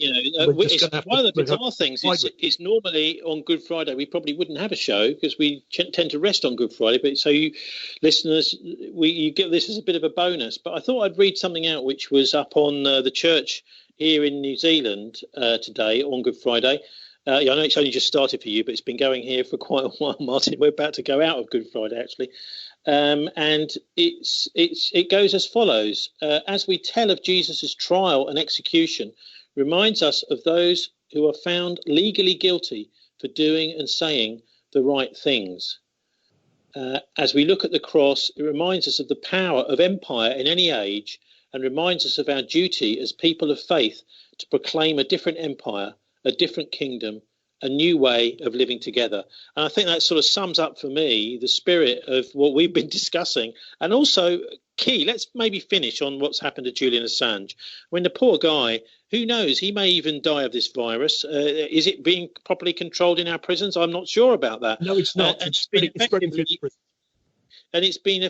one of the bizarre things is it's normally on Good Friday we probably wouldn't have a show because we tend to rest on Good Friday. But so you listeners, you get this as a bit of a bonus. But I thought I'd read something out which was up on the church here in New Zealand today on Good Friday. I know it's only just started for you, but it's been going here for quite a while, Martin. We're about to go out of Good Friday, actually. And it goes as follows. As we tell of Jesus' trial and execution, reminds us of those who are found legally guilty for doing and saying the right things. As we look at the cross, it reminds us of the power of empire in any age and reminds us of our duty as people of faith to proclaim a different empire, a different kingdom, a new way of living together. And I think that sort of sums up for me the spirit of what we've been discussing. And also, key, let's maybe finish on what's happened to Julian Assange. When the poor guy, who knows, he may even die of this virus. Is it being properly controlled in our prisons? I'm not sure about that. No, it's not. He's been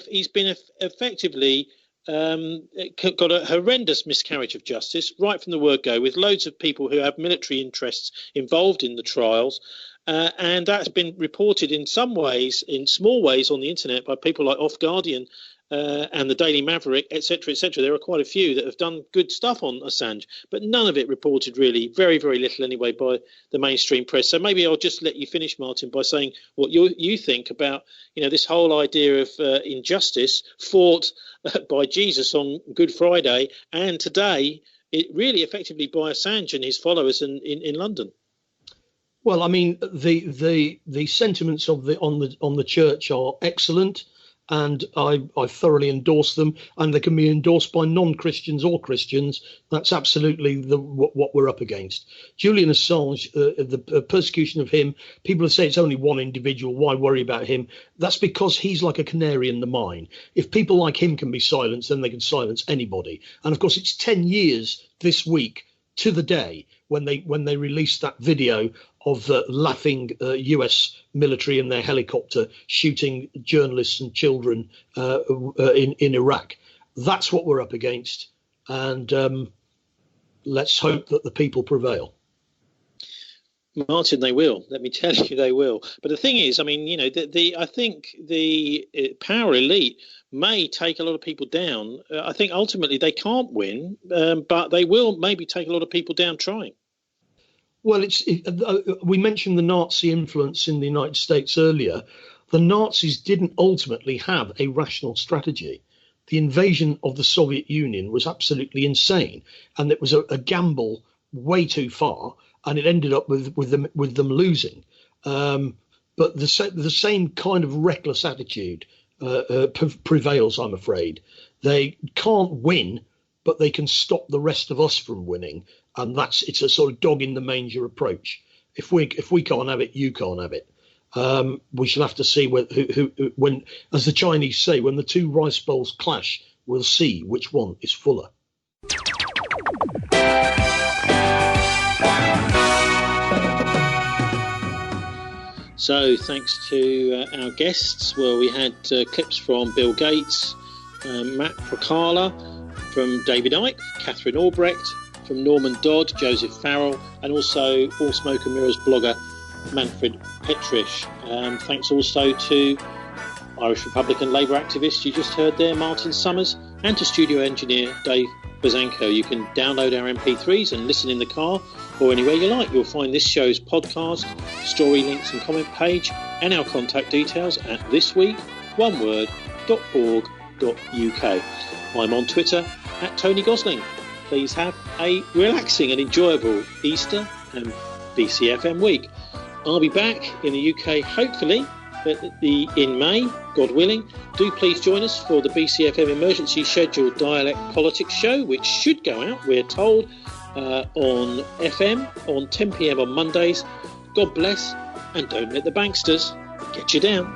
effectively got a horrendous miscarriage of justice right from the word go, with loads of people who have military interests involved in the trials, and that's been reported in some ways, in small ways on the internet by people like Off Guardian and the Daily Maverick, etc., etc. There are quite a few that have done good stuff on Assange, but none of it reported really, very, very little anyway, by the mainstream press. So maybe I'll just let you finish, Martin, by saying what you think about, this whole idea of injustice fought by Jesus on Good Friday, and today it really effectively by Assange and his followers in London. Well, I mean, the sentiments on the church are excellent, and I thoroughly endorse them, and they can be endorsed by non-Christians or Christians. That's absolutely what we're up against. Julian Assange, the persecution of him, people say it's only one individual, why worry about him? That's because he's like a canary in the mine. If people like him can be silenced, then they can silence anybody. And of course, it's 10 years this week to the day when they released that video of the laughing US military in their helicopter shooting journalists and children in Iraq. That's what we're up against, and let's hope that the people prevail. Martin, they will. Let me tell you, they will. But the thing is, I mean, I think the power elite may take a lot of people down. I think ultimately they can't win, but they will maybe take a lot of people down trying. Well, we mentioned the Nazi influence in the United States earlier. The Nazis didn't ultimately have a rational strategy. The invasion of the Soviet Union was absolutely insane, and it was a gamble way too far, and it ended up with them losing. But the same kind of reckless attitude prevails, I'm afraid. They can't win, but they can stop the rest of us from winning. And it's a sort of dog in the manger approach. If we can't have it, you can't have it. We shall have to see when, as the Chinese say, when the two rice bowls clash, we'll see which one is fuller. So thanks to our guests. Well, we had clips from Bill Gates, Matt Procala, from David Icke, Catherine Albrecht, from Norman Dodd, Joseph Farrell, and also All Smoke and Mirrors blogger Manfred Petrish. Thanks also to Irish Republican Labour activist you just heard there, Martin Summers, and to studio engineer Dave Bazanko. You can download our MP3s and listen in the car or anywhere you like. You'll find this show's podcast, story links and comment page, and our contact details at thisweek.org.uk. I'm on Twitter at Tony Gosling. Please have a relaxing and enjoyable Easter and BCfm week. I'll be back in the UK hopefully in May, God willing. Do please join us for the BCfm emergency scheduled dialect politics show, which should go out, we're told, on FM on 10 p.m. on Mondays. God bless, and don't let the banksters get you down.